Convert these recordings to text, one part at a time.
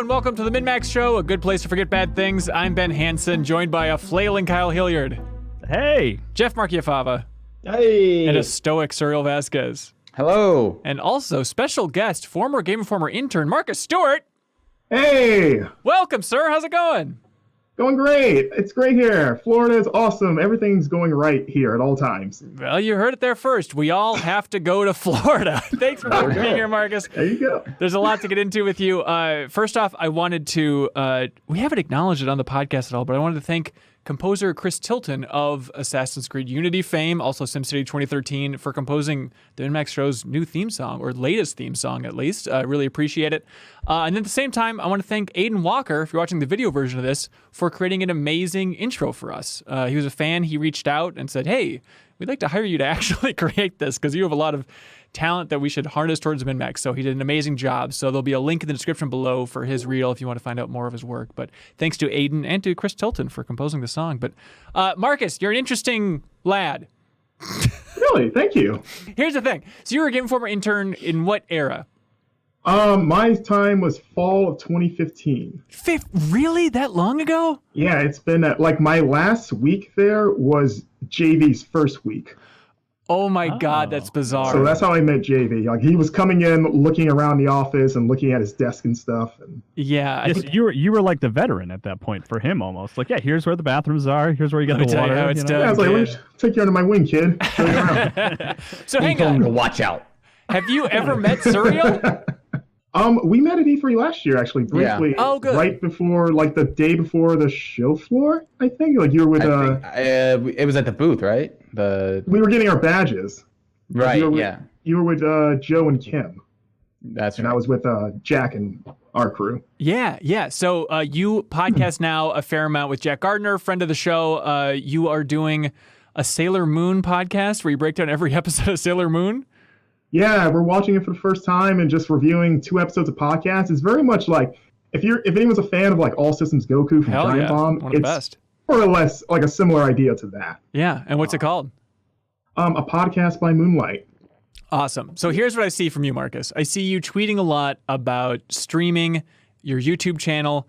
and welcome to the MinnMax Show, a good place to forget bad things. I'm Ben Hansen, joined by a flailing Kyle Hilliard. Hey. Jeff Marchiafava. Hey. And a stoic Cyril Vasquez. Hello. And also special guest, former Game Informer intern, Marcus Stewart. Hey. Welcome, sir. How's it going? Going great. It's great here. Florida is awesome. Everything's going right here at all times. Well, you heard it there first. We all have to go to Florida. Thanks for being here, Marcus. There you go. There's a lot to get into with you. First off, I wanted to, we haven't acknowledged it on the podcast at all, but I wanted to thank composer Chris Tilton of Assassin's Creed Unity fame, also SimCity 2013, for composing the MinnMax Show's new theme song, or latest theme song at least. I really appreciate it. And then at the same time, I want to thank Aiden Walker, if you're watching the video version of this, for creating an amazing intro for us. He was a fan. He reached out and said, hey, we'd like to hire you to actually create this because you have a lot of talent that we should harness towards MinnMax. So he did an amazing job. So there'll be a link in the description below for his reel if you want to find out more of his work. But thanks to Aiden and to Chris Tilton for composing the song. But Marcus, you're an interesting lad. Really? Thank you. Here's the thing. So you were a Game Informer intern in what era? My time was fall of 2015. Really? That long ago? Yeah, it's been like my last week there was JV's first week. Oh my God, that's bizarre. So that's how I met JV. Like he was coming in, looking around the office and looking at his desk and stuff. And yeah, yes, you were like the veteran at that point for him almost. Like, yeah, here's where the bathrooms are. Here's where you get the water. How it's done, yeah, I was like, let me take you under my wing, kid. Show you around. So hang on. To watch out. Have you ever met Surreal? We met at E3 last year, actually, briefly. Yeah. Oh, good. Right before, like the day before the show floor, I think. Like you were with. It was at the booth, right? We were getting our badges. Right. You were with Joe and Kim. That's right. And I was with Jack and our crew. Yeah. So you podcast now a fair amount with Jack Gardner, friend of the show. You are doing a Sailor Moon podcast where you break down every episode of Sailor Moon. Yeah, we're watching it for the first time and just reviewing 2 episodes of podcasts. It's very much like if anyone's a fan of like All Systems Goku from Giant Bomb, one of the best. More or less like a similar idea to that. Yeah, and what's it called? A podcast by Moonlight. Awesome. So here's what I see from you, Marcus. I see you tweeting a lot about streaming, your YouTube channel,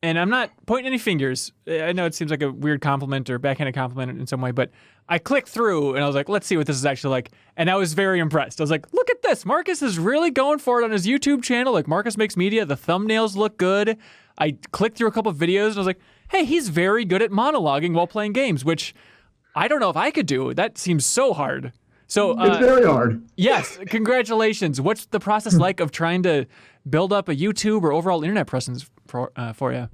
and I'm not pointing any fingers. I know it seems like a weird compliment or backhanded compliment in some way, but I clicked through and I was like, let's see what this is actually like. And I was very impressed. I was like, look at this. Marcus is really going for it on his YouTube channel. Like Marcus Makes Media. The thumbnails look good. I clicked through a couple of videos and I was like, hey, he's very good at monologuing while playing games, which I don't know if I could do. That seems so hard. So it's very hard. Yes, congratulations. What's the process like of trying to build up a YouTube or overall internet presence for you?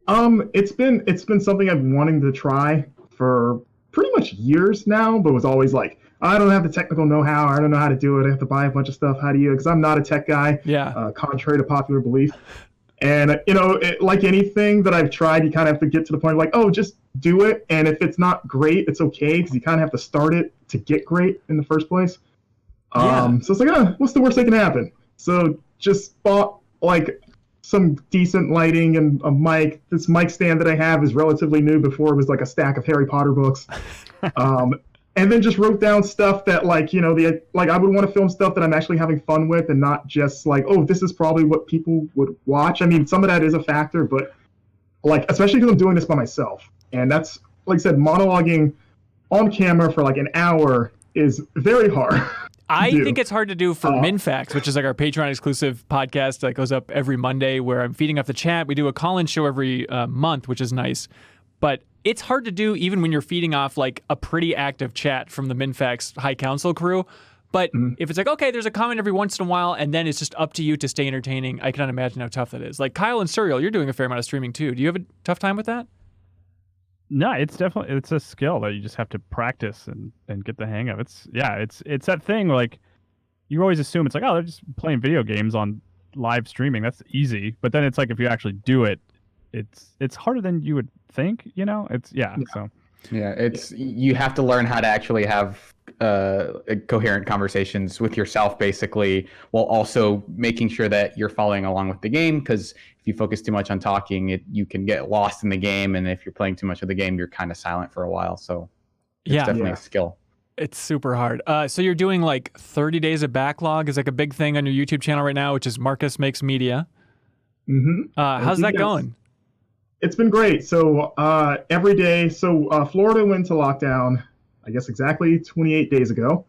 It's been something I've been wanting to try for pretty much years now, but was always like, I don't have the technical know-how. I don't know how to do it. I have to buy a bunch of stuff. How do you? Because I'm not a tech guy. Yeah. Contrary to popular belief. And like anything that I've tried, you kind of have to get to the point of like, oh, just do it. And if it's not great, it's okay because you kind of have to start it to get great in the first place. So it's like, what's the worst that can happen? So just bought like some decent lighting and a mic. This mic stand that I have is relatively new. Before it was like a stack of Harry Potter books. And then just wrote down stuff that like, I would want to film stuff that I'm actually having fun with and not just like, oh, this is probably what people would watch. I mean, some of that is a factor, but like, especially because I'm doing this by myself. And that's, like I said, monologuing on camera for like an hour is very hard. I think it's hard to do for MinnFax, which is like our Patreon exclusive podcast that goes up every Monday where I'm feeding off the chat. We do a call-in show every month, which is nice. But it's hard to do even when you're feeding off like a pretty active chat from the MinnFax High Council crew. But if it's like, okay, there's a comment every once in a while, and then it's just up to you to stay entertaining, I cannot imagine how tough that is. Like Kyle and Surreal, you're doing a fair amount of streaming too. Do you have a tough time with that? No, it's a skill that you just have to practice and get the hang of. It's that thing like you always assume it's like, oh, they're just playing video games on live streaming. That's easy. But then it's like if you actually do it, it's harder than you would think, So it's you have to learn how to actually have coherent conversations with yourself basically, while also making sure that you're following along with the game, because if you focus too much on talking, you can get lost in the game, and if you're playing too much of the game, you're kind of silent for a while. So it's definitely a skill. It's super hard. So you're doing like 30 days of backlog is like a big thing on your YouTube channel right now, which is Marcus Makes Media. How's that going? It's been great. So every day, Florida went to lockdown, I guess exactly 28 days ago.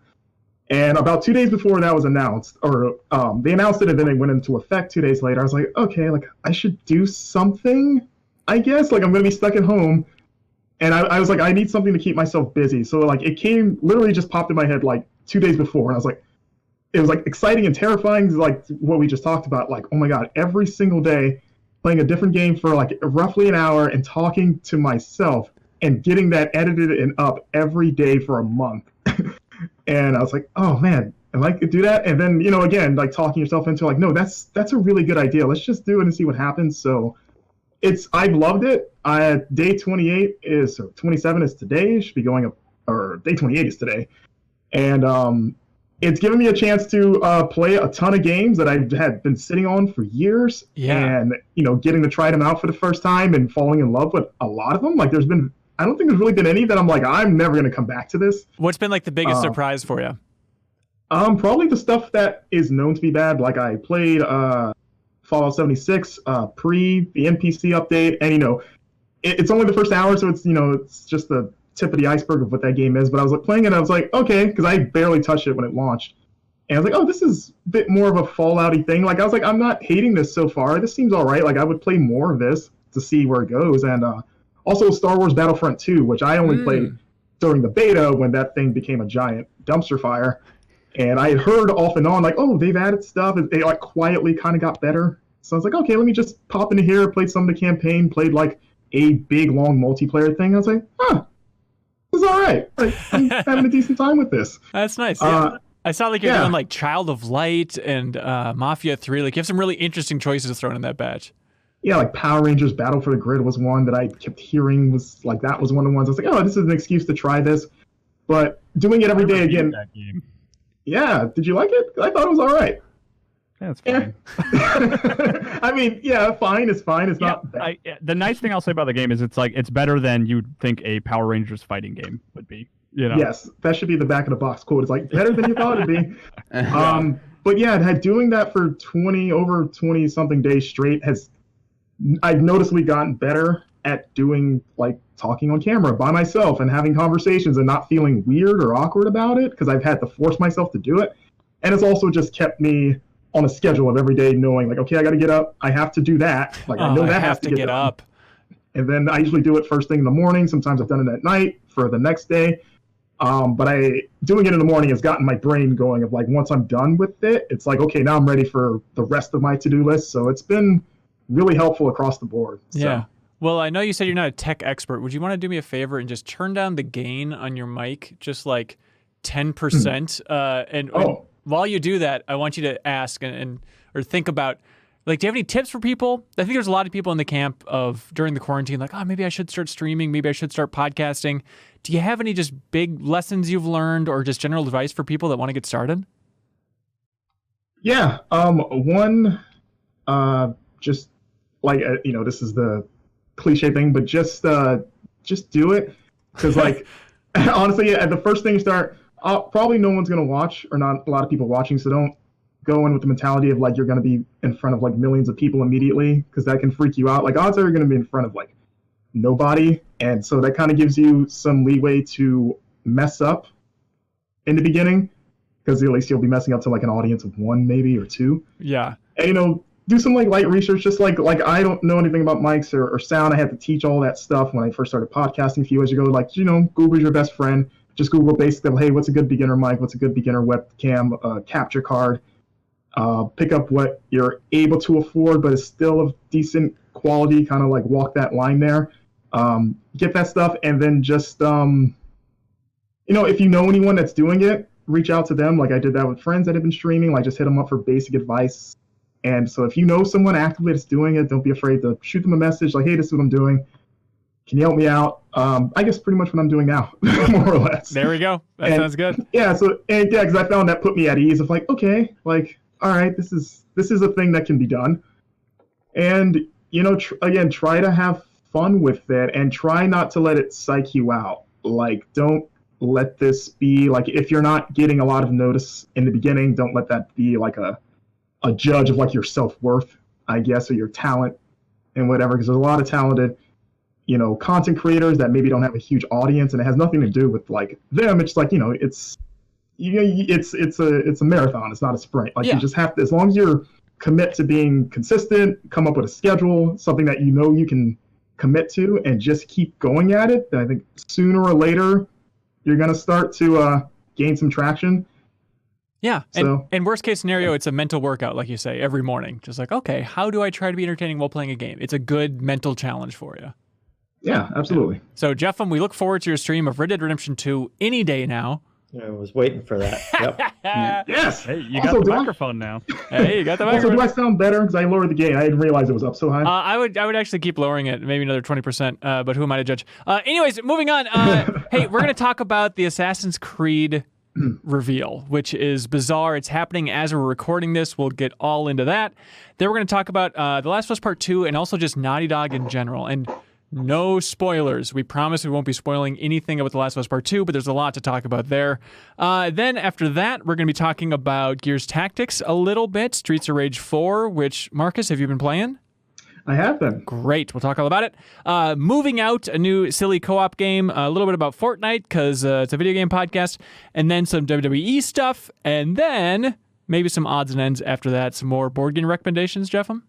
And about 2 days before that was announced, or they announced it and then it went into effect 2 days later. I was like, okay, like I should do something, I guess. Like I'm going to be stuck at home. And I was like, I need something to keep myself busy. So like it literally just popped in my head like 2 days before. And I was like, it was like exciting and terrifying, like what we just talked about. Like, oh my God, every single day playing a different game for like roughly an hour and talking to myself and getting that edited and up every day for a month. And I was like, oh man, if I could do that. And then, again, like talking yourself into like, no, that's a really good idea. Let's just do it and see what happens. So I've loved it. Day 28 is, or 27 is today. Should be going up, or day 28 is today. And it's given me a chance to play a ton of games that I had been sitting on for years. Yeah. And, getting to try them out for the first time and falling in love with a lot of them. Like I don't think there's really been any that I'm like, I'm never going to come back to this. What's been like the biggest surprise for you? Probably the stuff that is known to be bad. Like I played Fallout 76 pre the NPC update, and it's only the first hour, so it's just the tip of the iceberg of what that game is. But I was like playing it, and I was like, okay, because I barely touched it when it launched, and I was like, oh, this is a bit more of a Fallout-y thing. Like I was like, I'm not hating this so far. This seems all right. Like I would play more of this to see where it goes, and also Star Wars Battlefront 2, which I only played during the beta when that thing became a giant dumpster fire. And I had heard off and on, like, oh, they've added stuff. They like quietly kind of got better. So I was like, okay, let me just pop into here, played some of the campaign, played like a big, long multiplayer thing. I was like, this is all right. Like, I'm having a decent time with this. That's nice. Yeah. I saw like you're doing like Child of Light and Mafia 3. Like you have some really interesting choices thrown in that batch. Yeah, like Power Rangers Battle for the Grid was one that I kept hearing was like, that was one of the ones I was like, oh, this is an excuse to try this. But doing it every day again. That game. Yeah, did you like it? I thought it was all right. Yeah, it's fine. I mean, yeah, fine is fine. It's not bad. The nice thing I'll say about the game is it's better than you'd think a Power Rangers fighting game would be. Yes, that should be the back of the box quote. It's like better than you thought it'd be. But yeah, doing that for over 20 something days straight I've noticeably gotten better at doing like talking on camera by myself and having conversations and not feeling weird or awkward about it because I've had to force myself to do it. And it's also just kept me on a schedule of every day knowing like, okay, I got to get up. I have to do that. Like I know that has to get up. And then I usually do it first thing in the morning. Sometimes I've done it at night for the next day. But doing it in the morning has gotten my brain going of like, once I'm done with it, it's like, okay, now I'm ready for the rest of my to-do list. So it's been really helpful across the board. Yeah. Well, I know you said you're not a tech expert. Would you want to do me a favor and just turn down the gain on your mic just like 10%? And while you do that, I want you to ask or think about, like, do you have any tips for people? I think there's a lot of people in the camp of during the quarantine, like, oh, maybe I should start streaming. Maybe I should start podcasting. Do you have any just big lessons you've learned or just general advice for people that want to get started? Yeah. One, just like, this is the cliche thing, but just do it. Because like, honestly, the first thing you start, probably no one's going to watch or not a lot of people watching. So don't go in with the mentality of like, you're going to be in front of like millions of people immediately. Cause that can freak you out. Like odds are you're going to be in front of like nobody. And so that kind of gives you some leeway to mess up in the beginning. Cause at least you'll be messing up to like an audience of one maybe or two. Yeah. And do some like light research, just like I don't know anything about mics or sound. I had to teach all that stuff when I first started podcasting a few years ago. Like, Google's your best friend. Just Google basically, hey, what's a good beginner mic? What's a good beginner webcam capture card? Pick up what you're able to afford, but is still of decent quality. Kind of like walk that line there. Get that stuff, and then just if you know anyone that's doing it, reach out to them. Like I did that with friends that have been streaming. Like just hit them up for basic advice. And so if you know someone actively that's doing it, don't be afraid to shoot them a message like, hey, this is what I'm doing. Can you help me out? I guess pretty much what I'm doing now, more or less. There we go. That sounds good. Yeah. Because I found that put me at ease of like, okay, like, all right, this is a thing that can be done. And, again, try to have fun with it and try not to let it psych you out. Like, don't let this be like, if you're not getting a lot of notice in the beginning, don't let that be like a judge of like your self-worth I guess, or your talent and whatever, because there's a lot of talented, content creators that maybe don't have a huge audience, and it has nothing to do with like them. It's like, it's a marathon. It's not a sprint. Like you just have to, as long as you're commit to being consistent, come up with a schedule, something that you can commit to, and just keep going at it, then I think sooner or later you're going to start to gain some traction. Yeah, So, and worst case scenario, it's a mental workout, like you say, every morning. Just like, okay, how do I try to be entertaining while playing a game? It's a good mental challenge for you. yeah, absolutely. So, Jeffem, we look forward to your stream of Red Dead Redemption 2 any day now. I was waiting for that. Yep. Yes. Hey, you Also, got the do I- microphone now. Hey, you got the Also, microphone. do I sound better? Because I lowered the gain. I didn't realize it was up so high. I would actually keep lowering it, maybe another 20%, but who am I to judge? Anyways, moving on. Hey, we're going to talk about the Assassin's Creed reveal, which is bizarre. It's happening as we're recording this. We'll get all into that. Then we're going to talk about The Last of Us Part 2 and also just Naughty Dog in general. And no spoilers. We promise we won't be spoiling anything about The Last of Us Part 2, but there's a lot to talk about there. Then after that, we're going to be talking about Gears Tactics a little bit, Streets of Rage 4, which, Marcus, have you been playing? I have been. Great. We'll talk all about it. Moving Out, a new silly co-op game, a little bit about Fortnite, because it's a video game podcast, and then some WWE stuff, and then maybe some odds and ends after that, some more board game recommendations, Jeffem?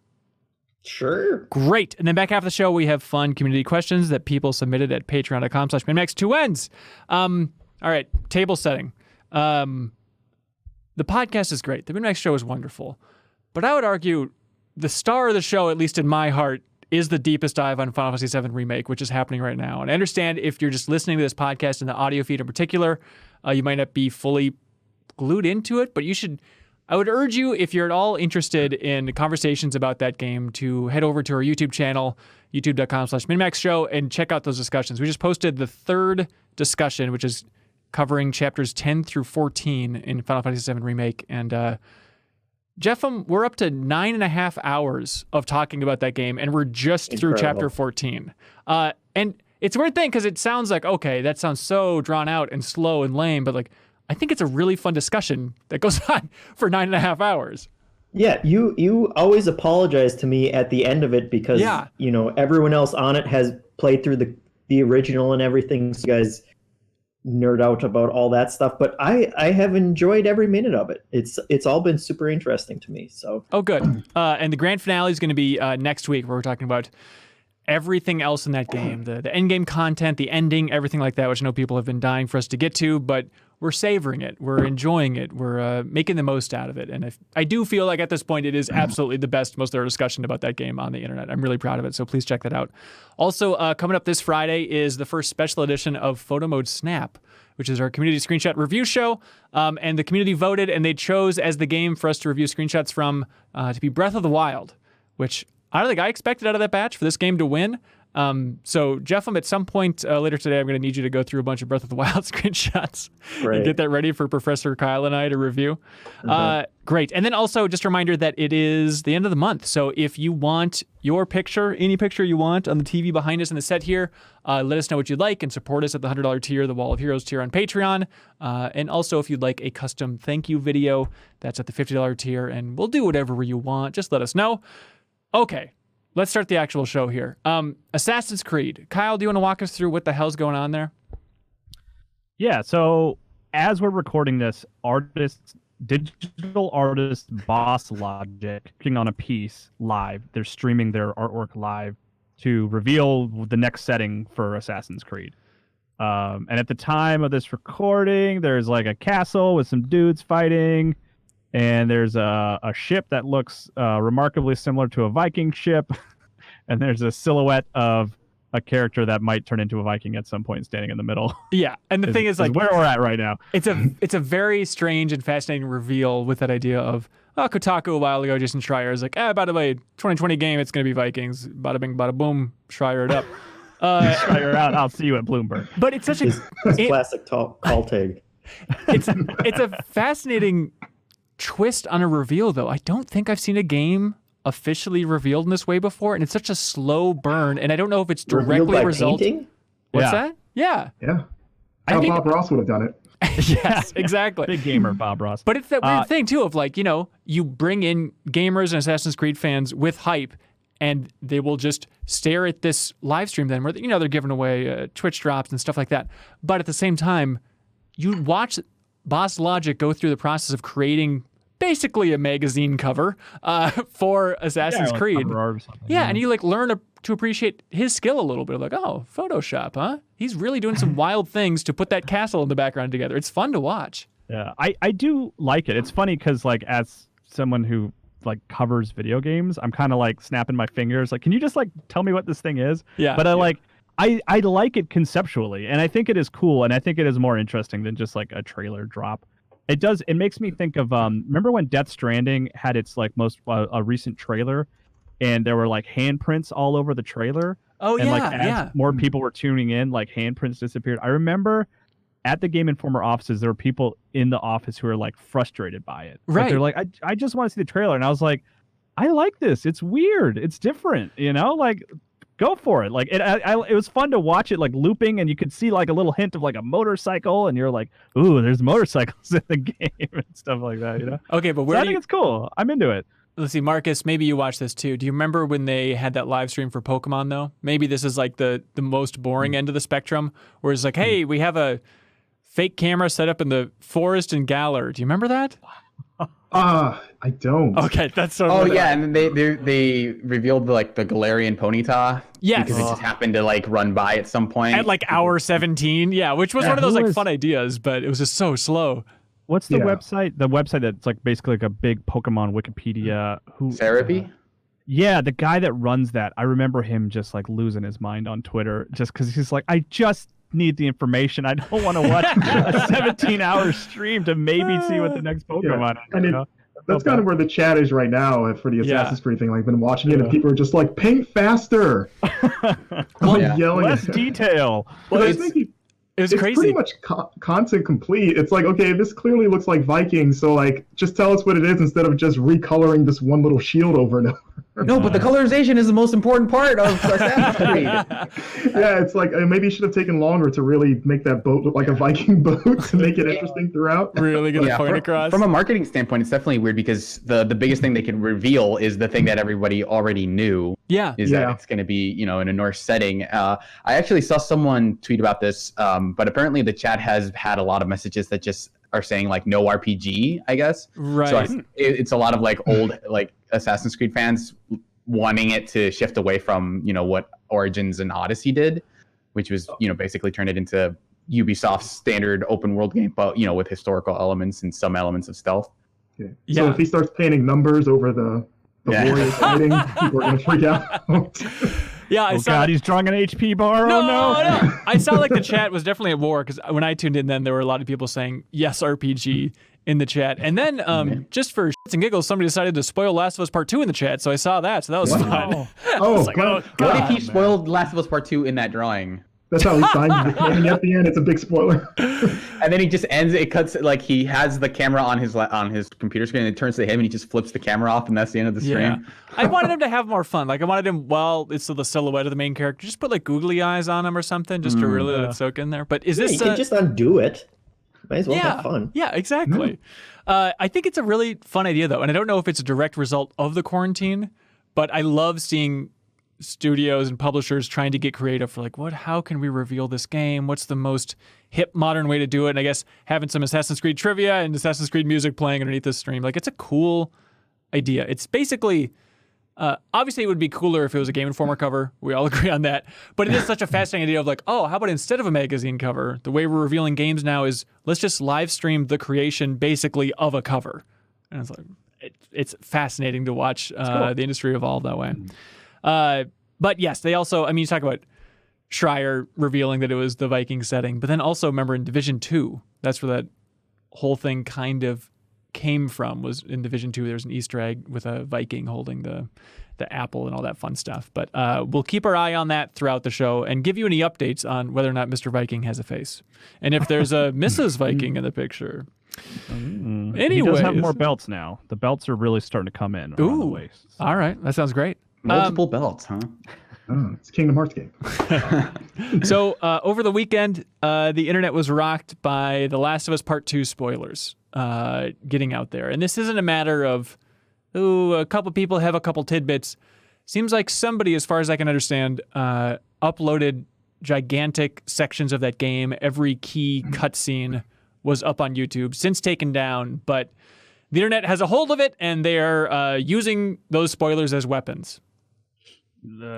Sure. Great. And then back half of the show, we have fun community questions that people submitted at patreon.com/MinnMax2ends. All right, table setting. The podcast is great. The MinnMax show is wonderful. But I would argue the star of the show, at least in my heart, is the deepest dive on Final Fantasy VII Remake, which is happening right now. And I understand if you're just listening to this podcast in the audio feed in particular, you might not be fully glued into it, but you should... I would urge you, if you're at all interested in conversations about that game, to head over to our YouTube channel, youtube.com/MinnMaxShow, and check out those discussions. We just posted the third discussion, which is covering chapters 10 through 14 in Final Fantasy VII Remake. And Jeffem, we're up to 9.5 hours of talking about that game, and we're just through chapter 14. And it's a weird thing, because it sounds like, okay, that sounds so drawn out and slow and lame, but like, I think it's a really fun discussion that goes on for 9.5 hours. Yeah, you always apologize to me at the end of it because everyone else on it has played through the original and everything, so you guys nerd out about all that stuff. But I have enjoyed every minute of it. It's all been super interesting to me. So good. And the grand finale is going to be next week, where we're talking about everything else in that game, the end game content, the ending, everything like that, which I know people have been dying for us to get to, but we're savoring it, we're enjoying it, we're making the most out of it. And I do feel like at this point it is absolutely the best, most thorough discussion about that game on the internet. I'm really proud of it, so please check that out. Also, coming up this Friday is the first special edition of Photo Mode Snap, which is our community screenshot review show. And the community voted, and they chose as the game for us to review screenshots from to be Breath of the Wild, which I don't think I expected out of that batch for this game to win. So, Jeffem, at some point later today, I'm going to need you to go through a bunch of Breath of the Wild screenshots and get that ready for Professor Kyle and I to review. Great. And then also, just a reminder that it is the end of the month. So if you want your picture, any picture you want on the TV behind us in the set here, let us know what you'd like and support us at the $100 tier, the Wall of Heroes tier on Patreon. And also, if you'd like a custom thank you video, that's at the $50 tier, and we'll do whatever you want. Just let us know. Okay. Let's start the actual show here. Assassin's Creed. Kyle, do you want to walk us through what the hell's going on there? Yeah, so as we're recording this, digital artist Boss Logic working on a piece live. They're streaming their artwork live to reveal the next setting for Assassin's Creed. And at the time of this recording, there's like a castle with some dudes fighting. And there's a ship that looks remarkably similar to a Viking ship. And there's a silhouette of a character that might turn into a Viking at some point standing in the middle. Yeah, and the thing is like where we're at right now. It's a very strange and fascinating reveal with that idea of Kotaku a while ago, Jason Schreier is like, by the way, 2020 game, it's going to be Vikings. Bada bing, bada boom, Schreier it up. Schreier out, I'll see you at Bloomberg. But it's such his classic call tag. It's a fascinating twist on a reveal, though. I don't think I've seen a game officially revealed in this way before, and it's such a slow burn, and I don't know if it's directly revealed by result. Painting? What's that? Yeah. Yeah. I think Bob Ross would have done it. Yes, exactly. Big gamer, Bob Ross. But it's that weird thing too of like, you bring in gamers and Assassin's Creed fans with hype, and they will just stare at this live stream then where they're giving away Twitch drops and stuff like that. But at the same time, you watch Boss Logic go through the process of creating basically a magazine cover for Assassin's Creed. Yeah, and you like learn to appreciate his skill a little bit. Like, oh, Photoshop, huh? He's really doing some wild things to put that castle in the background together. It's fun to watch. Yeah, I do like it. It's funny because like as someone who like covers video games, I'm kind of like snapping my fingers. Like, can you just like tell me what this thing is? Yeah. But I like it conceptually, and I think it is cool, and I think it is more interesting than just like a trailer drop. It makes me think of remember when Death Stranding had its like most a recent trailer, and there were like handprints all over the trailer. Oh, and yeah, like as more people were tuning in, like handprints disappeared. I remember at the Game Informer offices, there were people in the office who were like frustrated by it. Right. Like, they're like, I just want to see the trailer, and I was like, I like this. It's weird. It's different. Like. Go for it. Like it was fun to watch it like looping, and you could see like a little hint of like a motorcycle, and you're like, ooh, there's motorcycles in the game and stuff like that, Okay, but I think it's cool. I'm into it. Let's see, Marcus, maybe you watched this too. Do you remember when they had that live stream for Pokemon though? Maybe this is like the most boring end of the spectrum, where it's like, hey, we have a fake camera set up in the forest in Galar. Do you remember that? I don't. Okay, that's so. Oh yeah, and then they revealed like the Galarian Ponyta. Yes. Because it just happened to like run by at some point. At like hour 17, yeah, which was one of those like fun ideas, but it was just so slow. What's the website? The website that's like basically like a big Pokemon Wikipedia. Cerebi? Yeah, the guy that runs that. I remember him just like losing his mind on Twitter just because he's like, I just need the information. I don't want to watch a 17-hour stream to maybe see what the next Pokemon is. I mean, that's kind of where the chat is right now for the Assassin's Creed thing. Like, I've been watching it, and people are just like, paint faster. Yelling less detail. Well, it's crazy. Pretty much content complete. It's like, okay, this clearly looks like Vikings, so like, just tell us what it is instead of just recoloring this one little shield over and over. No, but the colorization is the most important part of Assassin's Creed. Yeah, it's like maybe you should have taken longer to really make that boat look like a Viking boat to make it interesting throughout. Really get a point across. From a marketing standpoint, it's definitely weird because the biggest thing they can reveal is the thing that everybody already knew. Yeah. That it's going to be, in a Norse setting. I actually saw someone tweet about this, but apparently the chat has had a lot of messages that just are saying like no RPG, I guess. Right. So it's a lot of like old like Assassin's Creed fans wanting it to shift away from what Origins and Odyssey did, which was basically turn it into Ubisoft's standard open world game, but with historical elements and some elements of stealth. Yeah. So if he starts painting numbers over the warriors fighting, people are gonna freak out. Yeah, I saw. God, he's drawing an HP bar. No, oh no! I saw like the chat was definitely at war because when I tuned in, then there were a lot of people saying yes RPG in the chat, and then just for shits and giggles, somebody decided to spoil Last of Us Part 2 in the chat, so I saw that, so that was fun. What if he spoiled Last of Us Part 2 in that drawing? That's how he signs the ending at the end. It's a big spoiler. And then he just ends it. Cuts like he has the camera on his computer screen, and it turns to him, and he just flips the camera off, and that's the end of the stream. Yeah. I wanted him to have more fun. Like I wanted him, it's the silhouette of the main character. Just put like googly eyes on him or something, just to really let it soak in there. But is this? You can just undo it. Might as well have fun. Yeah, exactly. I think it's a really fun idea though, and I don't know if it's a direct result of the quarantine, but I love seeing studios and publishers trying to get creative for like, how can we reveal this game? What's the most hip modern way to do it? And I guess having some Assassin's Creed trivia and Assassin's Creed music playing underneath the stream, like it's a cool idea. It's basically, obviously it would be cooler if it was a Game Informer cover. We all agree on that. But it is such a fascinating idea of like, how about instead of a magazine cover, the way we're revealing games now is let's just live stream the creation basically of a cover. And it's like, it's fascinating to watch the industry evolve that way. But yes, they also, you talk about Schreier revealing that it was the Viking setting, but then also remember in Division 2, that's where that whole thing kind of came from, was in Division 2, there's an Easter egg with a Viking holding the apple and all that fun stuff. But we'll keep our eye on that throughout the show and give you any updates on whether or not Mr. Viking has a face. And if there's a Mrs. Viking in the picture. Anyways. He does have more belts now. The belts are really starting to come in around the waist. All right. That sounds great. Multiple belts, huh? Oh, it's a Kingdom Hearts game. So over the weekend, the internet was rocked by The Last of Us Part 2 spoilers getting out there. And this isn't a matter of, a couple people have a couple tidbits. Seems like somebody, as far as I can understand, uploaded gigantic sections of that game. Every key cutscene was up on YouTube, since taken down, but the internet has a hold of it, and they're using those spoilers as weapons.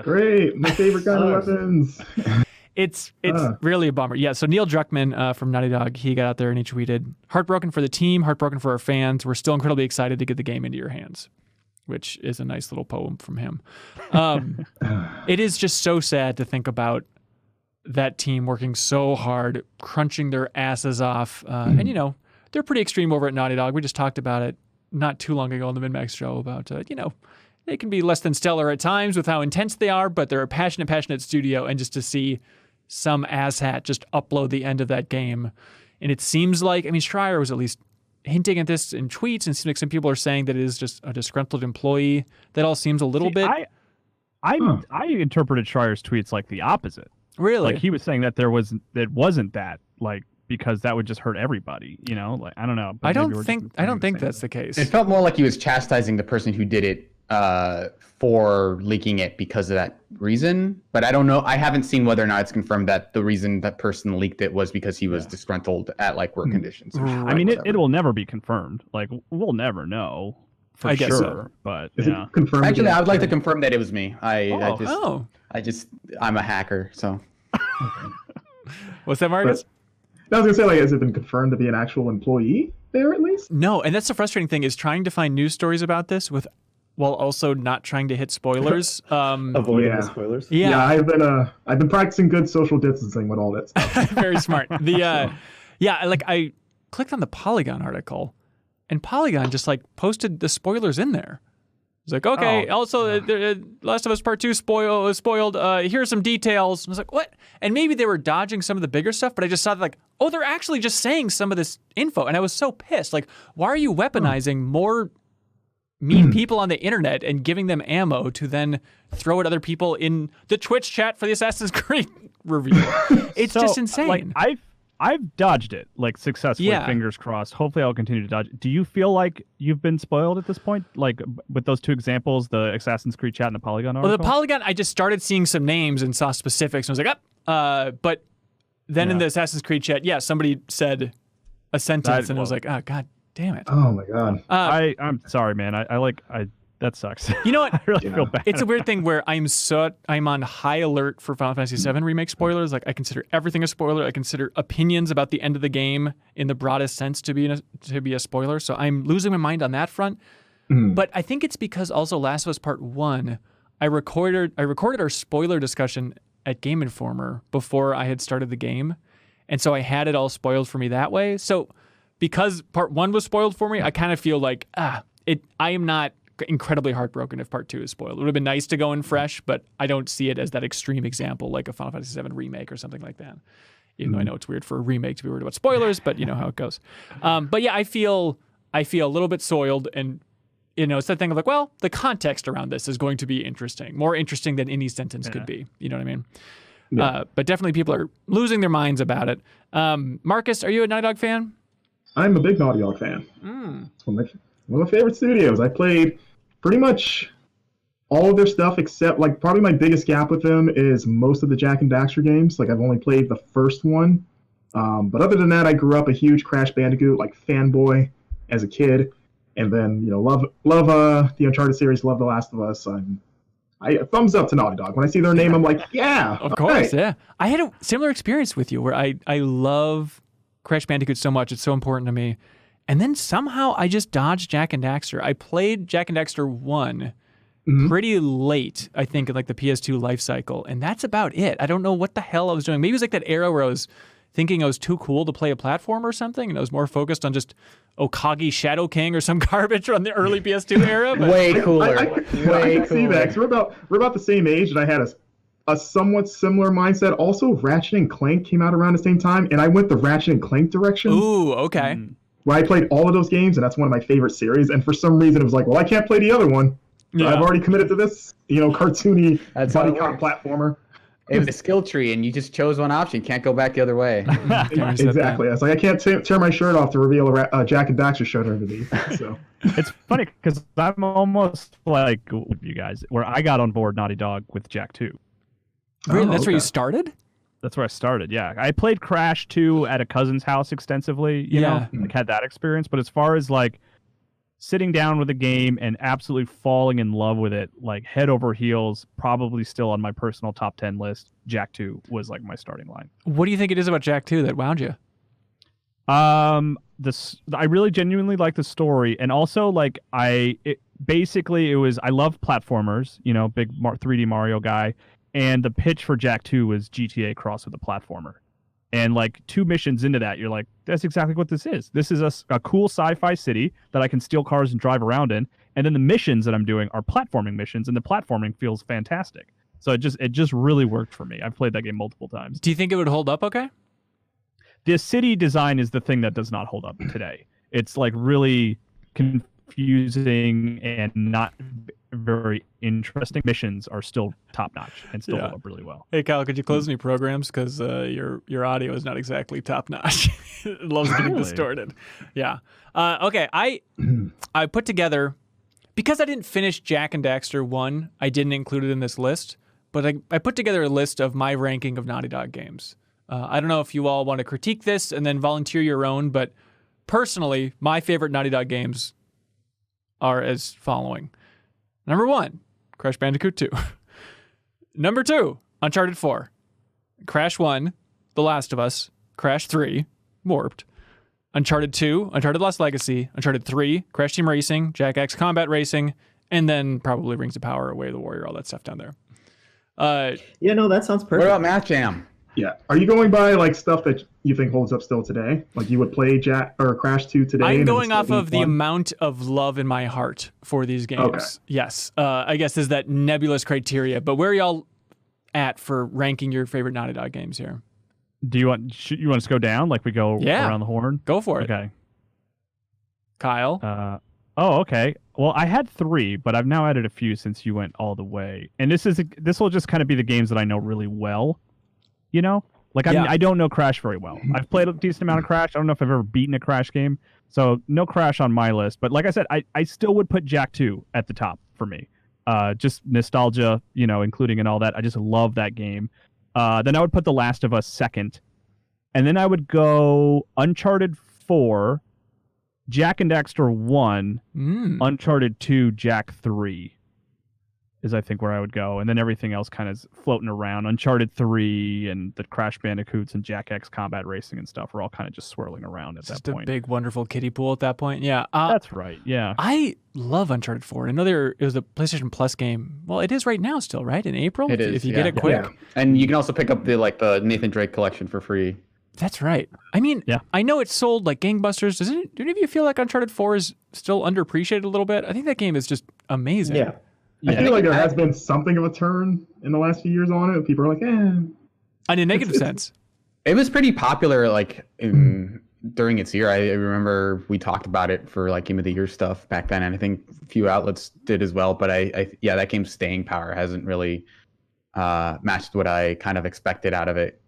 Great, my favorite kind of weapons. It's really a bummer. Yeah, so Neil Druckmann from Naughty Dog, he got out there and he tweeted, "Heartbroken for the team, heartbroken for our fans. We're still incredibly excited to get the game into your hands," which is a nice little poem from him. It is just so sad to think about that team working so hard, crunching their asses off. And, you know, they're pretty extreme over at Naughty Dog. We just talked about it not too long ago on the MinnMax show about, you know, they can be less than stellar at times with how intense they are, but they're a passionate studio. And just to see some asshat just upload the end of that game. And it seems like, I mean, Schreier was at least hinting at this in tweets, and it seems like some people are saying that it is just a disgruntled employee. That all seems a little bit... I interpreted Schreier's tweets like the opposite. Really? Like he was saying that it wasn't that, like, because that would just hurt everybody, you know? Like, I don't know. I don't think that's the case. It felt more like he was chastising the person who did it for leaking it because of that reason. But I don't know. I haven't seen whether or not it's confirmed that the reason that person leaked it was because he was disgruntled at like work conditions. I mean, it will never be confirmed. Like, we'll never know for sure. So. But is it confirmed? Actually, I would like to confirm that it was me. I'm a hacker, so. What's that, Marcus? I was gonna say, like, has it been confirmed to be an actual employee there at least? No, and that's the frustrating thing is trying to find news stories about this while also not trying to hit spoilers. Avoiding the spoilers. Yeah, I've been practicing good social distancing with all that stuff. Very smart. I clicked on the Polygon article, and Polygon just like posted the spoilers in there. It's like, okay, also Last of Us Part 2 spoiled. Here's some details. I was like, what? And maybe they were dodging some of the bigger stuff, but I just saw that, like, oh, they're actually just saying some of this info. And I was so pissed. Like, why are you weaponizing more mean people on the internet and giving them ammo to then throw at other people in the Twitch chat for the Assassin's Creed review? It's just insane. Like, I've dodged it, like, successfully, fingers crossed. Hopefully I'll continue to dodge it. Do you feel like you've been spoiled at this point? Like, with those two examples, the Assassin's Creed chat and the Polygon article? Well, the Polygon, I just started seeing some names and saw specifics, and I was like, but then in the Assassin's Creed chat, somebody said a sentence, and I was like, oh, God damn it. Oh, my God. I'm sorry, man. That sucks. You know what? I really feel bad. It's a weird thing where I'm on high alert for Final Fantasy VII remake spoilers. Like, I consider everything a spoiler. I consider opinions about the end of the game in the broadest sense to be a spoiler. So I'm losing my mind on that front. But I think it's because also Last of Us Part 1, I recorded our spoiler discussion at Game Informer before I had started the game. And so I had it all spoiled for me that way. So because Part 1 was spoiled for me, I kind of feel like, I am not incredibly heartbroken if Part 2 is spoiled. It would have been nice to go in fresh, but I don't see it as that extreme example like a Final Fantasy VII remake or something like that. Even though I know it's weird for a remake to be worried about spoilers, but you know how it goes. But yeah, I feel a little bit soiled, and you know, it's that thing of like, well, the context around this is going to be interesting, more interesting than any sentence could be. You know what I mean? Yeah. But definitely people are losing their minds about it. Marcus, are you a Naughty Dog fan? I'm a big Naughty Dog fan. It's one of my favorite studios. I played pretty much all of their stuff except, like, probably my biggest gap with them is most of the Jak and Daxter games. Like, I've only played the first one. But other than that, I grew up a huge Crash Bandicoot, like, fanboy as a kid. And then, you know, love the Uncharted series, love The Last of Us. I thumbs up to Naughty Dog. When I see their name, I'm like, yeah. Of course, yeah. I had a similar experience with you where I love Crash Bandicoot so much. It's so important to me. And then somehow I just dodged Jak and Daxter. I played Jak and Daxter 1 pretty late, I think, in like the PS2 life cycle. And that's about it. I don't know what the hell I was doing. Maybe it was like that era where I was thinking I was too cool to play a platform or something. And I was more focused on just Okagi Shadow King or some garbage from the early PS2 era. But way cooler. I can see that. 'Cause we're about the same age, and I had a somewhat similar mindset. Also, Ratchet and Clank came out around the same time, and I went the Ratchet and Clank direction. Ooh, okay. Where I played all of those games, and that's one of my favorite series. And for some reason, it was like, well, I can't play the other one. Yeah. I've already committed to this, cartoony That's how buddy it cop works. platformer. It was a skill tree, and you just chose one option. Can't go back the other way. Exactly. It's like I can't tear my shirt off to reveal a Jack and Daxter shirt underneath. So It's funny because I'm almost like you guys, where I got on board Naughty Dog with Jak 2. Really? That's where you okay. started? That's where I started. Yeah, I played Crash 2 at a cousin's house extensively. You know, like had that experience. But as far as like sitting down with a game and absolutely falling in love with it, like head over heels, probably still on my personal top 10 list, Jak 2 was like my starting line. What do you think it is about Jak 2 that wound you? I really genuinely like the story, and also like I love platformers, you know, big 3D Mario guy, and the pitch for Jak 2 was GTA crossed with a platformer. And like 2 missions into that, you're like, that's exactly what this is. This is a cool sci-fi city that I can steal cars and drive around in. And then the missions that I'm doing are platforming missions, and the platforming feels fantastic. So it just really worked for me. I've played that game multiple times. Do you think it would hold up okay? The city design is the thing that does not hold up today. It's like really confusing and not very interesting. Missions are still top notch and still hold up really well. Hey Kyle, could you close any programs because your audio is not exactly top notch. It loves getting distorted. Yeah. Okay. I put together, because I didn't finish Jak and Daxter 1, I didn't include it in this list, but I put together a list of my ranking of Naughty Dog games. I don't know if you all want to critique this and then volunteer your own, but personally, my favorite Naughty Dog games are as following. Number 1, Crash Bandicoot 2. Number 2, Uncharted 4. Crash 1, The Last of Us. Crash 3, Warped. Uncharted 2, Uncharted Lost Legacy. Uncharted 3, Crash Team Racing, Jak X Combat Racing, and then probably Rings of Power, Way of the Warrior, all that stuff down there. Yeah, no, that sounds perfect. What about Math Jam? yeah, are you going by like stuff that you think holds up still today? Like you would play Jak or Crash 2 today? I'm and going it'd off still of be the fun? amount of love in my heart for these games. Okay. Yes. I guess is that nebulous criteria. But where are y'all at for ranking your favorite Naughty Dog games here? Do you want us to go down like we go around the horn? Go for it. Okay. Kyle? Okay. Well, I had 3, but I've now added a few since you went all the way. And this will just kind of be the games that I know really well. You know? Like, I don't know Crash very well. I've played a decent amount of Crash. I don't know if I've ever beaten a Crash game. So, no Crash on my list. But like I said, I still would put Jak 2 at the top for me. Just nostalgia, you know, including in all that. I just love that game. Then I would put The Last of Us second. And then I would go Uncharted 4, Jak and Daxter 1, Uncharted 2, Jak 3 is I think where I would go. And then everything else kind of floating around. Uncharted 3 and the Crash Bandicoots and Jak X Combat Racing and stuff are all kind of just swirling around at that point. Just a big, wonderful kiddie pool at that point. Yeah. That's right. Yeah. I love Uncharted 4. I know it was a PlayStation Plus game. Well, it is right now still, right? In April? It is. If you get it quick. Yeah. And you can also pick up the Nathan Drake collection for free. That's right. I mean, I know it's sold like gangbusters. Do any of you feel like Uncharted 4 is still underappreciated a little bit? I think that game is just amazing. Yeah. I feel like there has been something of a turn in the last few years on it. People are like, In a negative sense. It was pretty popular, like during its year. I remember we talked about it for like Game of the Year stuff back then, and I think a few outlets did as well. But that game's staying power hasn't really matched what I kind of expected out of it.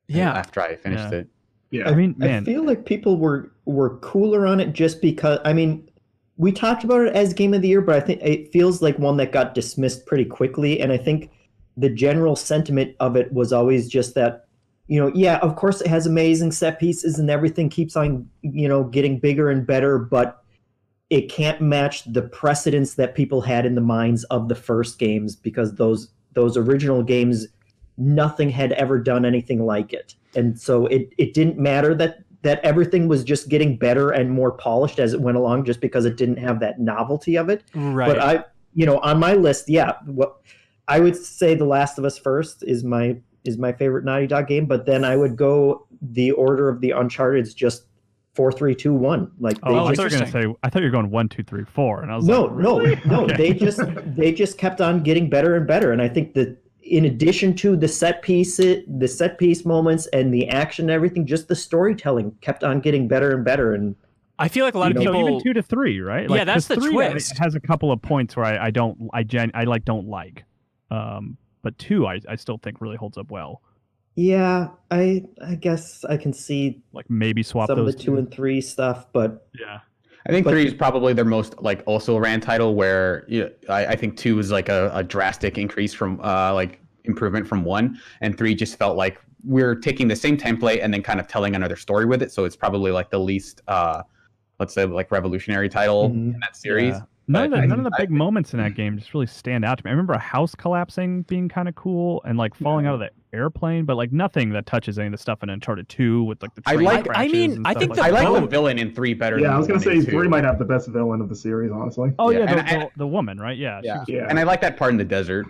Yeah. After I finished it. yeah. I mean, man. I feel like people were cooler on it just because, I mean, we talked about it as Game of the Year, but I think it feels like one that got dismissed pretty quickly. And I think the general sentiment of it was always just that, you know, yeah, of course it has amazing set pieces and everything keeps on, you know, getting bigger and better, but it can't match the precedents that people had in the minds of the first games, because those original games, nothing had ever done anything like it. And so it didn't matter that everything was just getting better and more polished as it went along, just because it didn't have that novelty of it. Right. But on my list, what I would say The Last of Us first is my favorite Naughty Dog game, but then I would go the order of the Uncharted's just 4, 3, 2, 1. Like I thought you were going 1, 2 3, 4, and I was no, really? Okay. They just kept on getting better and better, and I think that in addition to the set piece moments and the action and everything, just the storytelling kept on getting better and better. And I feel like a lot of people. So even 2 to 3, right? Yeah, that's the 3 twist. Has a couple of points where I don't like. But 2 I still think really holds up well. Yeah, I guess I can see Like maybe swap some of those the 2 and 3 stuff, but yeah. I think 3 is probably their most like also ran title, where I think 2 is like a drastic increase from like improvement from 1, and 3 just felt like we're taking the same template and then kind of telling another story with it. So it's probably like the least let's say like revolutionary title in that series. Yeah. None of the big moments in that game just really stand out to me. I remember a house collapsing being kind of cool and like falling out of the airplane, but like nothing that touches any of the stuff in Uncharted 2 with like the train crashes and I stuff think like the I that. like the villain in 3 better. Yeah, than I was gonna 1 and say 2. 3 might have the best villain of the series, honestly. Oh yeah, and the woman, right? Yeah. Yeah. Yeah. And I like that part in the desert.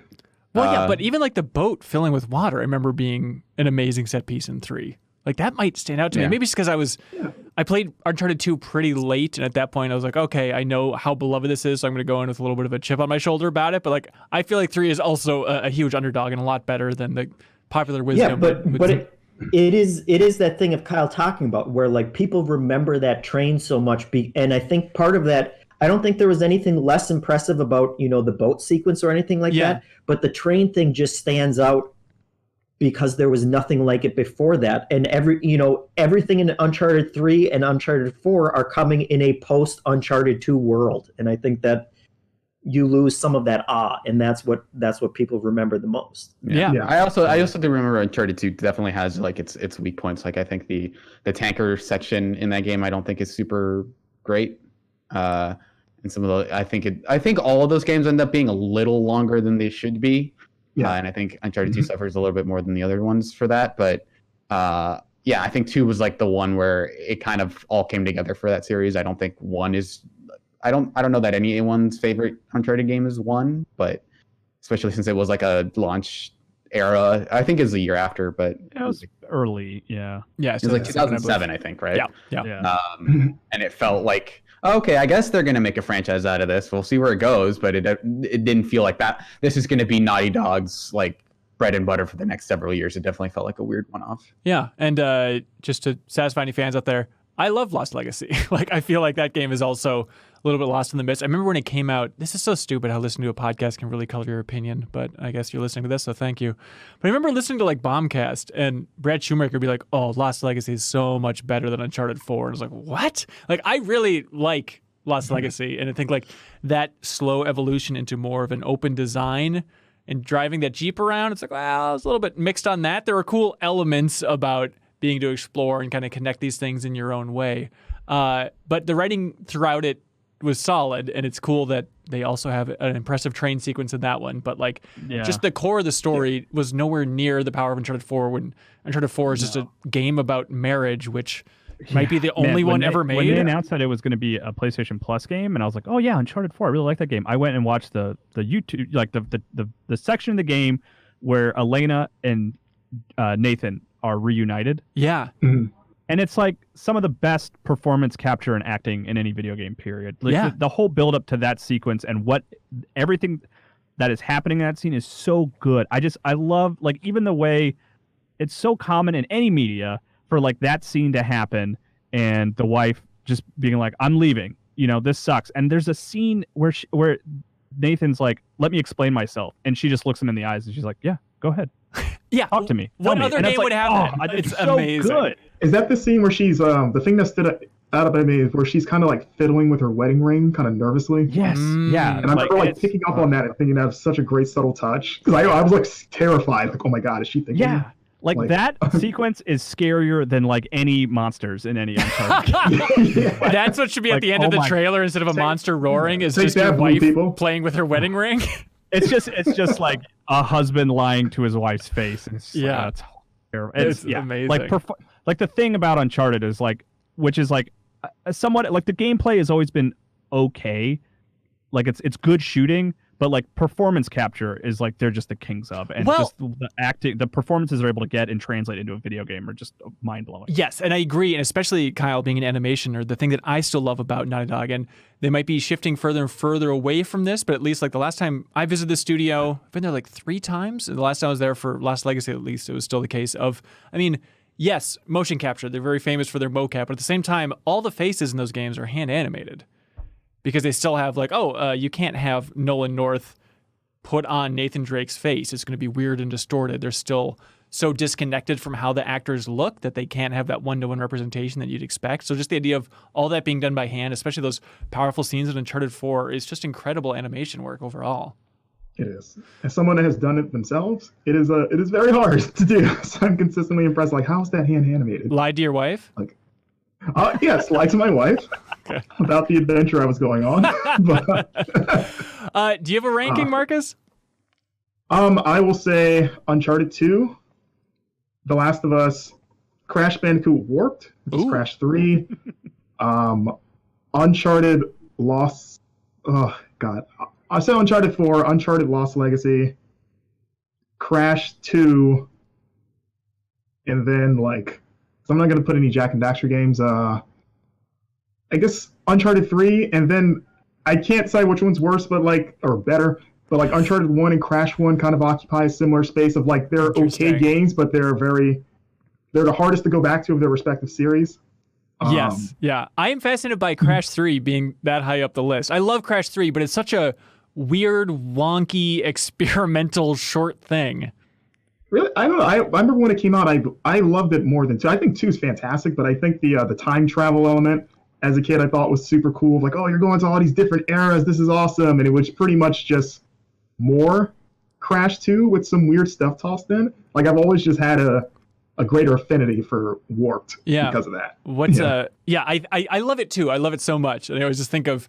Well, yeah, but even like the boat filling with water, I remember being an amazing set piece in 3. Like that might stand out to me. Yeah. Maybe it's because I played Uncharted 2 pretty late, and at that point I was like, okay, I know how beloved this is, so I'm going to go in with a little bit of a chip on my shoulder about it. But like, I feel like 3 is also a huge underdog and a lot better than the popular wisdom. yeah, but it is that thing of Kyle talking about where like people remember that train so much, and I think part of that. I don't think there was anything less impressive about the boat sequence or anything like that, but the train thing just stands out because there was nothing like it before that, and everything in Uncharted 3 and Uncharted 4 are coming in a post Uncharted 2 world, and I think that you lose some of that awe, and that's what people remember the most. Yeah. I also do remember Uncharted 2 definitely has like its weak points. Like I think the tanker section in that game I don't think is super great. And some of the I think all of those games end up being a little longer than they should be. Yeah. And I think Uncharted 2 suffers a little bit more than the other ones for that. But yeah, I think 2 was like the one where it kind of all came together for that series. I don't think 1 is. I don't know that anyone's favorite Uncharted game is 1, but especially since it was like a launch era. I think it was the year after, but it was early. Yeah. Yeah. It was like 2007, I think, right? Yeah. And it felt like, okay, I guess they're going to make a franchise out of this. We'll see where it goes, but it didn't feel like that. This is going to be Naughty Dog's like bread and butter for the next several years. It definitely felt like a weird one-off. Yeah, and just to satisfy any fans out there, I love Lost Legacy. Like, I feel like that game is also a little bit lost in the mist. I remember when it came out, this is so stupid how listening to a podcast can really color your opinion, but I guess you're listening to this, so thank you. But I remember listening to like Bombcast and Brad Shoemaker be like, oh, Lost Legacy is so much better than Uncharted 4. And I was like, what? Like, I really like Lost Legacy, and I think like that slow evolution into more of an open design and driving that Jeep around, it's like, well, I was a little bit mixed on that. There were cool elements about being to explore and kind of connect these things in your own way. But the writing throughout it was solid, and it's cool that they also have an impressive train sequence in that one. But like, just the core of the story was nowhere near the power of Uncharted 4, when Uncharted 4 is just a game about marriage, which might be the only one ever made. When they announced that it was going to be a PlayStation Plus game, and I was like, oh yeah, Uncharted 4, I really like that game. I went and watched the YouTube, like the section of the game where Elena and Nathan are reunited. Yeah. Mhm. And it's like some of the best performance capture and acting in any video game, period. Like the whole build up to that sequence and everything that is happening in that scene is so good. I love, like, even the way it's so common in any media for like that scene to happen and the wife just being like, I'm leaving, this sucks. And there's a scene where Nathan's like, let me explain myself. And she just looks him in the eyes and she's like, yeah, go ahead. Yeah. Talk to me. What other game would have that? It's so amazing. Good. Is that the scene where she's the thing that stood out about me is where she's kind of like fiddling with her wedding ring, kind of nervously? Yes. Yeah. And I remember like picking up on that and thinking that was such a great subtle touch, because I was like terrified, like, oh my god, is she thinking? Yeah. Like that sequence is scarier than like any monsters in any Uncharted game. That's what should be at the end of the trailer instead of a monster roaring. Is just your wife playing with her wedding ring. It's just like a husband lying to his wife's face. And it's it's terrible. It's amazing. Like the thing about Uncharted is like, which is like somewhat like the gameplay has always been okay. Like it's good shooting, but like performance capture is like they're just the kings of, and just the acting, the performances they're able to get and translate into a video game are just mind blowing. Yes, and I agree, and especially Kyle being an animation nerd, the thing that I still love about Naughty Dog, and they might be shifting further and further away from this, but at least like the last time I visited the studio, I've been there like 3 times. And the last time I was there for Lost Legacy, at least it was still the case of, I mean, Yes, motion capture. They're very famous for their mocap, but at the same time, all the faces in those games are hand animated because they still have like, you can't have Nolan North put on Nathan Drake's face. It's going to be weird and distorted. They're still so disconnected from how the actors look that they can't have that one-to-one representation that you'd expect. So just the idea of all that being done by hand, especially those powerful scenes in Uncharted 4, is just incredible animation work overall. It is. As someone that has done it themselves, it is very hard to do. So I'm consistently impressed. Like, how's that hand animated? Lied to your wife? Like, yes, lied to my wife about the adventure I was going on. But, do you have a ranking, Marcus? I will say Uncharted 2, The Last of Us, Crash Bandicoot Warped, which is Crash 3, Uncharted Lost. Oh God. I said Uncharted 4, Uncharted Lost Legacy, Crash 2, and then so I'm not going to put any Jack and Daxter games. I guess Uncharted 3, and then I can't say which one's worse, but or better, but Uncharted 1 and Crash 1 kind of occupy a similar space of they're okay games, but they're the hardest to go back to of their respective series. Yes. Yeah. I am fascinated by Crash 3 being that high up the list. I love Crash 3, but it's such a weird, wonky, experimental short thing. Really? I don't know. I remember when it came out, I loved it more than 2. I think 2 is fantastic, but I think the time travel element as a kid I thought was super cool. You're going to all these different eras. This is awesome. And it was pretty much just more Crash 2 with some weird stuff tossed in. I've always just had a greater affinity for Warped because of that. I love it too. I love it so much. And I always just think of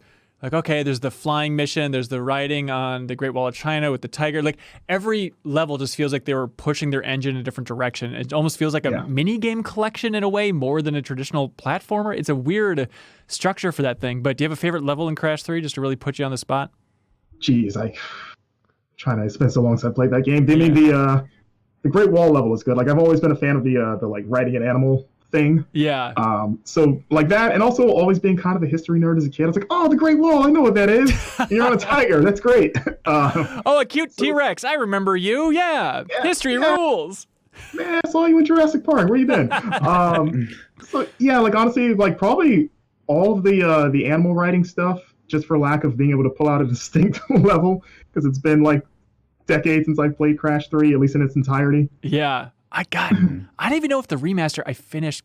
okay, there's the flying mission, there's the riding on the Great Wall of China with the tiger. Every level just feels like they were pushing their engine in a different direction. It almost feels like a mini game collection in a way, more than a traditional platformer. It's a weird structure for that thing. But do you have a favorite level in Crash 3 just to really put you on the spot? Jeez, it's been so long since I played that game. They made the Great Wall level is good. I've always been a fan of the riding an animal thing. Yeah. So that, and also always being kind of a history nerd as a kid. I was like, oh, the Great Wall, I know what that is. You're on a tiger. That's great. A cute T-Rex. I remember you. Yeah. History rules. Man, I saw you in Jurassic Park. Where you been? Honestly, probably all of the animal riding stuff, just for lack of being able to pull out a distinct level, because it's been decades since I've played Crash 3, at least in its entirety. Yeah. I don't even know if the remaster I finished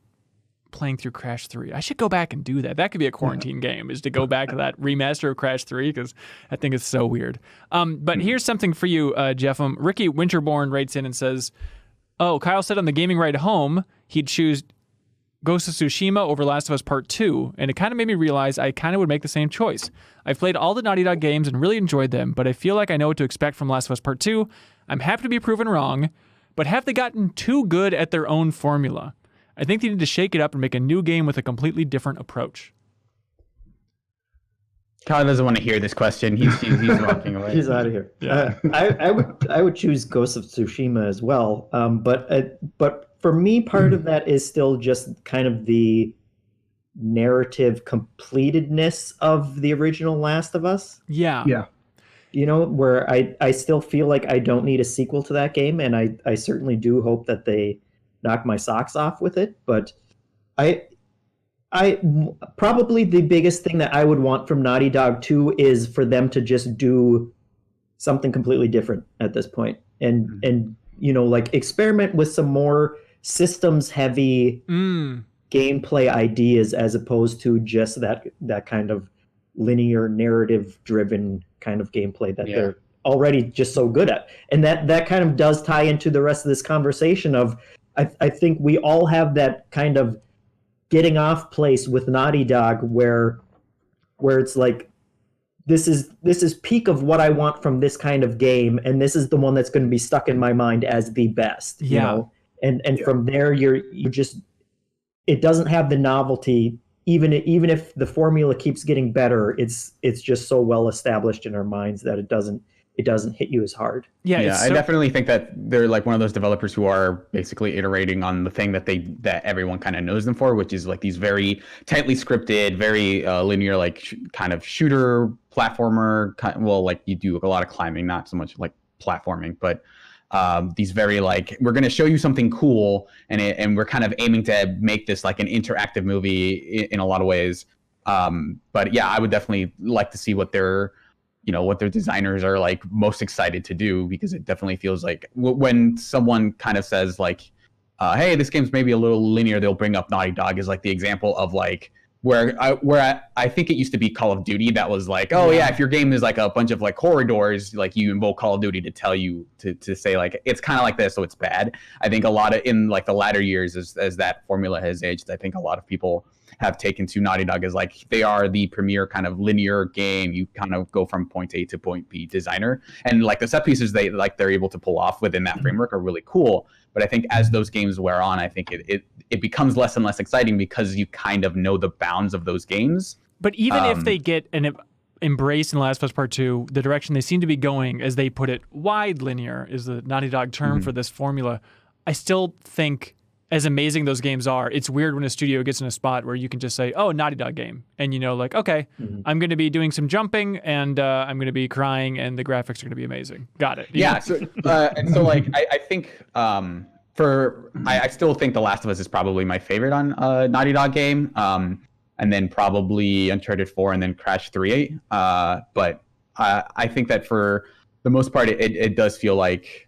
playing through Crash 3. I should go back and do that. That could be a quarantine game, is to go back to that remaster of Crash 3, because I think it's so weird. But here's something for you, Jeff. Ricky Winterborn writes in and says, Kyle said on the gaming ride home he'd choose Ghost of Tsushima over Last of Us Part 2, and it kind of made me realize I kind of would make the same choice. I've played all the Naughty Dog games and really enjoyed them, but I feel like I know what to expect from Last of Us Part 2. I'm happy to be proven wrong, but have they gotten too good at their own formula? I think they need to shake it up and make a new game with a completely different approach. Kyle doesn't want to hear this question. He's walking away. He's out of here. Yeah. I would choose Ghost of Tsushima as well. But for me, part of that is still just kind of the narrative completedness of the original Last of Us. Yeah. Yeah. Where I still feel like I don't need a sequel to that game, and I certainly do hope that they knock my socks off with it. But I probably the biggest thing that I would want from Naughty Dog 2 is for them to just do something completely different at this point, and experiment with some more systems heavy gameplay ideas as opposed to just that kind of linear narrative driven kind of gameplay that they're already just so good at. And that kind of does tie into the rest of this conversation of I think we all have that kind of getting off place with Naughty Dog where it's this is peak of what I want from this kind of game, and this is the one that's going to be stuck in my mind as the best. And from there you just, it doesn't have the novelty. Even if the formula keeps getting better, it's just so well established in our minds that it doesn't hit you as hard. I definitely think that they're one of those developers who are basically iterating on the thing that everyone kind of knows them for, which is these very tightly scripted, very linear, kind of shooter platformer. You do a lot of climbing, not so much platforming, but these very like, we're going to show you something cool, and we're kind of aiming to make this like an interactive movie in a lot of ways. But yeah, I would definitely like to see what their designers are like most excited to do, because it definitely feels like when someone kind of says like, hey, this game's maybe a little linear, they'll bring up Naughty Dog as like the example of like where I think it used to be Call of Duty that was like, oh yeah, if your game is like a bunch of like corridors, like you invoke Call of Duty to tell you to say like it's kind of like this, so it's bad. I think a lot of in like the latter years as that formula has aged, I think a lot of people have taken to Naughty Dog as like they are the premier kind of linear game. You kind of go from point A to point B designer, and like the set pieces they're able to pull off within that framework are really cool. But I think as those games wear on, I think it becomes less and less exciting because you kind of know the bounds of those games. But even if they get an embrace in The Last of Us Part 2, the direction they seem to be going, as they put it, wide linear is the Naughty Dog term for this formula. I still think, as amazing those games are, it's weird when a studio gets in a spot where you can just say, oh, Naughty Dog game. And you know, like, okay, I'm going to be doing some jumping and I'm going to be crying and the graphics are going to be amazing. Got it. You know? So, and so like, I think I still think The Last of Us is probably my favorite on Naughty Dog game. And then probably Uncharted 4 and then Crash 3. But I think that for the most part, it does feel like,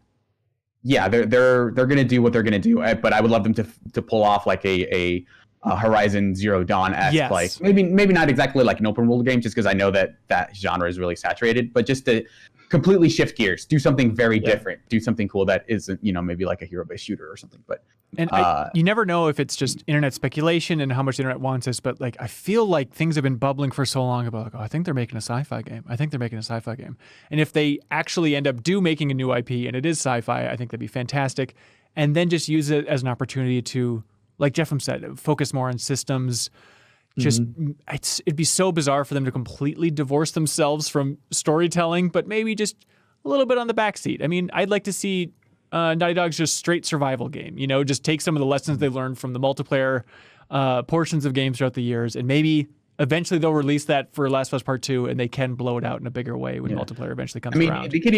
yeah, they're gonna do what they're gonna do, but I would love them to pull off like a Horizon Zero Dawn-esque, like maybe not exactly like an open world game, just because I know that genre is really saturated, but just to completely shift gears, do something very different, do something cool that isn't maybe like a hero-based shooter or something. But you never know if it's just internet speculation and how much the internet wants this, but like I feel like things have been bubbling for so long about like, oh, I think they're making a sci-fi game. And if they actually end up making a new IP and it is sci-fi, I think that'd be fantastic. And then just use it as an opportunity to, like Jeff said, focus more on systems. Just it'd be so bizarre for them to completely divorce themselves from storytelling, but maybe just a little bit on the backseat. I mean, I'd like to see Naughty Dog's just straight survival game. Just take some of the lessons they learned from the multiplayer portions of games throughout the years, and maybe eventually they'll release that for Last of Us Part 2, and they can blow it out in a bigger way when multiplayer eventually comes around. They could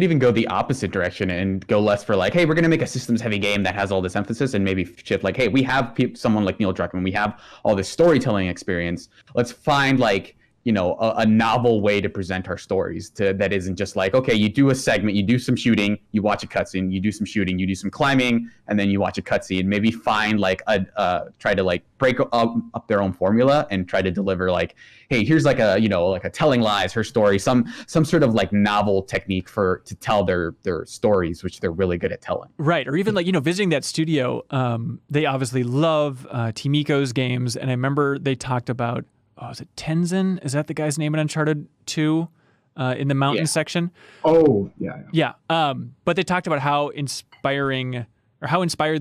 even go the opposite direction and go less for like, hey, we're gonna make a systems heavy game that has all this emphasis, and maybe shift like, hey, we have someone like Neil Druckmann, we have all this storytelling experience. Let's find like a novel way to present our stories that isn't just like, okay, you do a segment, you do some shooting, you watch a cutscene, you do some shooting, you do some climbing, and then you watch a cutscene. Maybe find like try to like break up their own formula and try to deliver like, hey, here's like a telling lies, her story, some sort of like novel technique to tell their stories, which they're really good at telling. Right. Or even like, visiting that studio, they obviously love Timiko's games. And I remember they talked about, is it Tenzin? Is that the guy's name in Uncharted 2 in the mountain section? Oh, yeah. Yeah. But they talked about how inspired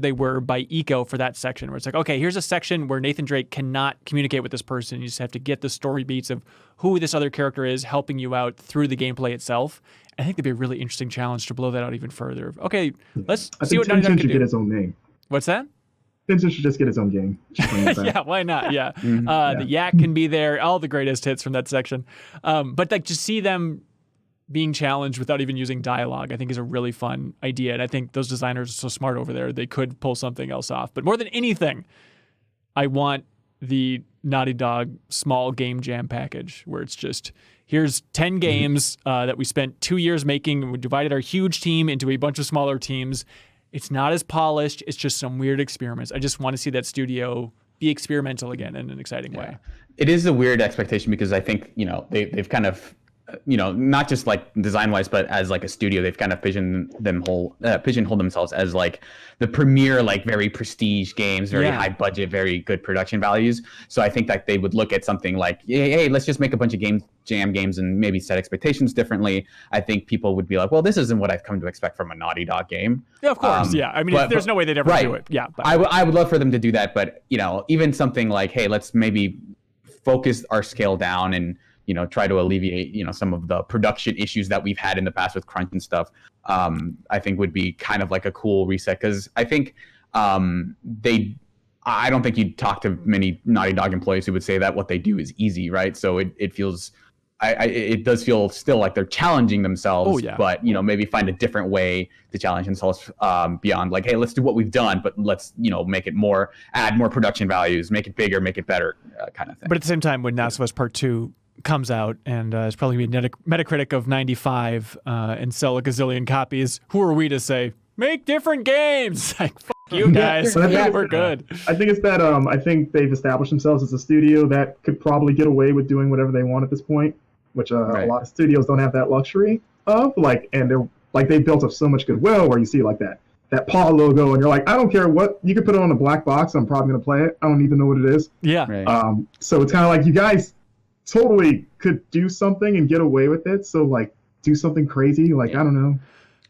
they were by Eco for that section, where it's like, okay, here's a section where Nathan Drake cannot communicate with this person. You just have to get the story beats of who this other character is helping you out through the gameplay itself. I think that'd be a really interesting challenge to blow that out even further. Okay, let's see what Naughty Dog can do. Get his own name. What's that? Tenzin should just get his own game. Yeah, why not? Yeah. The Yak can be there, all the greatest hits from that section. But like to see them being challenged without even using dialogue, I think is a really fun idea. And I think those designers are so smart over there, they could pull something else off. But more than anything, I want the Naughty Dog small game jam package where it's just, here's 10 games that we spent 2 years making, and we divided our huge team into a bunch of smaller teams. It's not as polished. It's just some weird experiments. I just want to see that studio be experimental again in an exciting way. It is a weird expectation because I think, they've kind of, not just like design wise, but as like a studio, they've kind of pigeonholed themselves as like the premier, like very prestige games, very high budget, very good production values. So I think that they would look at something like, hey, let's just make a bunch of jam games and maybe set expectations differently. I think people would be like, well, this isn't what I've come to expect from a Naughty Dog game. Yeah, of course. I mean, there's no way they'd ever do it. Yeah. But I would love for them to do that. But, even something like, hey, let's maybe focus our scale down and, try to alleviate, some of the production issues that we've had in the past with crunch and stuff. I think would be kind of like a cool reset, because I think I don't think you'd talk to many Naughty Dog employees who would say that what they do is easy, right? So it feels it does feel still like they're challenging themselves, Oh, yeah. but maybe find a different way to challenge themselves beyond like, hey, let's do what we've done, but let's make it more, add more production values, make it bigger, make it better, kind of thing. But at the same time, when Last of Us Part 2 comes out and it's probably going to be a Metacritic of 95 and sell a gazillion copies, who are we to say, make different games? Like, fuck you guys. We're good. I think it's that I think they've established themselves as a studio that could probably get away with doing whatever they want at this point, which Right. a lot of studios don't have that luxury of. And they're they built up so much goodwill where you see like that paw logo and you're like, I don't care what, you could put it on a black box, I'm probably gonna play it. I don't even know what it is. Yeah. Right. So it's kind of like you guys totally could do something and get away with it. So like do something crazy, I don't know.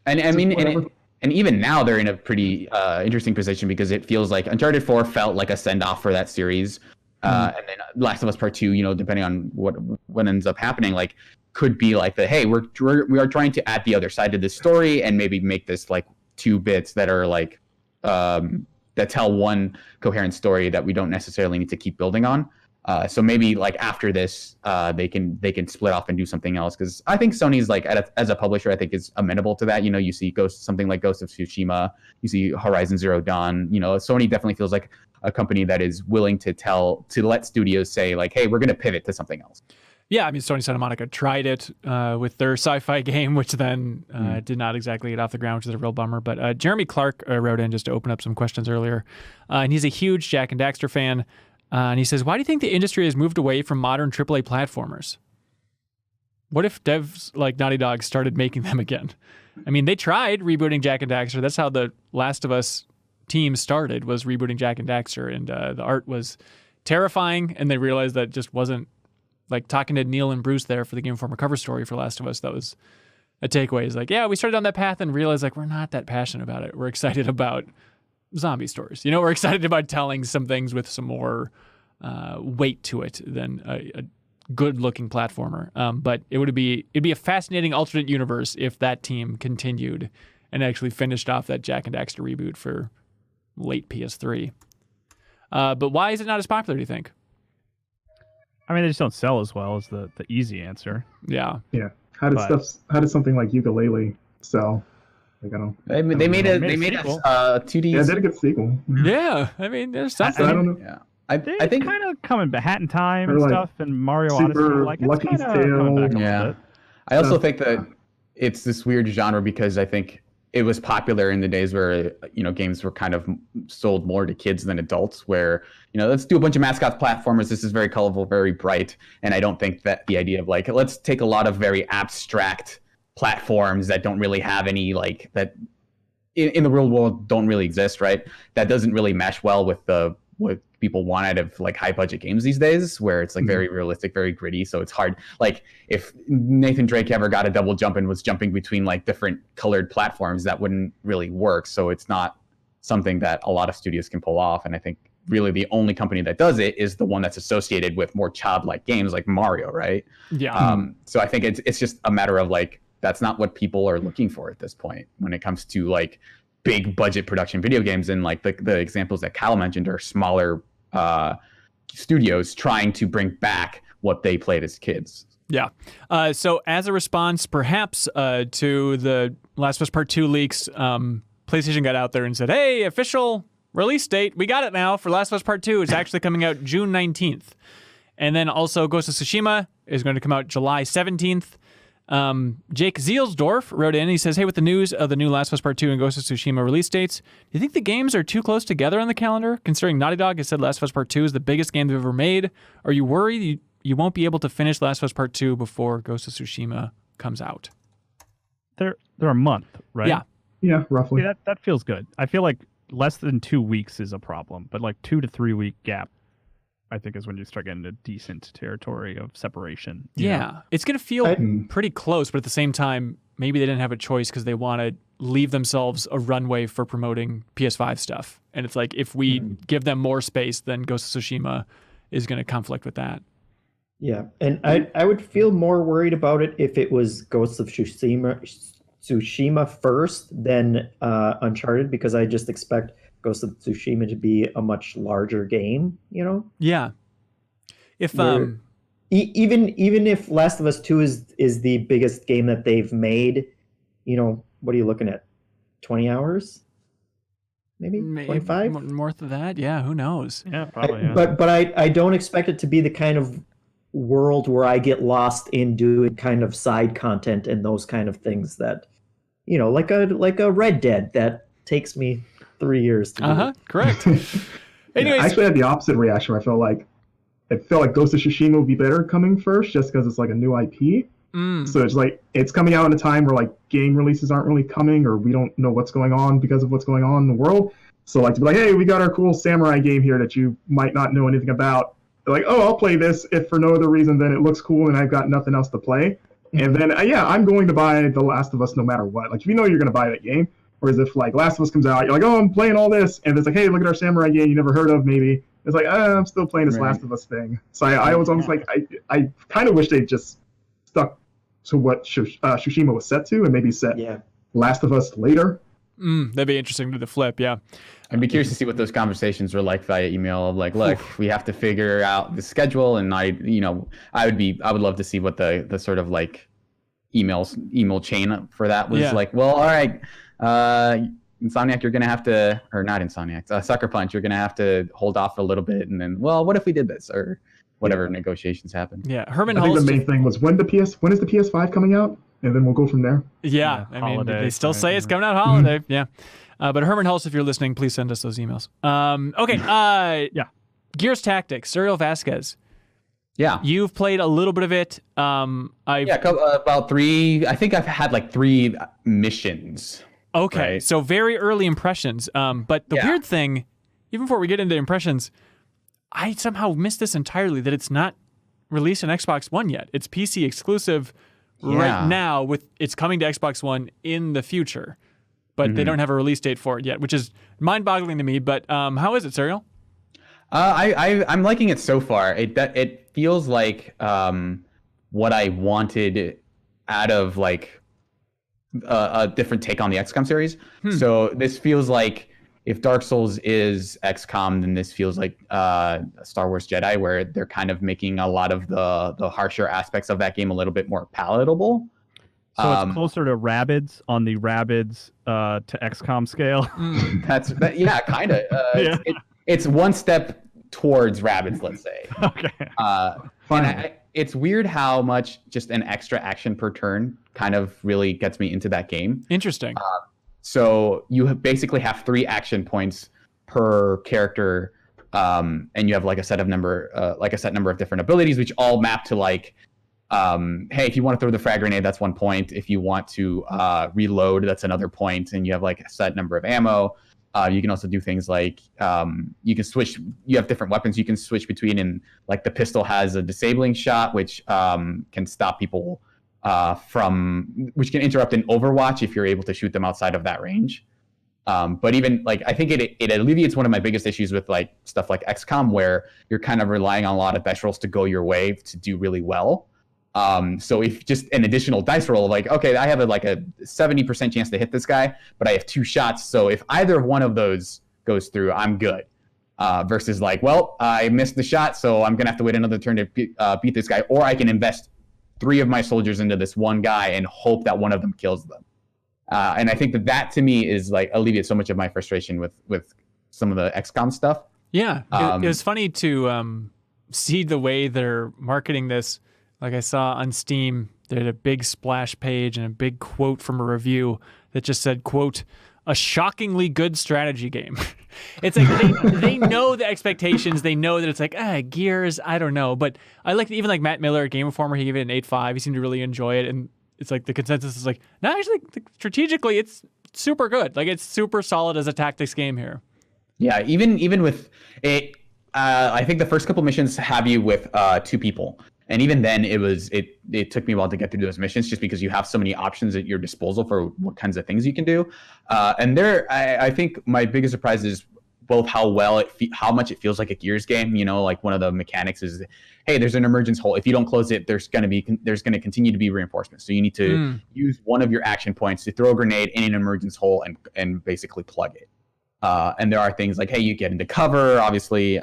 And I Just mean, whatever. and even now they're in a pretty interesting position because it feels like Uncharted 4 felt like a send off for that series, and then Last of Us Part 2, depending on what ends up happening, like could be like hey, we are trying to add the other side to this story and maybe make this like 2 bits that are like that tell one coherent story that we don't necessarily need to keep building on. So maybe like after this, they can split off and do something else, because I think Sony's like as a publisher, I think is amenable to that. You see something like Ghost of Tsushima, you see Horizon Zero Dawn. Sony definitely feels like a company that is willing to let studios say like, hey, we're going to pivot to something else. Yeah, I mean, Sony Santa Monica tried it with their sci-fi game, which then did not exactly get off the ground, which is a real bummer. But Jeremy Clark wrote in just to open up some questions earlier, and he's a huge Jak and Daxter fan. And he says, why do you think the industry has moved away from modern AAA platformers? What if devs like Naughty Dog started making them again? I mean, they tried rebooting Jak and Daxter. That's how the Last of Us team started, was rebooting Jak and Daxter. And the art was terrifying, and they realized that it just wasn't, like talking to Neil and Bruce there for the Game Informer cover story for Last of Us, that was a takeaway. Is like, yeah, we started on that path and realized like we're not that passionate about it. We're excited about zombie stories. We're excited about telling some things with some more weight to it than a good-looking platformer. But it'd be a fascinating alternate universe if that team continued and actually finished off that Jak and Daxter reboot for late PS3. But why is it not as popular, do you think? I mean, they just don't sell as well as the easy answer. Yeah. Yeah. How did something like Yooka-Laylee sell? Like, I don't. They made a 2D. Yeah, they did a good sequel. Yeah. I mean, there's So something. I don't know. Yeah. I I think kind of coming back, Hat in Time Or and like stuff, and Mario Super Odyssey. Like, it's Lucky's kind of coming back a Tale. Yeah. little bit. I also think that it's this weird genre because I think it was popular in the days where games were kind of sold more to kids than adults, where let's do a bunch of mascots platformers, this is very colorful, very bright. And I don't think that the idea of like, let's take a lot of very abstract platforms that don't really have any like that in the real world don't really exist, right? That doesn't really mesh well with what people want out of like high budget games these days, where it's like very realistic, very gritty. So it's hard. Like if Nathan Drake ever got a double jump and was jumping between like different colored platforms, that wouldn't really work. So it's not something that a lot of studios can pull off. And I think really the only company that does it is the one that's associated with more childlike games like Mario, right? Yeah. So I think it's just a matter of like, that's not what people are looking for at this point when it comes to like big budget production video games. And like the examples that Kyle mentioned are smaller studios trying to bring back what they played as kids. Yeah. So as a response, perhaps, to the Last of Us Part 2 leaks, PlayStation got out there and said, hey, official release date. We got it now for Last of Us Part 2. It's actually coming out June 19th. And then also Ghost of Tsushima is going to come out July 17th. Jake Zielsdorf wrote in. He says, hey, with the news of the new Last of Us Part 2 and Ghost of Tsushima release dates, do you think the games are too close together on the calendar, considering Naughty Dog has said Last of Us Part 2 is the biggest game they've ever made? Are you worried you won't be able to finish Last of Us Part 2 before Ghost of Tsushima comes out? They're a month, right? Yeah. Yeah, roughly. Yeah, that feels good. I feel like less than 2 weeks is a problem, but like 2 to 3 week gap, I think, is when you start getting a decent territory of separation. Yeah. It's going to feel pretty close, but at the same time, maybe they didn't have a choice because they want to leave themselves a runway for promoting PS5 stuff. And it's like, if we give them more space, then Ghost of Tsushima is going to conflict with that. Yeah, and I would feel more worried about it if it was Ghost of Tsushima first, then Uncharted, because I just expect Ghost of Tsushima to be a much larger game, Yeah. If Where- even if Last of Us 2 is the biggest game that they've made, what are you looking at? 20 hours? Maybe 25? More than that? Yeah, who knows? Yeah, probably. Yeah. But I don't expect it to be the kind of world where I get lost in doing kind of side content and those kind of things that, like a Red Dead that takes me 3 years to do. Correct. Anyways, I actually had the opposite reaction. I felt like Ghost of Tsushima would be better coming first, just because it's like a new IP. So it's like it's coming out in a time where like game releases aren't really coming, or we don't know what's going on because of what's going on in the world. So like to be like, hey, we got our cool samurai game here that you might not know anything about. They're like, oh, I'll play this if for no other reason than it looks cool and I've got nothing else to play. And then I'm going to buy The Last of Us no matter what. Like if you're going to buy that game. Whereas if like Last of Us comes out, you're like, oh, I'm playing all this, and it's like, hey, look at our samurai game you never heard of, maybe. It's like, I'm still playing this Last of Us thing. So I was almost like, I kind of wish they just stuck to what Tsushima was set to, and maybe set Last of Us later. That'd be interesting to the flip, yeah. I'd be curious to see what those conversations were like via email. Of like, look, we have to figure out the schedule, and I would love to see what the sort of like email chain for that was like. Well, all right, Insomniac, you're gonna have to, or not Insomniac, Sucker Punch, you're gonna have to hold off for a little bit, and then, well, what if we did this, or whatever negotiations happen. Yeah, Herman. I think the main thing was when is the PS5 coming out, and then we'll go from there. Yeah, I mean, they still say it's coming out holiday. Yeah. But Herman Hulse, if you're listening, please send us those emails. Okay. Gears Tactics, Serial Vasquez. Yeah. You've played a little bit of it. About 3. I think I've had like 3 missions. Okay. Right? So very early impressions. But the weird thing, even before we get into impressions, I somehow missed this entirely, that it's not released on Xbox One yet. It's PC exclusive right now. It's coming to Xbox One in the future. But they don't have a release date for it yet, which is mind-boggling to me. But how is it, Serial? I'm liking it so far. It feels like what I wanted out of like a different take on the XCOM series. So this feels like if Dark Souls is XCOM, then this feels like Star Wars Jedi, where they're kind of making a lot of the harsher aspects of that game a little bit more palatable. So it's closer to Rabbids on the Rabbids to XCOM scale. Kind of. It's one step towards Rabbids, let's say. Okay. It's weird how much just an extra action per turn kind of really gets me into that game. Interesting. So you basically have 3 action points per character, and you have like a set number of different abilities, which all map to like. Hey, if you want to throw the frag grenade, that's 1 point. If you want to reload, that's another point. And you have like a set number of ammo. You can also do things like you can switch. You have different weapons you can switch between. And like the pistol has a disabling shot, which can stop people which can interrupt an Overwatch if you're able to shoot them outside of that range. But even like, I think it alleviates one of my biggest issues with like stuff like XCOM, where you're kind of relying on a lot of dice rolls to go your way to do really well. So if just an additional dice roll, like, okay, I have a 70% chance to hit this guy, but I have 2 shots. So if either one of those goes through, I'm good. Versus like, well, I missed the shot, so I'm going to have to wait another turn to beat this guy. Or I can invest 3 of my soldiers into this one guy and hope that one of them kills them. And I think that to me is like alleviates so much of my frustration with some of the XCOM stuff. Yeah. It was funny to see the way they're marketing this. Like I saw on Steam, they had a big splash page and a big quote from a review that just said, quote, "a shockingly good strategy game." It's like they know the expectations. They know that it's like, Gears, I don't know. But I like even like Matt Miller at Game Informer, he gave it an 8.5. He seemed to really enjoy it. And it's like the consensus is like, no, actually, strategically, it's super good. Like it's super solid as a tactics game here. Yeah, even with it, I think the first couple missions have you with 2 people. And even then, it took me a while to get through those missions, just because you have so many options at your disposal for what kinds of things you can do. And I think my biggest surprise is both how much it feels like a Gears game. You know, like one of the mechanics is, hey, there's an emergence hole. If you don't close it, there's going to continue to be reinforcements. So you need to use one of your action points to throw a grenade in an emergence hole and basically plug it. And there are things like, hey, you get into cover, obviously.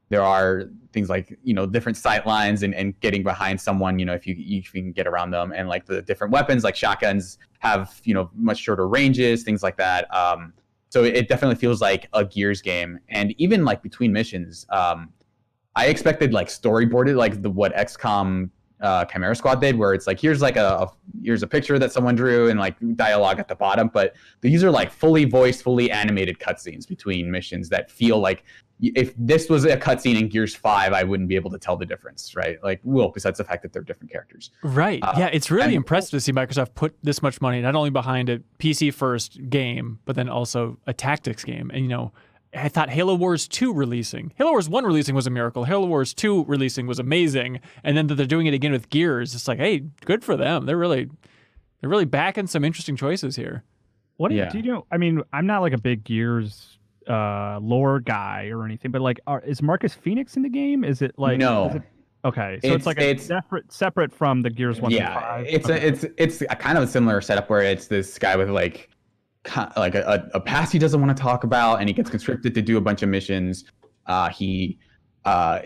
There are things like, different sight lines and getting behind someone, if you can get around them, and like the different weapons, like shotguns have, much shorter ranges, things like that. So it definitely feels like a Gears game. And even like between missions, I expected like storyboarded, like what XCOM Chimera Squad did, where it's like, here's a picture that someone drew and like dialogue at the bottom. But these are like fully voiced, fully animated cutscenes between missions that feel like, if this was a cutscene in Gears 5, I wouldn't be able to tell the difference, right? Like, besides the fact that they're different characters. Right. Yeah, it's really impressive to see Microsoft put this much money not only behind a PC-first game, but then also a tactics game. And, I thought Halo Wars 2 releasing. Halo Wars 1 releasing was a miracle. Halo Wars 2 releasing was amazing. And then that they're doing it again with Gears, it's like, hey, good for them. They're really backing some interesting choices here. What do you I mean, I'm not like a big Gears lore guy or anything, but like, is Marcus Phoenix in the game? Is it like no? Okay, so it's like separate from the Gears 1 through 5. It's a kind of a similar setup where it's this guy with like a past he doesn't want to talk about, and he gets conscripted to do a bunch of missions. He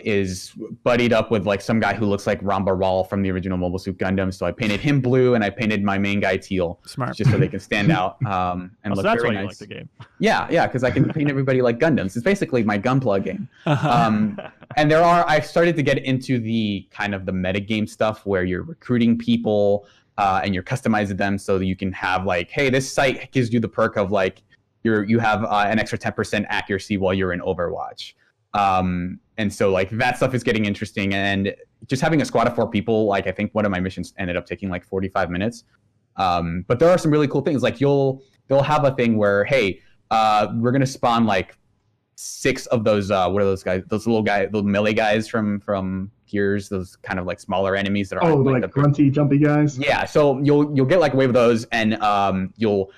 is buddied up with like some guy who looks like Ramba Ral from the original Mobile Suit Gundam. So I painted him blue and I painted my main guy teal. Smart. Just so they can stand out and look that's very why nice. You like the game. Yeah, because I can paint everybody like Gundams. It's basically my Gunpla game. And I started to get into the kind of the metagame stuff where you're recruiting people and you're customizing them so that you can have like, hey, this site gives you the perk of like you have an extra 10% accuracy while you're in Overwatch. And so like that stuff is getting interesting, and just having a squad of 4 people, like I think one of my missions ended up taking like 45 minutes. But there are some really cool things. Like they'll have a thing where, hey, we're going to spawn like 6 of those, what are those guys? Those little melee guys from Gears, those kind of like smaller enemies that are like grunty, jumpy guys. Yeah. So you'll get like a wave of those, and you'll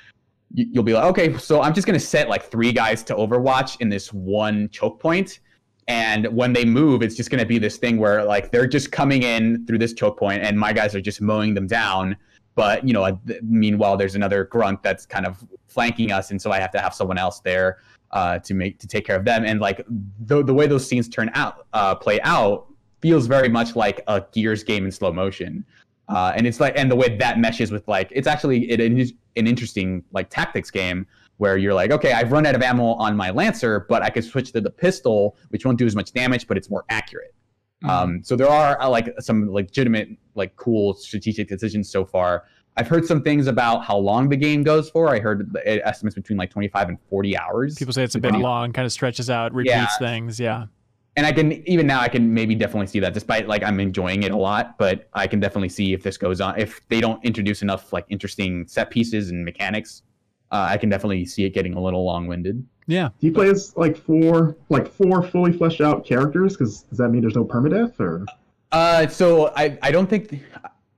be like, okay, so I'm just going to set like 3 guys to Overwatch in this one choke point. And when they move, it's just going to be this thing where like they're just coming in through this choke point and my guys are just mowing them down. But, meanwhile, there's another grunt that's kind of flanking us. And so I have to have someone else there to take care of them. And like the way those scenes play out feels very much like a Gears game in slow motion. And it's like, and the way that meshes with like, it's actually an interesting like tactics game where you're like, okay, I've run out of ammo on my Lancer, but I can switch to the pistol, which won't do as much damage, but it's more accurate. So there are like some legitimate, like cool strategic decisions so far. I've heard some things about how long the game goes for. I heard estimates between like 25 and 40 hours. People say it's a bit long, kind of stretches out, repeats things. Yeah. And I can maybe definitely see that, despite like I'm enjoying it a lot, but I can definitely see if this goes on, if they don't introduce enough like interesting set pieces and mechanics, I can definitely see it getting a little long-winded. Yeah. Do you play as like four fully fleshed out characters? Because does that mean there's no permadeath or? So I don't think.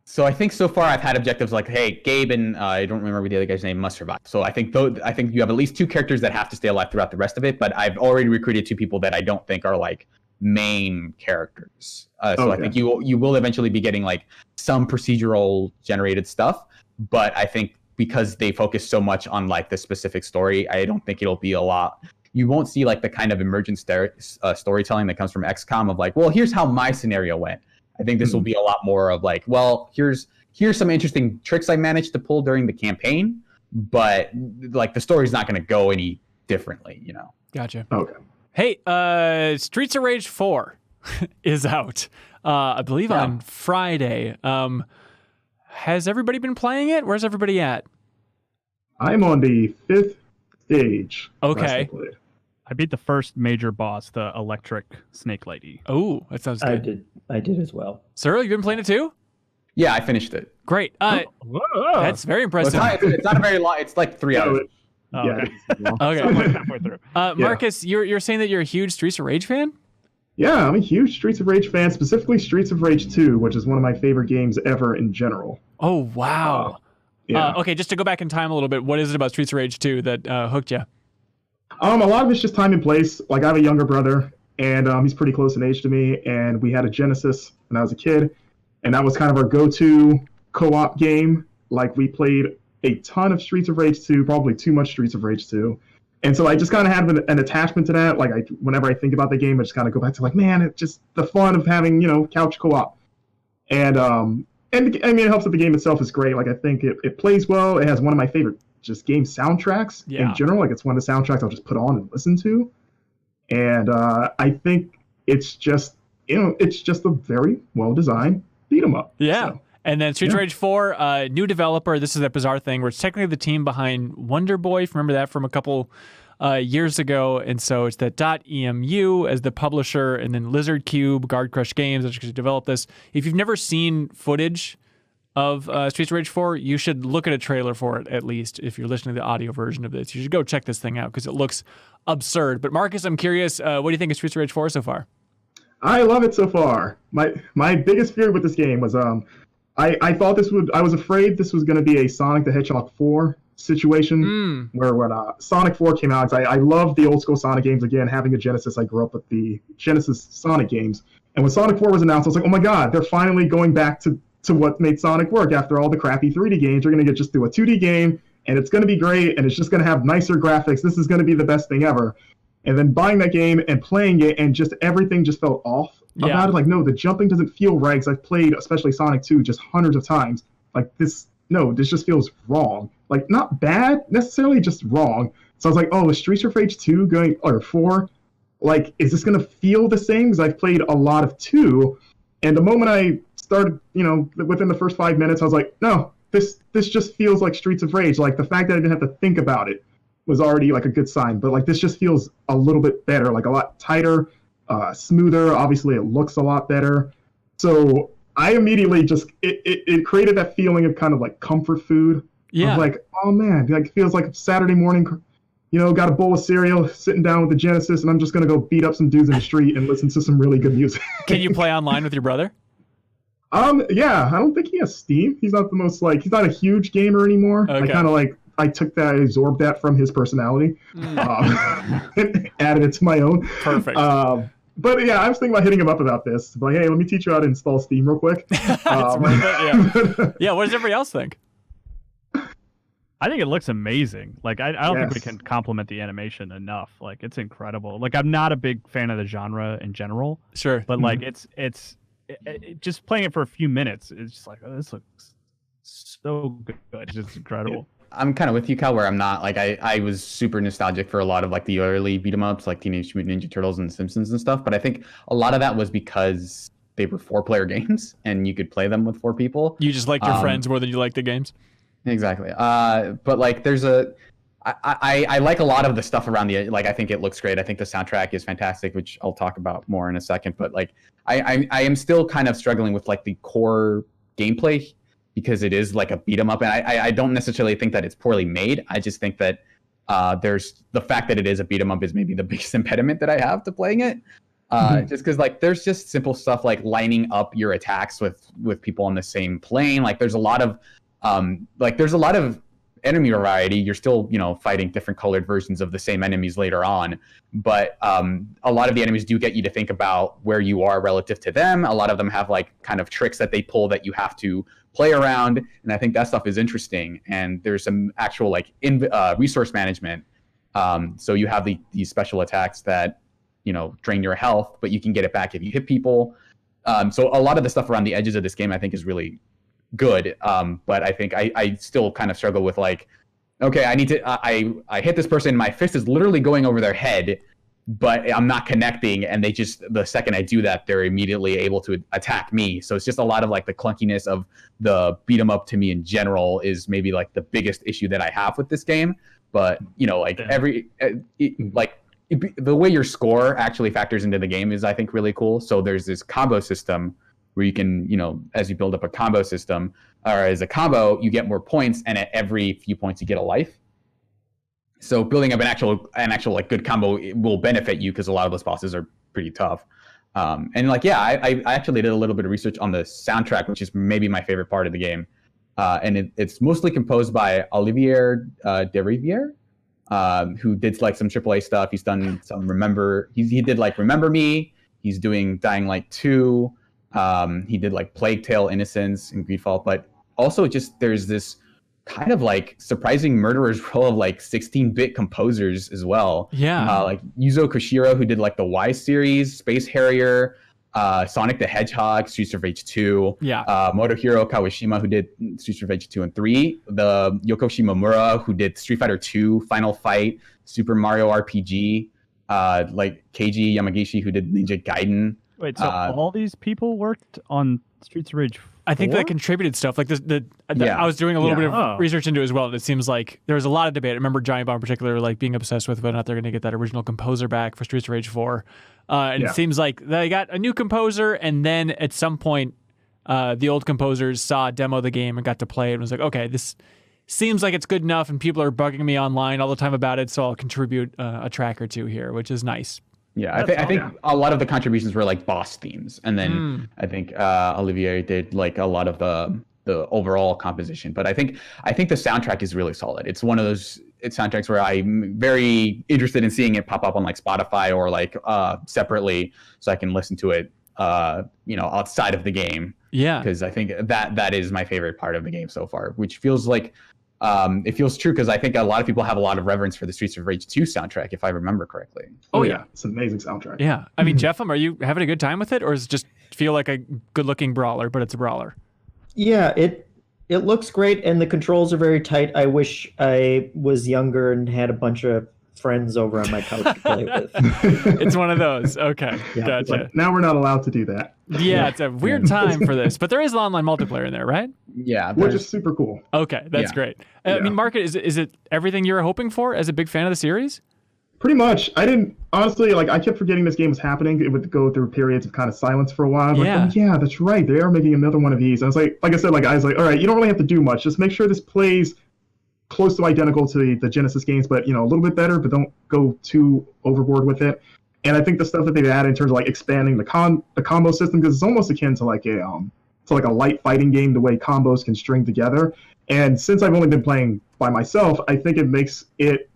So I think so far I've had objectives like, hey, Gabe and I don't remember the other guy's name must survive. So I think you have at least 2 characters that have to stay alive throughout the rest of it. But I've already recruited 2 people that I don't think are like main characters. So I think you will eventually be getting like some procedural generated stuff. But I think because they focus so much on like the specific story, I don't think it'll be a lot. You won't see like the kind of emergent storytelling that comes from XCOM of like, well, here's how my scenario went. I think this will be a lot more of like, well, here's some interesting tricks I managed to pull during the campaign, but like the story's not going to go any differently, Gotcha. Okay. Hey, Streets of Rage 4 is out, I believe on Friday. Has everybody been playing it? Where's everybody at? I'm on the 5th stage. Okay. I beat the first major boss, the electric snake lady. Oh, that sounds good. I did as well. Sir, you been playing it too? Yeah, I finished it. Great. That's very impressive. Well, it's not a very long. It's like 3 hours. Yeah. Okay. I'm like halfway through. Marcus, you're saying that you're a huge Streets of Rage fan? Yeah, I'm a huge Streets of Rage fan, specifically Streets of Rage 2, which is one of my favorite games ever in general. Oh, wow. Yeah. Okay, just to go back in time a little bit, what is it about Streets of Rage 2 that hooked you? A lot of it's just time and place. Like, I have a younger brother, and he's pretty close in age to me, and we had a Genesis when I was a kid, and that was kind of our go-to co-op game. Like, we played a ton of Streets of Rage 2, probably too much Streets of Rage 2. And so I just kind of have an attachment to that. Like whenever I think about the game, I just kind of go back to like, man, it's just the fun of having, couch co-op. And I mean, it helps that the game itself is great. Like I think it plays well. It has one of my favorite just game soundtracks in general. Like it's one of the soundtracks I'll just put on and listen to. And I think it's just, it's just a very well-designed beat 'em up. Yeah. So. And then Streets of Rage 4, new developer. This is a bizarre thing where it's technically the team behind Wonder Boy. If you remember that from a couple years ago. And so it's that .emu as the publisher, and then Lizard Cube, Guard Crush Games, which developed this. If you've never seen footage of Streets of Rage 4, you should look at a trailer for it, at least, if you're listening to the audio version of this. You should go check this thing out because it looks absurd. But Marcus, I'm curious, what do you think of Streets of Rage 4 so far? I love it so far. My biggest fear with this game was I thought I was afraid this was going to be a Sonic the Hedgehog 4 situation, where when Sonic 4 came out, I loved the old school Sonic games. Again, having a Genesis, I grew up with the Genesis Sonic games. And when Sonic 4 was announced, I was like, oh my God, they're finally going back to what made Sonic work after all the crappy 3D games. They're going to just do a 2D game, and it's going to be great, and it's just going to have nicer graphics. This is going to be the best thing ever. And then buying that game and playing it, and just everything just felt off about it. Like, no, the jumping doesn't feel right, because I've played, especially Sonic 2, just hundreds of times. Like, this just feels wrong. Like, not bad, necessarily, just wrong. So I was like, oh, is Streets of Rage 2 or 4, like, is this going to feel the same? Because I've played a lot of 2, and the moment I started, within the first 5 minutes, I was like, no, this just feels like Streets of Rage. Like, the fact that I didn't have to think about it was already, like, a good sign. But, like, this just feels a little bit better, like, a lot tighter, smoother. Obviously, it looks a lot better. So I immediately just, it created that feeling of kind of, like, comfort food. Yeah. Of like, oh, man, like, it feels like Saturday morning, got a bowl of cereal, sitting down with the Genesis, and I'm just going to go beat up some dudes in the street and listen to some really good music. Can you play online with your brother? Yeah, I don't think he has Steam. He's not he's not a huge gamer anymore. Okay. I kind of I absorbed that from his personality, and added it to my own. Perfect. But yeah, I was thinking about hitting him up about this. Like, hey, let me teach you how to install Steam real quick. Yeah. What does everybody else think? I think it looks amazing. Like, I don't think we can compliment the animation enough. Like, it's incredible. Like, I'm not a big fan of the genre in general. Sure. But like, it's just playing it for a few minutes, it's just like, oh, this looks so good. It's just incredible. I'm kind of with you, Cal, where I'm not like, I was super nostalgic for a lot of like the early beat 'em ups, like Teenage Mutant Ninja Turtles and The Simpsons and stuff. But I think a lot of that was because they were 4-player games and you could play them with 4 people. You just liked your friends more than you liked the games. Exactly. But like, I like a lot of the stuff around the, like, I think it looks great. I think the soundtrack is fantastic, which I'll talk about more in a second. But like, I am still kind of struggling with like the core gameplay, because it is like a beat 'em up, and I don't necessarily think that it's poorly made. I just think that there's the fact that it is a beat 'em up is maybe the biggest impediment that I have to playing it. Just because like there's just simple stuff like lining up your attacks with people on the same plane. Like there's a lot of enemy variety. You're still fighting different colored versions of the same enemies later on, but a lot of the enemies do get you to think about where you are relative to them. A lot of them have like kind of tricks that they pull that you have to play around, and I think that stuff is interesting. And there's some actual like resource management. So you have these special attacks that drain your health, but you can get it back if you hit people. So a lot of the stuff around the edges of this game I think is really good, but I think I still kind of struggle with like, okay, I need to I hit this person, my fist is literally going over their head, but I'm not connecting, and they just, the second I do that, they're immediately able to attack me. So it's just a lot of like the clunkiness of the beat 'em up to me in general is maybe like the biggest issue that I have with this game. But like the way your score actually factors into the game is I think really cool. So there's this combo system where you can, as you build up a combo system, or as a combo, you get more points, and at every few points you get a life. So building up an actual like good combo will benefit you, because a lot of those bosses are pretty tough. And like, yeah, I actually did a little bit of research on the soundtrack, which is maybe my favorite part of the game. And it's mostly composed by Olivier Derivière, who did like some AAA stuff. He's done some he did like Remember Me. He's doing Dying Light 2. He did like Plague Tale: Innocence and Greedfall, but also just there's this kind of like surprising murderer's row of like 16-bit composers as well. Yeah. Like Yuzo Koshiro, who did like the Y series, Space Harrier, Sonic the Hedgehog, Streets of Rage 2. Yeah. Motohiro Kawashima, who did Streets of Rage 2 and 3. The Yoko Shimomura, who did Street Fighter 2, Final Fight, Super Mario RPG. Like Keiji Yamagishi, who did Ninja Gaiden. Wait, so all these people worked on Streets of Rage 4? I think that contributed stuff. Like I was doing a little bit of research into it as well, and it seems like there was a lot of debate. I remember Giant Bomb in particular, like being obsessed with whether or not they're going to get that original composer back for Streets of Rage 4. And it seems like they got a new composer, and then at some point, the old composers saw a demo of the game and got to play it and was like, okay, this seems like it's good enough, and people are bugging me online all the time about it, so I'll contribute a track or two here, which is nice. Yeah, I think a lot of the contributions were like boss themes, and then I think Olivier did like a lot of the overall composition. But I think the soundtrack is really solid. It's one of those soundtracks where I'm very interested in seeing it pop up on like Spotify or like separately, so I can listen to it, outside of the game. Yeah, because I think that is my favorite part of the game so far, which feels like. It feels true because I think a lot of people have a lot of reverence for the Streets of Rage 2 soundtrack, if I remember correctly. Oh yeah, it's an amazing soundtrack. Yeah, I mean, Jeff, are you having a good time with it, or does it just feel like a good-looking brawler, but it's a brawler? Yeah, it looks great, and the controls are very tight. I wish I was younger and had a bunch of friends over on my couch to play with. It's one of those. Okay, gotcha. Like, now we're not allowed to do that. Yeah, it's a weird time for this, but there is online multiplayer in there, right? Yeah, which is super cool. Okay, that's great. I mean, Marcus, is it everything you were hoping for as a big fan of the series? Pretty much. I didn't honestly I kept forgetting this game was happening. It would go through periods of kind of silence for a while. Like, oh, yeah, that's right. They are making another one of these. And I was like I said, I was like, all right, you don't really have to do much. Just make sure this plays close to identical to the Genesis games, but a little bit better, but don't go too overboard with it. And I think the stuff that they've added in terms of like expanding the combo system, because it's almost akin to like a light fighting game, the way combos can string together. And since I've only been playing by myself, I think it makes it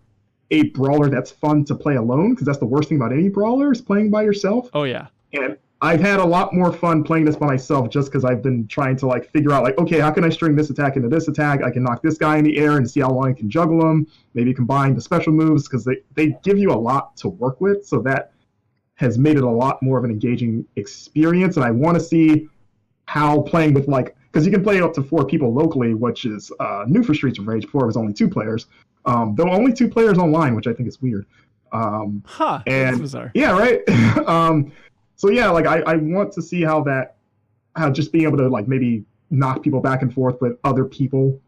a brawler that's fun to play alone, because that's the worst thing about any brawler is playing by yourself. Oh yeah. And I've had a lot more fun playing this by myself just because I've been trying to figure out okay, how can I string this attack into this attack? I can knock this guy in the air and see how long I can juggle them. Maybe combine the special moves, because they give you a lot to work with. So that has made it a lot more of an engaging experience. And I want to see how playing with because you can play up to 4 people locally, which is new for Streets of Rage. Before it was only 2 players. There were only 2 players online, which I think is weird. That's bizarre. Yeah, right. So yeah, I want to see how just being able to maybe knock people back and forth with other people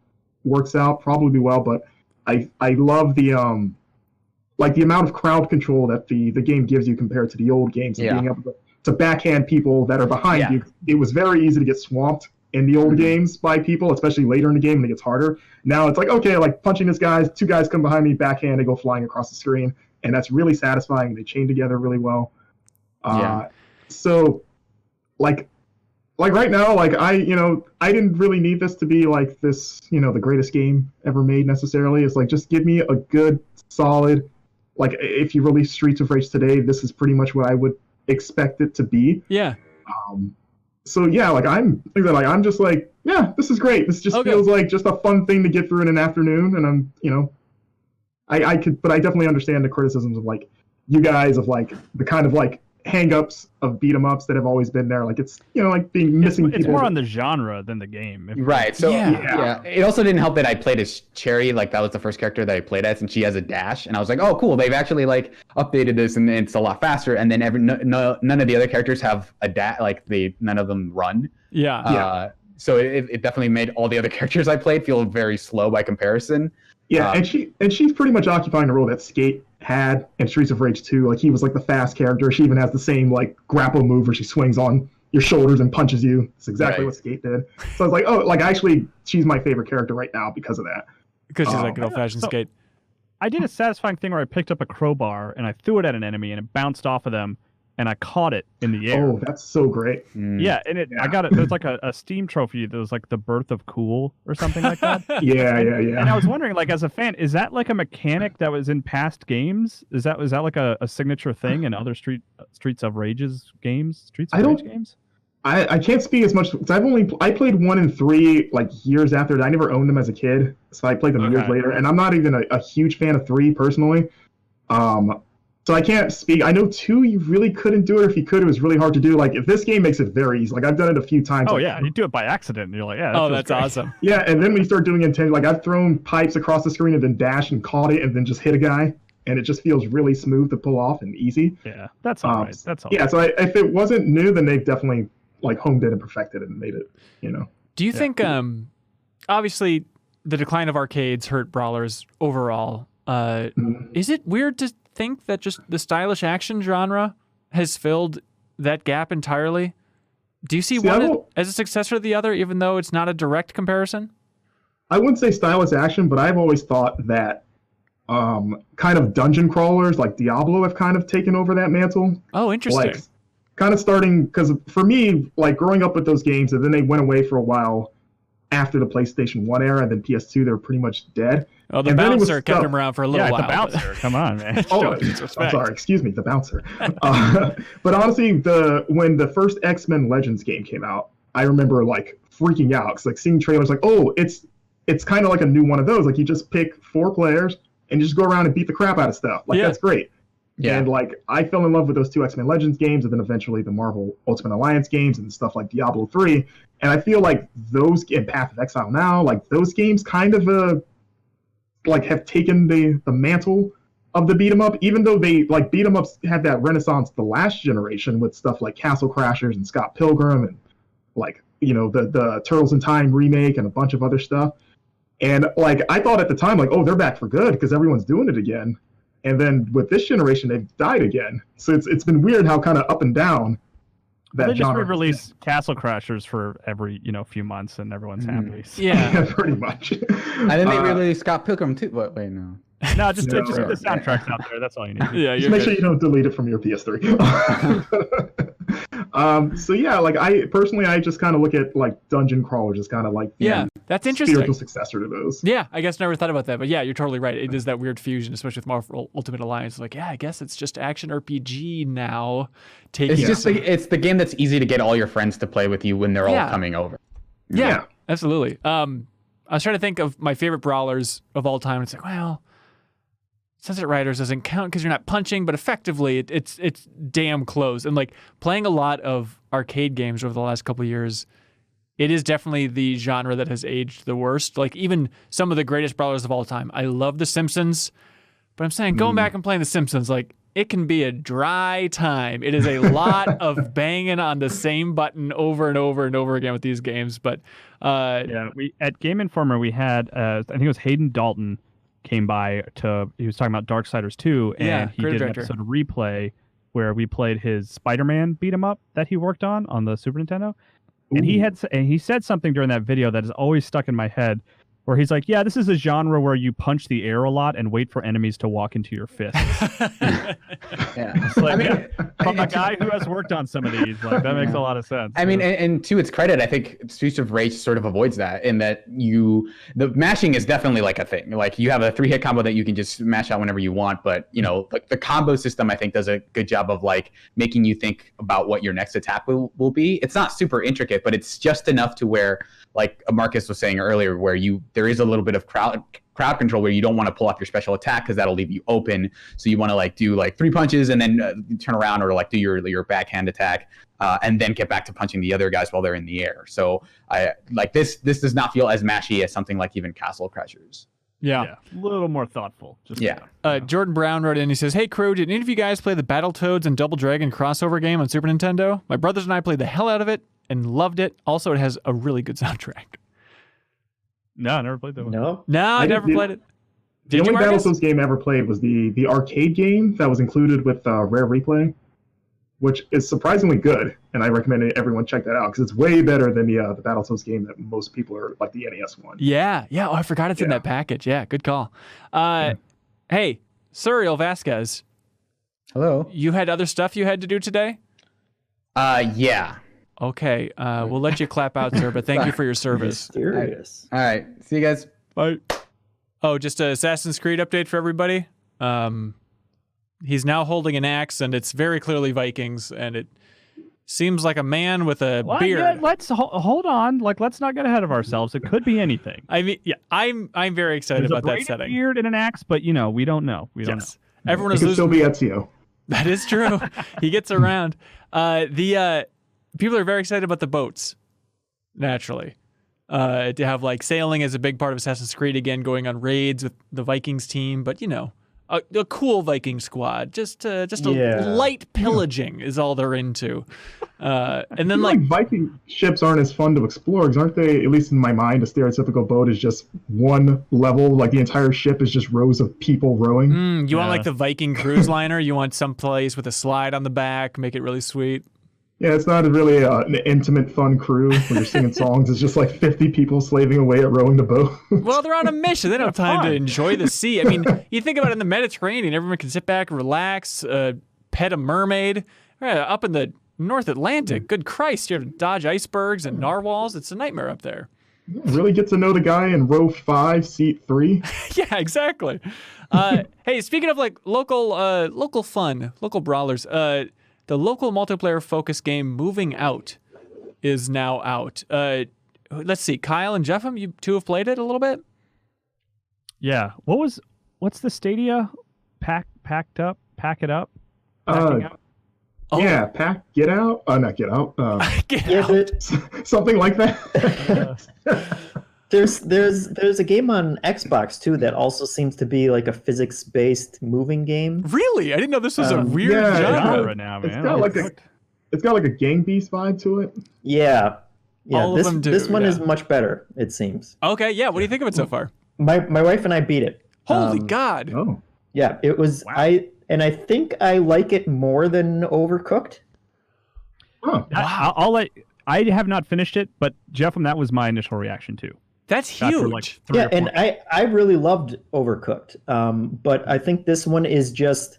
works out. Probably well, but I love the amount of crowd control that the game gives you compared to the old games, and being able to backhand people that are behind you. It was very easy to get swamped in the old games by people, especially later in the game when it gets harder. Now it's okay, punching this guy, 2 guys come behind me, backhand, they go flying across the screen, and that's really satisfying. They chain together really well. So right now, I didn't really need this to be this, the greatest game ever made necessarily. It's just give me a good, solid, if you release Streets of Rage today, this is pretty much what I would expect it to be. Yeah. So yeah, I'm just yeah, this is great. This just feels like just a fun thing to get through in an afternoon, and I'm, but I definitely understand the criticisms of you guys of the kind of hang-ups of beat-em-ups that have always been there. It's being missing people. It's more on the genre than the game. Right. So yeah. It also didn't help that I played as Cherry. That was the first character that I played as, and she has a dash. And I was like, oh, cool. They've actually updated this, and it's a lot faster. And then none of the other characters have a dash. None of them run. Yeah. So it definitely made all the other characters I played feel very slow by comparison. Yeah, and she's pretty much occupying the role that Skate had in Streets of Rage 2. He was the fast character. She even has the same grapple move where she swings on your shoulders and punches you. It's exactly what Skate did. So I was actually she's my favorite character right now because of that. Because she's good old-fashioned Skate. I did a satisfying thing where I picked up a crowbar and I threw it at an enemy and it bounced off of them, and I caught it in the air. Oh, that's so great. Yeah, and I got it. There's a Steam trophy that was the birth of cool or something like that. Yeah. And I was wondering, as a fan, is that a mechanic that was in past games? Is that a signature thing in other Streets of Rage games? I can't speak as much because I played 1 and 3 like years after. I never owned them as a kid, so I played them years later. And I'm not even a huge fan of 3 personally. So I can't speak. I know 2, you really couldn't do it. If you could, it was really hard to do. Like if this game makes it very easy. Like I've done it a few times. Oh like, yeah, you do it by accident, and you're like, yeah. That's awesome. Yeah, and then when you start doing intent, like I've thrown pipes across the screen and then dashed and caught it and then just hit a guy, and it just feels really smooth to pull off and easy. Yeah, that's all right. That's all. Yeah, right. so if it wasn't new, then they've definitely like honed it and perfected it and made it. Do you think, obviously, the decline of arcades hurt brawlers overall? Is it weird to think that just the stylish action genre has filled that gap entirely? Do you see one as a successor to the other, even though it's not a direct comparison? I wouldn't say stylish action, but I've always thought that kind of dungeon crawlers like Diablo have kind of taken over that mantle. Oh, interesting. Like, kind of starting, because for me, like growing up with those games, and then they went away for a while after the PlayStation 1 era, and then PS2, they were pretty much dead. Oh, the bouncer kept him around for a little while. The bouncer. Come on, man. I'm sorry. Excuse me, the bouncer. But honestly, when the first X-Men Legends game came out, I remember like freaking out because like seeing trailers like, oh, it's kind of like a new one of those. Like you just pick 4 players and you just go around and beat the crap out of stuff. Like that's great. Yeah. And like I fell in love with those 2 X-Men Legends games, and then eventually the Marvel Ultimate Alliance games and stuff like Diablo 3. And I feel like those and Path of Exile now, like those games kind of like have taken the mantle of the beat 'em up, even though they like beat 'em ups had that renaissance the last generation with stuff like Castle Crashers and Scott Pilgrim and like the Turtles in Time remake and a bunch of other stuff. And like I thought at the time, like, oh, they're back for good because everyone's doing it again. And then with this generation, they've died again. So it's been weird how kind of up and down that they just genre. re-release Castle Crashers for every few months, and everyone's happy. So. Yeah, pretty much. And then they released Scott Pilgrim too. Wait, no. No, just get the soundtracks out there. That's all you need. Yeah, just make sure you don't delete it from your PS3. So yeah, like I just kind of look at like dungeon crawlers as kind of like that's interesting. Spiritual successor to those. Yeah, I guess never thought about that, but yeah, you're totally right. It is that weird fusion, especially with Marvel Ultimate Alliance. Like, yeah, I guess it's just action RPG now. It's the game that's easy to get all your friends to play with you when they're all coming over. Yeah, absolutely. I was trying to think of my favorite brawlers of all time. It's like, well, Sunset Riders doesn't count because you're not punching, but effectively it's damn close. And like playing a lot of arcade games over the last couple of years, it is definitely the genre that has aged the worst. Like even some of the greatest brawlers of all time. I love The Simpsons, but I'm saying going back and playing The Simpsons, like it can be a dry time. It is a lot of banging on the same button over and over and over again with these games. But we at Game Informer we had I think it was Hayden Dalton came by he was talking about Darksiders 2, and he did an episode of Replay where we played his Spider-Man beat 'em up that he worked on the Super Nintendo. And he said something during that video that has always stuck in my head, where he's like, yeah, this is a genre where you punch the air a lot and wait for enemies to walk into your fists. Yeah. Like, from a guy who has worked on some of these, like that makes a lot of sense. I mean, and to its credit, I think Streets of Rage sort of avoids that in that the mashing is definitely like a thing. Like you have a 3-hit combo that you can just mash out whenever you want, but like the combo system, I think does a good job of like making you think about what your next attack will be. It's not super intricate, but it's just enough to where, like Marcus was saying earlier, where there is a little bit of crowd control where you don't want to pull off your special attack because that'll leave you open. So you want to like do like 3 punches and then turn around, or like do your backhand attack and then get back to punching the other guys while they're in the air. So I like this does not feel as mashy as something like even Castle Crashers. Yeah, a little more thoughtful. Jordan Brown wrote in. He says, "Hey crew, did any of you guys play the Battletoads and Double Dragon crossover game on Super Nintendo? My brothers and I played the hell out of it and loved it. Also, it has a really good soundtrack." No, I never played that one. No, I never played it. The only Battletoads game I ever played was the arcade game that was included with Rare Replay, which is surprisingly good, and I recommend everyone check that out because it's way better than the Battletoads game that most people are like the NES one. Yeah. Oh, I forgot it's in that package. Yeah, good call. Hey, Suriel Vasquez. Hello. You had other stuff you had to do today? Yeah. Okay, we'll let you clap out, sir, but thank you for your service. Mysterious. All right. See you guys. Bye. Oh, just an Assassin's Creed update for everybody. He's now holding an axe, and it's very clearly Vikings, and Seems like a man with a beard. Yeah, let's hold on. Like, let's not get ahead of ourselves. It could be anything. I mean, yeah, I'm very excited There's about a that braided setting. beard and an axe, but we don't know. We don't know. Everyone It is could still losing. be Ezio. That is true. He gets around. The people are very excited about the boats. Naturally, to have like sailing as a big part of Assassin's Creed again, going on raids with the Vikings team, but a cool Viking squad, just a light pillaging is all they're into. And then like Viking ships aren't as fun to explore, because aren't they? At least in my mind, a stereotypical boat is just one level. Like the entire ship is just rows of people rowing. You want like the Viking cruise liner? You want some place with a slide on the back, make it really sweet. Yeah, it's not really an intimate, fun crew where you're singing songs. It's just like 50 people slaving away at rowing the boat. Well, they're on a mission. They don't have time to enjoy the sea. I mean, you think about it in the Mediterranean, everyone can sit back, relax, pet a mermaid. Up in the North Atlantic, good Christ, you have to dodge icebergs and narwhals. It's a nightmare up there. Really get to know the guy in row 5, seat 3. Yeah, exactly. Hey, speaking of like local fun, local brawlers, the local multiplayer focus game Moving Out is now out. Let's see, Kyle and Jeffem, you two have played it a little bit? Yeah. What's the Stadia? Pack it up? Packing out? Oh. Yeah, get out. Not get out. Get Yeah, out. Something like that. there's a game on Xbox too that also seems to be like a physics-based moving game. Really? I didn't know this was a weird yeah, genre. Right now, man. It's got like a Gang Beast vibe to it. Yeah. All of them do, this one yeah. is much better, it seems. Okay, yeah. What do you think of it so far? My wife and I beat it. Holy God. Oh. Yeah, it was Wow. I think I like it more than Overcooked. Huh. I'll let. I have not finished it, but Jeffem, that was my initial reaction too. That's huge. After like 3 Yeah, or 4 and I really loved Overcooked. But I think this one is just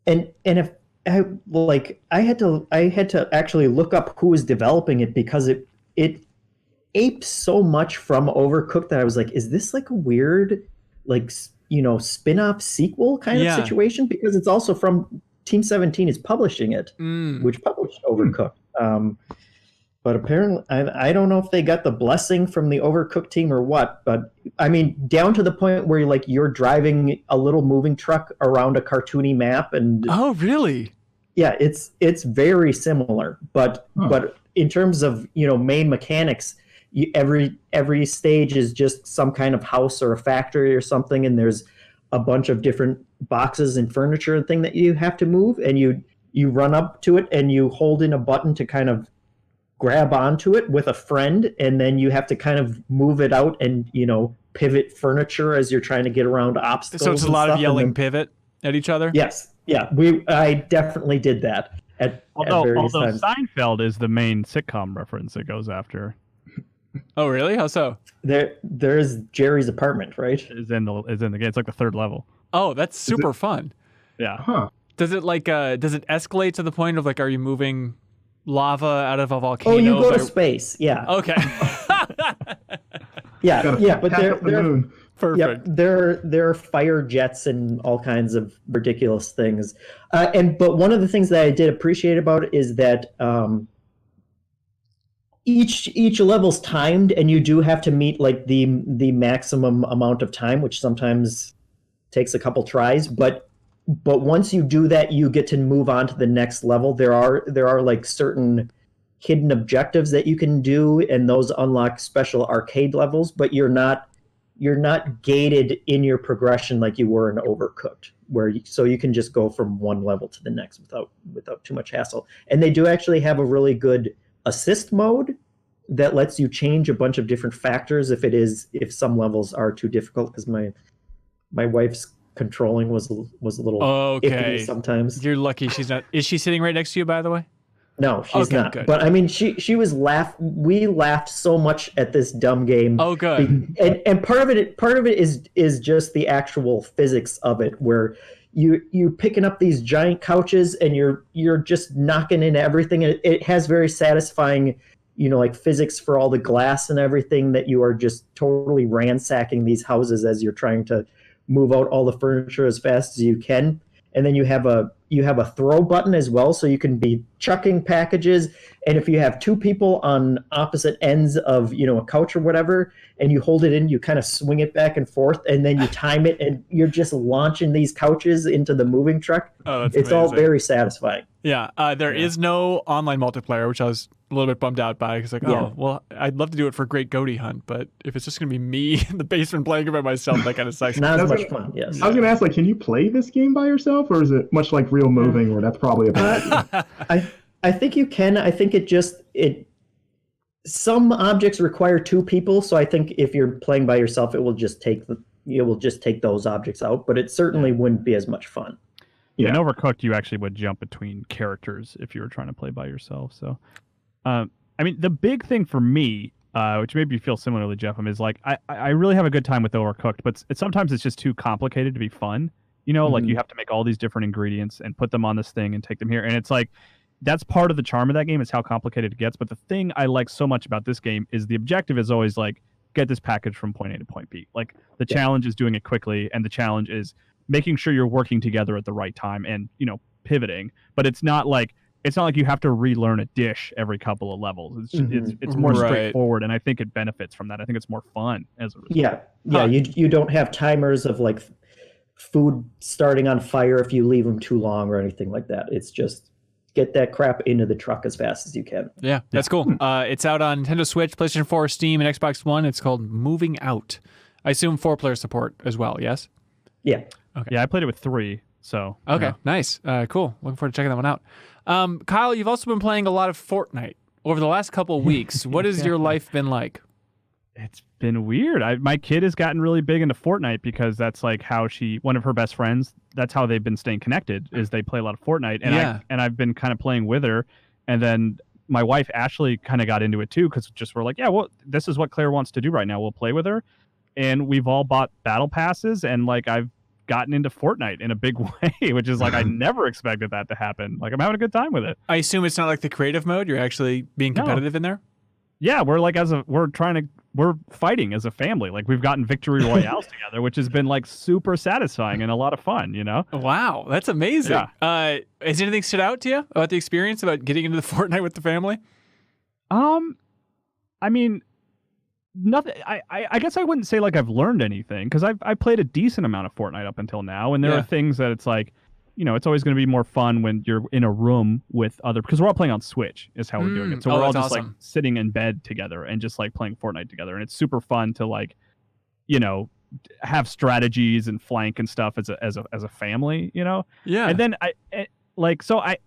and if I had to actually look up who was developing it, because it apes so much from Overcooked that I was like, is this like a weird like spin-off sequel kind of situation? Because it's also from Team 17 is publishing it, which published Overcooked. But apparently, I don't know if they got the blessing from the Overcooked team or what. But I mean, down to the point where you're driving a little moving truck around a cartoony map, and Oh, really? yeah, it's very similar. But in terms of main mechanics, every stage is just some kind of house or a factory or something, and there's a bunch of different boxes and furniture and thing that you have to move, and you run up to it and you hold in a button to kind of grab onto it with a friend, and then you have to kind of move it out and pivot furniture as you're trying to get around obstacles. So it's a lot of yelling pivot at each other? Yes. Yeah. I definitely did that at various times. Seinfeld is the main sitcom reference it goes after. Oh, really? How so? There's Jerry's apartment, right? Is in the game. It's like the third level. Oh, that's super fun. Yeah. Huh. Does it does it escalate to the point of like, are you moving lava out of a volcano? Oh, you go to space. Yeah. Okay. Yeah. But Pass up the moon. Perfect. There are fire jets and all kinds of ridiculous things. But one of the things that I did appreciate about it is that each level's timed, and you do have to meet like the maximum amount of time, which sometimes takes a couple tries. But once you do that, you get to move on to the next level. There are like certain hidden objectives that you can do, and those unlock special arcade levels. But you're not gated in your progression like you were in Overcooked, so you can just go from one level to the next without too much hassle. And they do actually have a really good assist mode that lets you change a bunch of different factors if some levels are too difficult, because my wife's controlling was a little iffy sometimes. You're lucky she's not. Is she sitting right next to you, by the way? No, she's not. Good. But I mean, she was we laughed so much at this dumb game. Oh, good. And part of it is just the actual physics of it, where you're picking up these giant couches and you're just knocking into everything. It has very satisfying, like physics for all the glass and everything, that you are just totally ransacking these houses as you're trying to move out all the furniture as fast as you can. And then you have a throw button as well, so you can be chucking packages, and if you have two people on opposite ends of a couch or whatever, and you hold it in, you kind of swing it back and forth, and then you time it, and you're just launching these couches into the moving truck. Oh, that's it's amazing. all very satisfying. Yeah, there is no online multiplayer, which I was a little bit bummed out by, because oh, well, I'd love to do it for Great Goatee Hunt, but if it's just going to be me in the basement playing it by myself, that kind of sucks. Not as much fun, yes. I was going to ask, can you play this game by yourself, or is it much like Real Moving, where that's probably a bad idea? I think you can. I think some objects require two people, so I think if you're playing by yourself, it will just take those objects out, but it certainly wouldn't be as much fun. Yeah. In Overcooked, you actually would jump between characters if you were trying to play by yourself. So, the big thing for me, which made me feel similarly, Jeff, is like I really have a good time with Overcooked, but sometimes it's just too complicated to be fun. Like you have to make all these different ingredients and put them on this thing and take them here, and it's like that's part of the charm of that game is how complicated it gets. But the thing I like so much about this game is the objective is always like get this package from point A to point B. Like the challenge is doing it quickly, and the challenge is making sure you're working together at the right time and pivoting. But it's not like you have to relearn a dish every couple of levels. It's more straightforward, and I think it benefits from that. I think it's more fun as a result. Yeah. You don't have timers of like food starting on fire if you leave them too long or anything like that. It's just get that crap into the truck as fast as you can. Yeah, that's cool. It's out on Nintendo Switch, PlayStation 4, Steam, and Xbox One. It's called Moving Out. I assume 4-player support as well, yes? Yeah. Okay. Yeah, I played it with 3, so... Okay, nice. Cool. Looking forward to checking that one out. Kyle, you've also been playing a lot of Fortnite over the last couple of weeks. What has your life been like? It's been weird. My kid has gotten really big into Fortnite because that's like how one of her best friends, that's how they've been staying connected, is they play a lot of Fortnite. And I've been kind of playing with her. And then my wife, Ashley, kind of got into it too, because we're like, yeah, well, this is what Claire wants to do right now. We'll play with her. And we've all bought battle passes, and like I've gotten into Fortnite in a big way, which is like I never expected that to happen. Like I'm having a good time with it. I assume it's not like the creative mode. You're actually being competitive in there? Yeah, we're fighting as a family. Like we've gotten victory royales together, which has been like super satisfying and a lot of fun, Wow, that's amazing. Yeah. Has anything stood out to you about the experience about getting into the Fortnite with the family? I mean, nothing. I guess I wouldn't say like I've learned anything, because I played a decent amount of Fortnite up until now, and there are things that it's like, it's always going to be more fun when you're in a room with other, because we're all playing on Switch is how we're doing it. So we're all just like sitting in bed together and just like playing Fortnite together. And it's super fun to like, have strategies and flank and stuff as a family, Yeah. And then I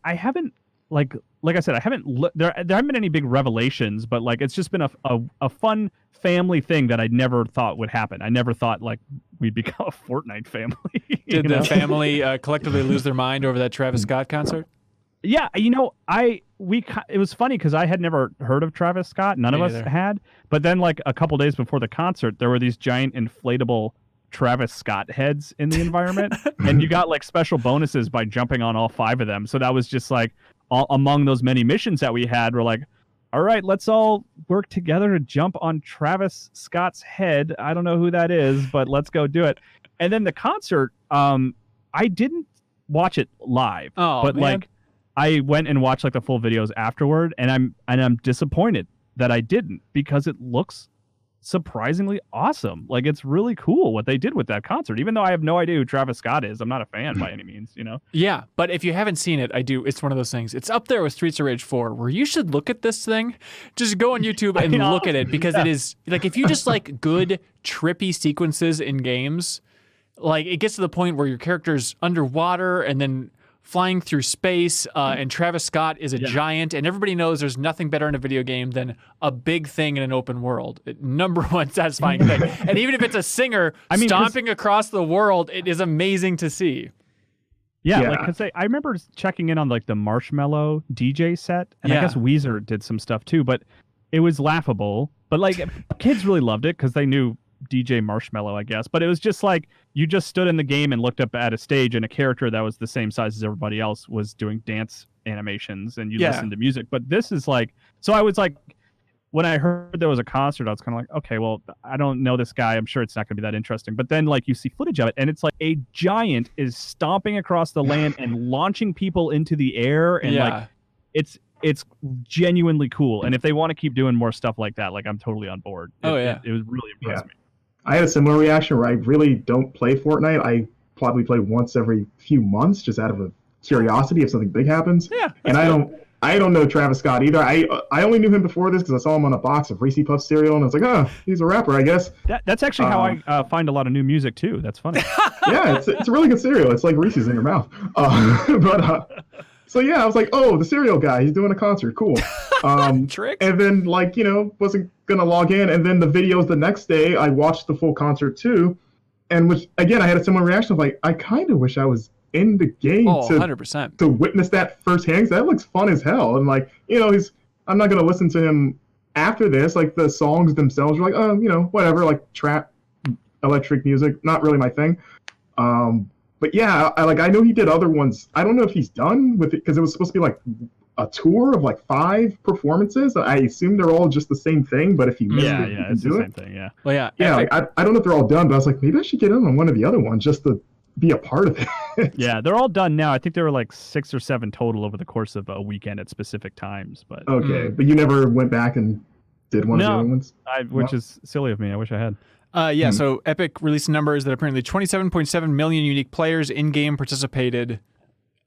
haven't like I said, I haven't there haven't been any big revelations, but like it's just been a fun family thing that I never thought would happen. I never thought like we'd become a Fortnite family. Did the family collectively lose their mind over that Travis Scott concert? Yeah, it was funny because I had never heard of Travis Scott. None of us had. But then like a couple days before the concert, there were these giant inflatable Travis Scott heads in the environment, and you got like special bonuses by jumping on all 5 of them. So that was just like among those many missions that we had, we're like, all right, let's all work together to jump on Travis Scott's head. I don't know who that is, but let's go do it. And then the concert, I didn't watch it live, but like I went and watched like the full videos afterward, and I'm disappointed that I didn't, because it looks surprisingly awesome. Like it's really cool what they did with that concert, even though I have no idea who Travis Scott is. I'm not a fan by any means, Yeah, but if you haven't seen it, it's one of those things. It's up there with Streets of Rage 4, where you should look at this thing. Just go on YouTube and look at it, because it is like, if you just like good trippy sequences in games, like it gets to the point where your character's underwater and then flying through space, and Travis Scott is a giant, and everybody knows there's nothing better in a video game than a big thing in an open world. Number one satisfying thing. And even if it's a singer stomping across the world, it is amazing to see. Yeah. Like, because I remember checking in on like the Marshmello DJ set, and I guess Weezer did some stuff too, but it was laughable. But like kids really loved it because they knew DJ Marshmello, I guess. But it was just like you just stood in the game and looked up at a stage, and a character that was the same size as everybody else was doing dance animations, and you listened to music. But this is like, so I was like, when I heard there was a concert, I was kind of like, okay, well, I don't know this guy. I'm sure it's not going to be that interesting. But then like you see footage of it, and it's like a giant is stomping across the land and launching people into the air, and like it's genuinely cool. And if they want to keep doing more stuff like that, like I'm totally on board. It was really impressed me. I had a similar reaction where I really don't play Fortnite. I probably play once every few months just out of a curiosity if something big happens. Yeah, and I don't know Travis Scott either. I only knew him before this because I saw him on a box of Reese Puff cereal, and I was like, oh, he's a rapper, I guess. That's actually how I find a lot of new music too. That's funny. Yeah, it's a really good cereal. It's like Reese's in your mouth. So yeah, I was like, oh, the cereal guy, he's doing a concert, cool. Trick. And then wasn't gonna log in, and then the videos the next day, I watched the full concert too, and which again I had a similar reaction of like, I kind of wish I was in the game 100%. to witness that firsthand, because that looks fun as hell. And I'm not gonna listen to him after this. Like the songs themselves are like, whatever, like trap, electric music, not really my thing. But yeah, I know he did other ones. I don't know if he's done with it because it was supposed to be like a tour of like 5 performances. I assume they're all just the same thing, but if you missed it, you can it's do the it. same thing. Yeah. Well, yeah. Yeah, I don't know if they're all done, but I was like, maybe I should get in on one of the other ones just to be a part of it. Yeah, they're all done now. I think there were like 6 or 7 total over the course of a weekend at specific times. But okay, but you never went back and did one of the other ones? Which is silly of me. I wish I had. So Epic released numbers that apparently 27.7 million unique players in-game participated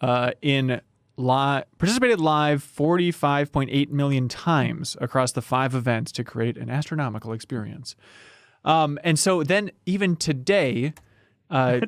participated live 45.8 million times across the 5 events to create an astronomical experience. And so then even today...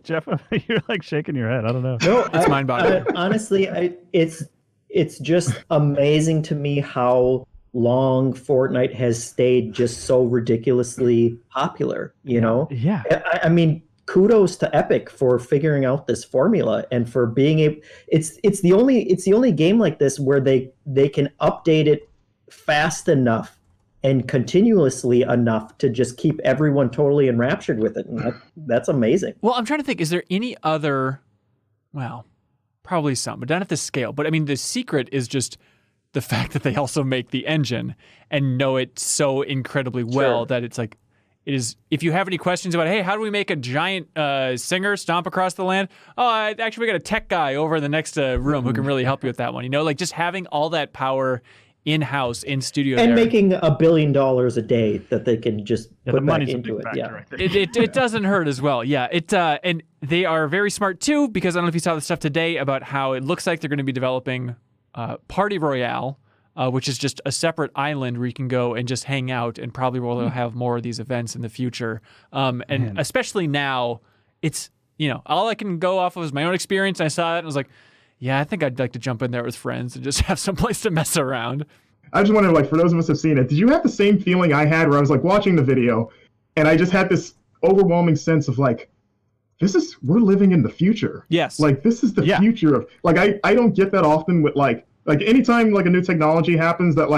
Jeff, you're like shaking your head. I don't know. No, it's mind-boggling. Honestly, it's just amazing to me how long Fortnite has stayed just so ridiculously popular, Yeah. I mean, kudos to Epic for figuring out this formula and for being able. It's the only game like this where they can update it fast enough and continuously enough to just keep everyone totally enraptured with it, and that's amazing. Well, I'm trying to think, is there any other? Well, probably some, but not at this scale. But I mean, the secret is just the fact that they also make the engine and know it so incredibly well that it's like, it is. If you have any questions about, hey, how do we make a giant singer stomp across the land? Oh, actually, we got a tech guy over in the next room who can really help you with that one. Like just having all that power in-house, in studio, and making $1 billion a day that they can just put back into it. Yeah, it doesn't hurt as well. Yeah, and they are very smart too, because I don't know if you saw the stuff today about how it looks like they're going to be developing Party Royale, which is just a separate island where you can go and just hang out, and probably will have more of these events in the future. And especially now, it's all I can go off of is my own experience. I saw it and I was like, yeah, I think I'd like to jump in there with friends and just have some place to mess around. I just wonder, for those of us who've seen it, did you have the same feeling I had where I was watching the video and I just had this overwhelming sense of we're living in the future. Yes. This is the future of, I don't get that often with anytime a new technology happens that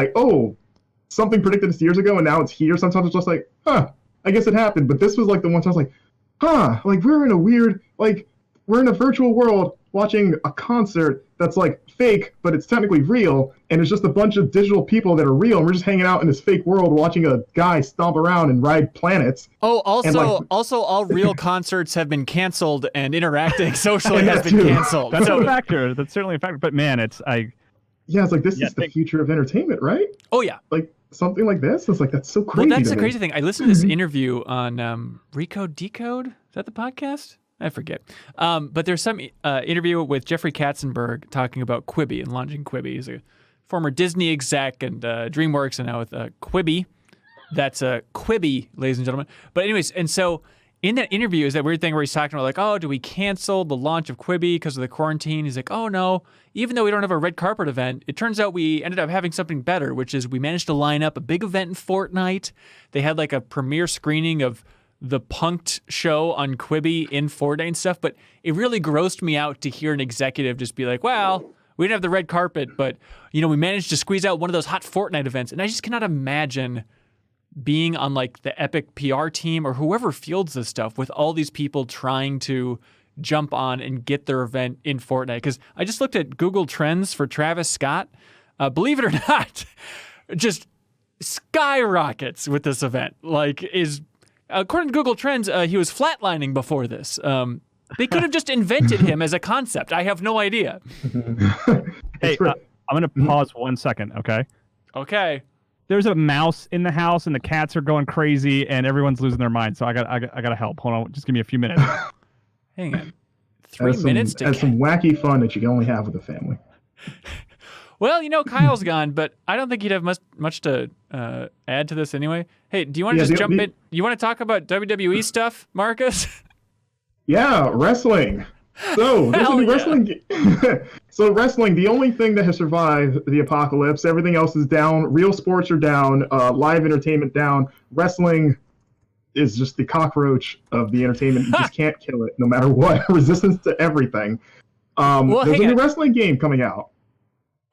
something predicted this years ago and now it's here, sometimes it's just I guess it happened. But this was the one time I was we're in a weird, we're in a virtual world watching a concert that's fake, but it's technically real, and it's just a bunch of digital people that are real, and we're just hanging out in this fake world watching a guy stomp around and ride planets. Oh, also all real concerts have been canceled, and interacting socially has been canceled. That's a factor. That's certainly a factor. But man, this is the future of entertainment, right? Oh yeah. Something like this. It's that's so crazy. Well, that's the crazy thing. I listened to this interview on Recode Decode. Is that the podcast? I forget. But there's some interview with Jeffrey Katzenberg talking about Quibi and launching Quibi. He's a former Disney exec and DreamWorks, and now with Quibi. That's Quibi, ladies and gentlemen. But anyways, and so in that interview is that weird thing where he's talking about do we cancel the launch of Quibi because of the quarantine? He's like, oh no, even though we don't have a red carpet event, it turns out we ended up having something better, which is we managed to line up a big event in Fortnite. They had a premiere screening of the Punked show on Quibi in Fortnite and stuff, but it really grossed me out to hear an executive just be like, well, we didn't have the red carpet, but we managed to squeeze out one of those hot Fortnite events. And I just cannot imagine being on the Epic PR team or whoever fields this stuff with all these people trying to jump on and get their event in Fortnite. Because I just looked at Google Trends for Travis Scott. Believe it or not, just skyrockets with this event. According to Google Trends, he was flatlining before this. They could have just invented him as a concept. I have no idea. Hey, I'm gonna pause 1 second, okay? Okay. There's a mouse in the house, and the cats are going crazy, and everyone's losing their mind. So I gotta help. Hold on, just give me a few minutes. Hang on. 3 minutes to That's some wacky fun that you can only have with a family. Well, Kyle's gone, but I don't think he'd have much to add to this anyway. Hey, do you want to just jump in? You want to talk about WWE stuff, Marcus? Yeah, wrestling. So there's a new wrestling. So wrestling, the only thing that has survived the apocalypse. Everything else is down. Real sports are down. Live entertainment down. Wrestling is just the cockroach of the entertainment. You just can't kill it, no matter what. Resistance to everything. There's a new wrestling game coming out.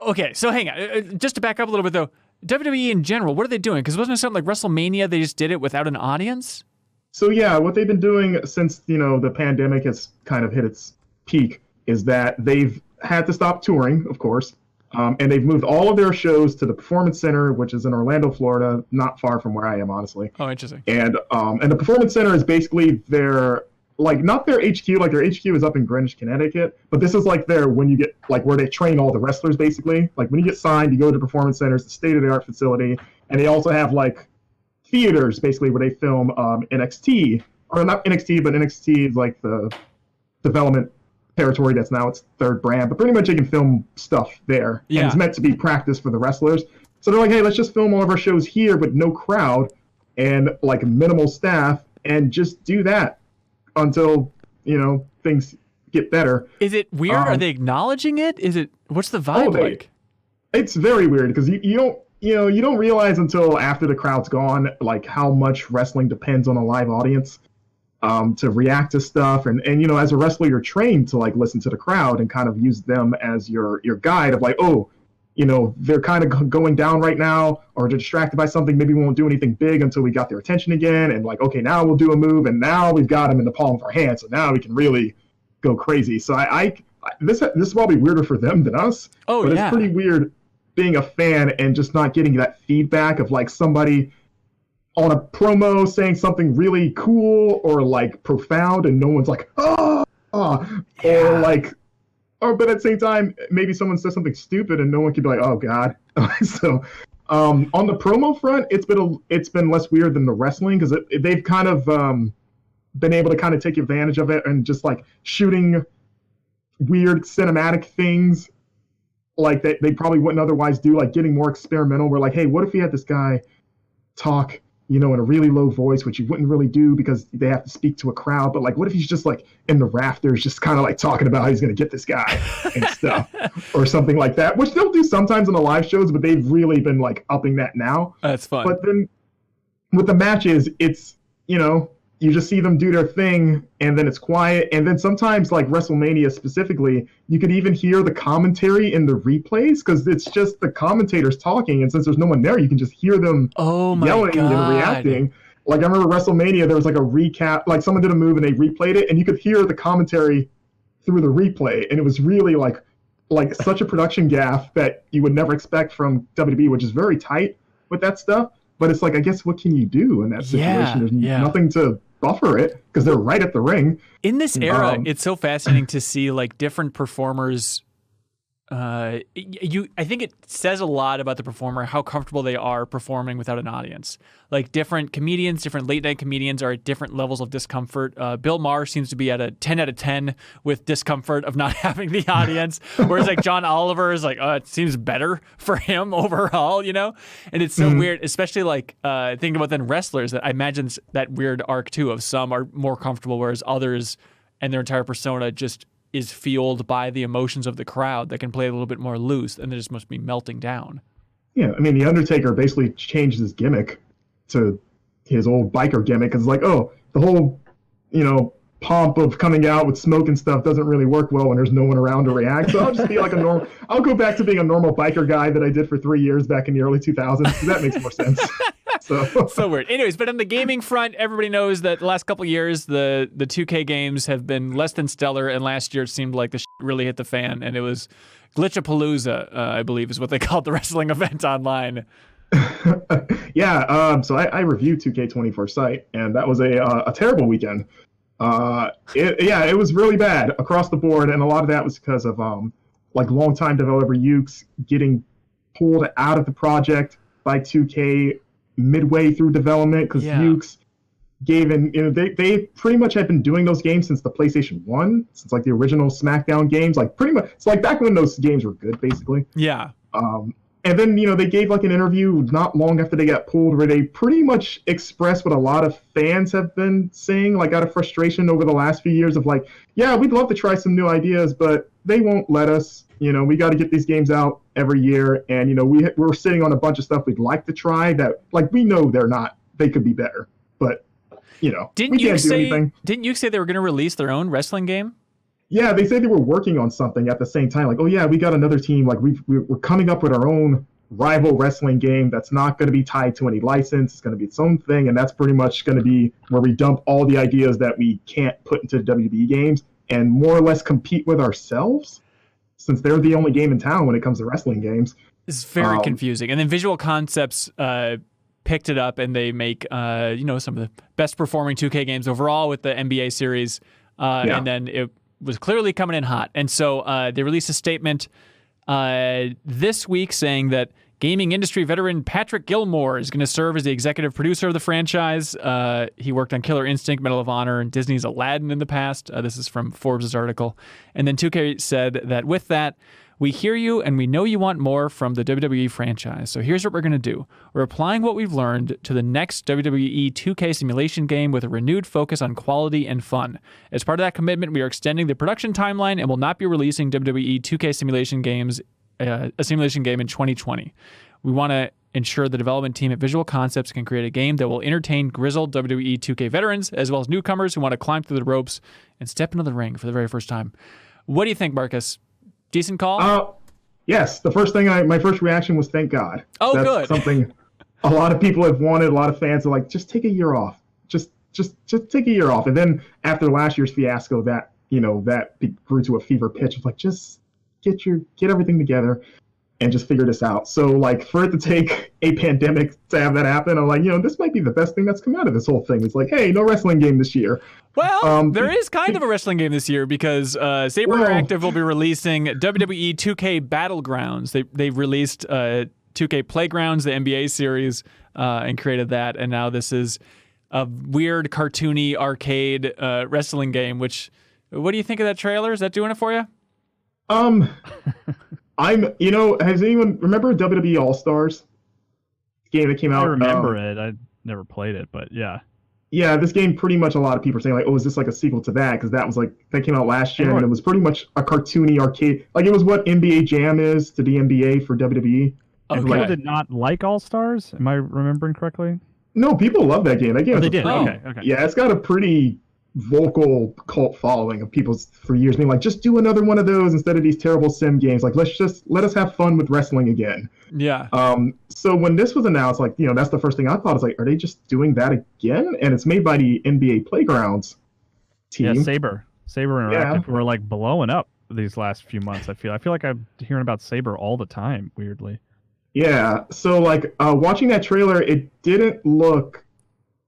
Okay, so hang on. Just to back up a little bit, though, WWE in general, what are they doing? Because wasn't it something like WrestleMania, they just did it without an audience? So yeah, what they've been doing since, the pandemic has kind of hit its peak is that they've had to stop touring, of course, and they've moved all of their shows to the Performance Center, which is in Orlando, Florida, not far from where I am, honestly. Oh, interesting. And the Performance Center is basically their, not their HQ, their HQ is up in Greenwich, Connecticut, but this is when you get, where they train all the wrestlers, basically. When you get signed, you go to the Performance Center, it's a state-of-the-art facility, and they also have, theaters, basically, where they film NXT, or not NXT, but NXT is the development territory that's now its third brand, but pretty much they can film stuff there. Yeah. And it's meant to be practice for the wrestlers. So they're like, hey, let's just film all of our shows here with no crowd and minimal staff and just do that until, things get better. Is it weird? Are they acknowledging it? What's the vibe like? It's very weird because you don't realize until after the crowd's gone, how much wrestling depends on a live audience to react to stuff. And as a wrestler, you're trained to listen to the crowd and kind of use them as your guide of they're kind of going down right now or they're distracted by something. Maybe we won't do anything big until we got their attention again. And okay, now we'll do a move and now we've got them in the palm of our hand. So now we can really go crazy. So this is probably weirder for them than us. Oh, but it's pretty weird being a fan and just not getting that feedback of somebody on a promo saying something really cool or profound and no one's or but at the same time maybe someone says something stupid and no one can be oh god. So on the promo front it's been less weird than the wrestling because they've kind of been able to kind of take advantage of it and just shooting weird cinematic things that they probably wouldn't otherwise do, getting more experimental. We're hey, what if we had this guy talk, in a really low voice, which you wouldn't really do because they have to speak to a crowd. But what if he's just in the rafters, just kind of talking about how he's going to get this guy and stuff or something like that, which they'll do sometimes on the live shows, but they've really been upping that now. That's fun. But then with the matches, it's, you just see them do their thing and then it's quiet. And then sometimes WrestleMania specifically, you could even hear the commentary in the replays because it's just the commentators talking. And since there's no one there, you can just hear them yelling and reacting. I remember WrestleMania, there was a recap, someone did a move and they replayed it and you could hear the commentary through the replay. And it was really such a production gaffe that you would never expect from WWE, which is very tight with that stuff. But it's I guess what can you do in that situation? There's nothing to buffer it because they're right at the ring. In this era, it's so fascinating to see different performers. I think it says a lot about the performer how comfortable they are performing without an audience. Different comedians, different late night comedians are at different levels of discomfort. Bill Maher seems to be at a 10 out of 10 with discomfort of not having the audience, whereas John Oliver is it seems better for him overall, And it's so weird, especially thinking about then wrestlers that I imagine that weird arc too of some are more comfortable, whereas others and their entire persona just is fueled by the emotions of the crowd that can play a little bit more loose and they just must be melting down. Yeah, I mean, The Undertaker basically changed his gimmick to his old biker gimmick. It's the whole, pomp of coming out with smoke and stuff doesn't really work well when there's no one around to react. So I'll just be I'll go back to being a normal biker guy that I did for 3 years back in the early 2000s because that makes more sense. So weird. Anyways, but on the gaming front, everybody knows that the last couple of years, the 2K games have been less than stellar, and last year it seemed like the shit really hit the fan, and it was Glitchapalooza, I believe is what they called the wrestling event online. Yeah, so I reviewed 2K24 site, and that was a terrible weekend. It was really bad across the board, and a lot of that was because of like longtime developer Ukes getting pulled out of the project by 2K midway through development because Ukes gave in, they pretty much have been doing those games since the PlayStation 1, since like the original SmackDown games, like pretty much, it's like back when those games were good, basically. Yeah. And then, they gave like an interview not long after they got pulled where they pretty much expressed what a lot of fans have been saying, like out of frustration over the last few years of like, yeah, we'd love to try some new ideas, but they won't let us. We got to get these games out every year. And, we're sitting on a bunch of stuff we'd like to try that, like, we know they could be better. But, didn't you say they were going to release their own wrestling game? Yeah, they said they were working on something at the same time. Like, oh yeah, we got another team. Like we're coming up with our own rival wrestling game that's not going to be tied to any license. It's going to be its own thing, and that's pretty much going to be where we dump all the ideas that we can't put into WWE games and more or less compete with ourselves, since they're the only game in town when it comes to wrestling games. It's very confusing. And then Visual Concepts picked it up, and they make some of the best performing 2K games overall with the NBA series, and then it was clearly coming in hot. And so they released a statement this week saying that gaming industry veteran Patrick Gilmore is going to serve as the executive producer of the franchise. He worked on Killer Instinct, Medal of Honor, and Disney's Aladdin in the past. This is from Forbes' article. And then 2K said that with that, we hear you and we know you want more from the WWE franchise. So here's what we're going to do. We're applying what we've learned to the next WWE 2K simulation game with a renewed focus on quality and fun. As part of that commitment, we are extending the production timeline and will not be releasing WWE 2K simulation games, a simulation game in 2020. We want to ensure the development team at Visual Concepts can create a game that will entertain grizzled WWE 2K veterans as well as newcomers who want to climb through the ropes and step into the ring for the very first time. What do you think, Marcus? Decent call? Yes. The first thing my first reaction was thank God. Oh, that's good. Something a lot of people have wanted. A lot of fans are like, just take a year off. Just take a year off. And then after last year's fiasco, that grew to a fever pitch of like, just get everything together and just figure this out. So like for it to take a pandemic to have that happen, I'm like, this might be the best thing that's come out of this whole thing. It's like, hey, no wrestling game this year. Well, there is kind of a wrestling game this year because Saber Interactive will be releasing WWE 2K Battlegrounds. They've released 2K Playgrounds, the NBA series, and created that. And now this is a weird, cartoony arcade wrestling game. What do you think of that trailer? Is that doing it for you? Has anyone remember WWE All Stars game that came out? I remember it. I never played it, but yeah. Yeah, this game pretty much a lot of people are saying like, oh, is this like a sequel to that? Because that came out last year, and it was pretty much a cartoony arcade. Like it was what NBA Jam is to the NBA for WWE. And people did not like All Stars. Am I remembering correctly? No, people love that game. That game. They did. Okay. Yeah, it's got a pretty vocal cult following of people for years being like, just do another one of those instead of these terrible sim games. Like, let us have fun with wrestling again. Yeah. So when this was announced, like, that's the first thing I thought is like, are they just doing that again? And it's made by the NBA Playgrounds team. Yeah, Saber Interactive were like blowing up these last few months. I feel like I'm hearing about Saber all the time, weirdly. Yeah. So like watching that trailer, it didn't look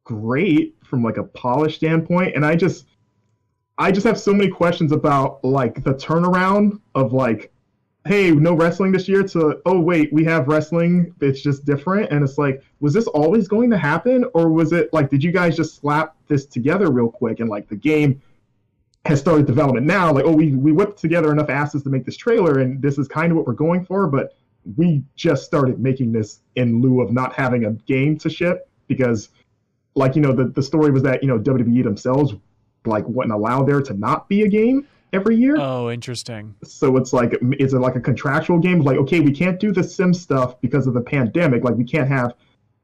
great from like a polish standpoint, and I just have so many questions about like the turnaround of like, hey, no wrestling this year to, oh wait, we have wrestling, it's just different. And it's like, was this always going to happen, or was it like, did you guys just slap this together real quick and like the game has started development now, like, oh, we whipped together enough asses to make this trailer and this is kind of what we're going for, but we just started making this in lieu of not having a game to ship? Because like, the story was that, WWE themselves like wouldn't allow there to not be a game every year. Oh, interesting. So it's like, is it like a contractual game? Like, okay, we can't do the sim stuff because of the pandemic. Like, we can't have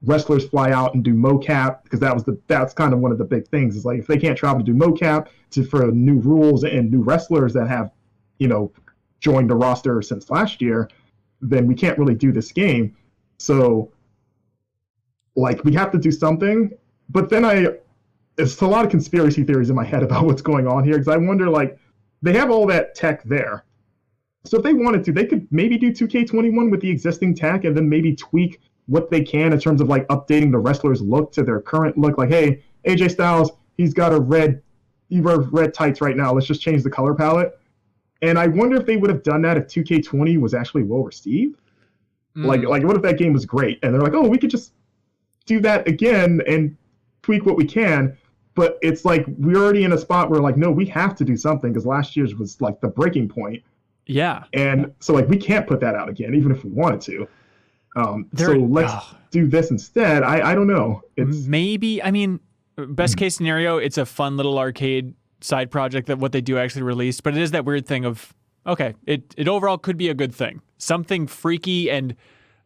wrestlers fly out and do mocap, because that's kind of one of the big things. Is like, if they can't travel to do mocap for new rules and new wrestlers that have, joined the roster since last year, then we can't really do this game. So like, we have to do something. But then it's a lot of conspiracy theories in my head about what's going on here, because I wonder, like, they have all that tech there. So if they wanted to, they could maybe do 2K21 with the existing tech and then maybe tweak what they can in terms of, like, updating the wrestler's look to their current look. Like, hey, AJ Styles, he wears red tights right now. Let's just change the color palette. And I wonder if they would have done that if 2K20 was actually well received. Like what if that game was great and they're like, oh, we could just do that again and tweak what we can. But it's like we're already in a spot where like, no, we have to do something because last year's was like the breaking point. Yeah. And so like we can't put that out again, even if we wanted to. So let's do this instead. I don't know. It's maybe, I mean, best case scenario, it's a fun little arcade side project that what they do actually release, but it is that weird thing of, okay, it overall could be a good thing. Something freaky and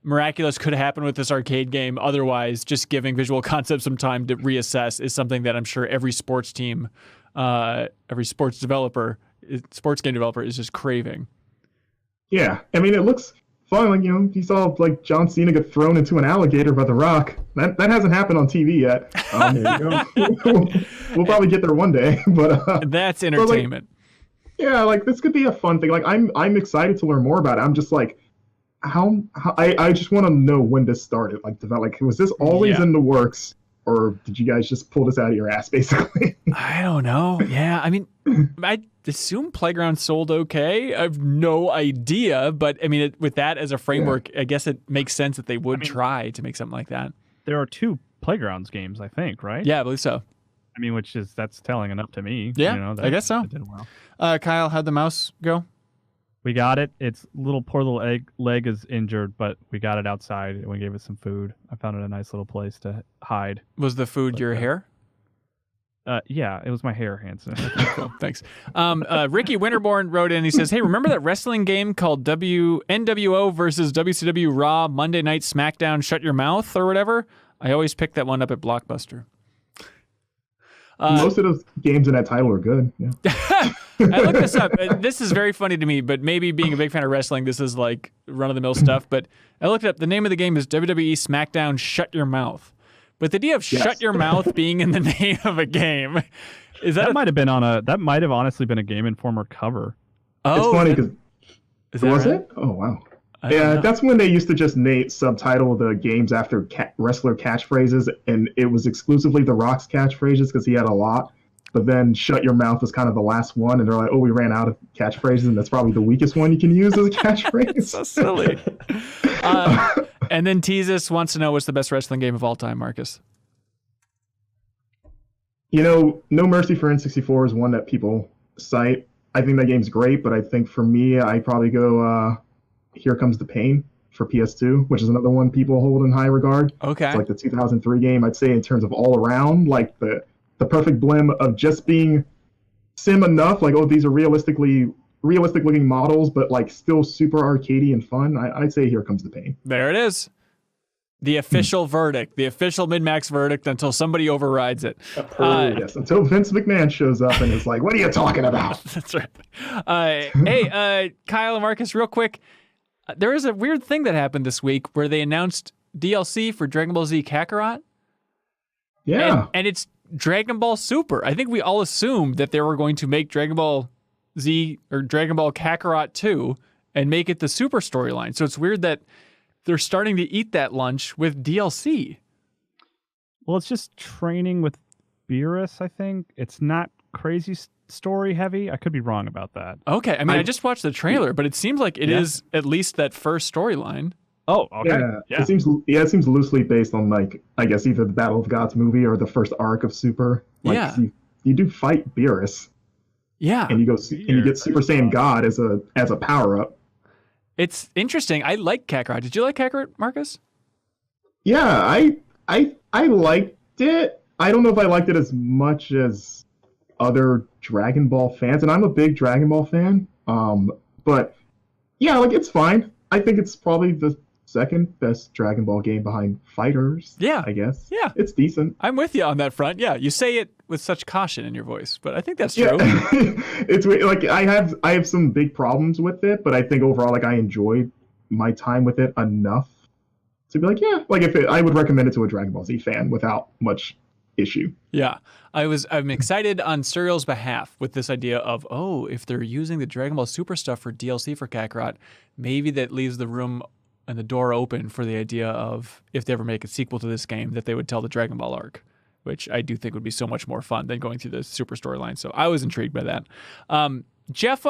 miraculous could happen with this arcade game. Otherwise, just giving Visual Concepts some time to reassess is something that I'm sure every sports team, every sports game developer is just craving. Yeah, I mean, it looks fun. Like, you saw like John Cena get thrown into an alligator by The Rock. That hasn't happened on TV yet. There you go. We'll probably get there one day, but that's entertainment. Yeah, like this could be a fun thing. Like I'm excited to learn more about it. I'm just like, how I just want to know when this started. Like, was this always in the works, or did you guys just pull this out of your ass, basically? I don't know. Yeah, I mean, I assume Playground sold okay. I have no idea, but I mean, with that as a framework, I guess it makes sense that they would try to make something like that. There are 2 Playgrounds games, I think, right? Yeah, I believe so. I mean, that's telling enough to me. Yeah, I guess so. It did well. Kyle, how'd the mouse go? We got it. Its poor little leg is injured, but we got it outside and we gave it some food. I found it a nice little place to hide. Was the food your hair? Yeah, it was my hair, Hanson. Cool, thanks. Ricky Winterborn wrote in. He says, "Hey, remember that wrestling game called NWO versus WCW Raw Monday Night SmackDown Shut Your Mouth or whatever? I always pick that one up at Blockbuster." Most of those games in that title are good. Yeah. I looked this up. This is very funny to me, but maybe being a big fan of wrestling, this is like run-of-the-mill stuff. But I looked it up. The name of the game is WWE SmackDown Shut Your Mouth. But the idea of shut your mouth being in the name of a game, is that might have honestly been a Game Informer cover. Oh, it's funny because was it? Oh wow. Yeah, that's when they used to just subtitle the games after wrestler catchphrases, and it was exclusively The Rock's catchphrases because he had a lot. But then "Shut Your Mouth" was kind of the last one, and they're like, "Oh, we ran out of catchphrases, and that's probably the weakest one you can use as a catchphrase." So silly. And then Teasus wants to know what's the best wrestling game of all time, Marcus. No Mercy for N64 is one that people cite. I think that game's great, but I think for me, I probably go Here Comes the Pain for PS2, which is another one people hold in high regard. Okay. It's like the 2003 game, I'd say, in terms of all around, like the perfect blend of just being sim enough, like, oh, these are realistic looking models, but like still super arcadey and fun. I'd say Here Comes the Pain. There it is. The official verdict, the official MinnMax verdict until somebody overrides it. Yes, until Vince McMahon shows up and is like, what are you talking about? That's right. Hey, Kyle and Marcus, real quick. There is a weird thing that happened this week where they announced DLC for Dragon Ball Z Kakarot. Yeah. And it's Dragon Ball Super. I think we all assumed that they were going to make Dragon Ball Z or Dragon Ball Kakarot 2 and make it the Super storyline. So it's weird that they're starting to eat that lunch with DLC. Well, it's just training with Beerus, I think. It's not crazy story heavy. I could be wrong about that. Okay. I mean, I just watched the trailer, but it seems like it is at least that first storyline. Oh, okay. Yeah. It seems loosely based on, like, I guess either the Battle of Gods movie or the first arc of Super. Like, you do fight Beerus. Yeah. And you get Super Saiyan God as a power up. It's interesting. I like Kakarot. Did you like Kakarot, Marcus? Yeah, I liked it. I don't know if I liked it as much as other Dragon Ball fans, and I'm a big Dragon Ball fan. But yeah, like, it's fine. I think it's probably the second best Dragon Ball game behind Fighters. Yeah, I guess. Yeah, it's decent. I'm with you on that front. Yeah, you say it with such caution in your voice, but I think that's true. Yeah. It's like I have some big problems with it, but I think overall, like, I enjoyed my time with it enough to be like, yeah, like, I would recommend it to a Dragon Ball Z fan without much issue. Yeah, I'm excited on Serial's behalf with this idea of, if they're using the Dragon Ball Super stuff for DLC for Kakarot, maybe that leaves the room and the door open for the idea of, if they ever make a sequel to this game, that they would tell the Dragon Ball arc, which I do think would be so much more fun than going through the Super storyline. So I was intrigued by that. Jeff,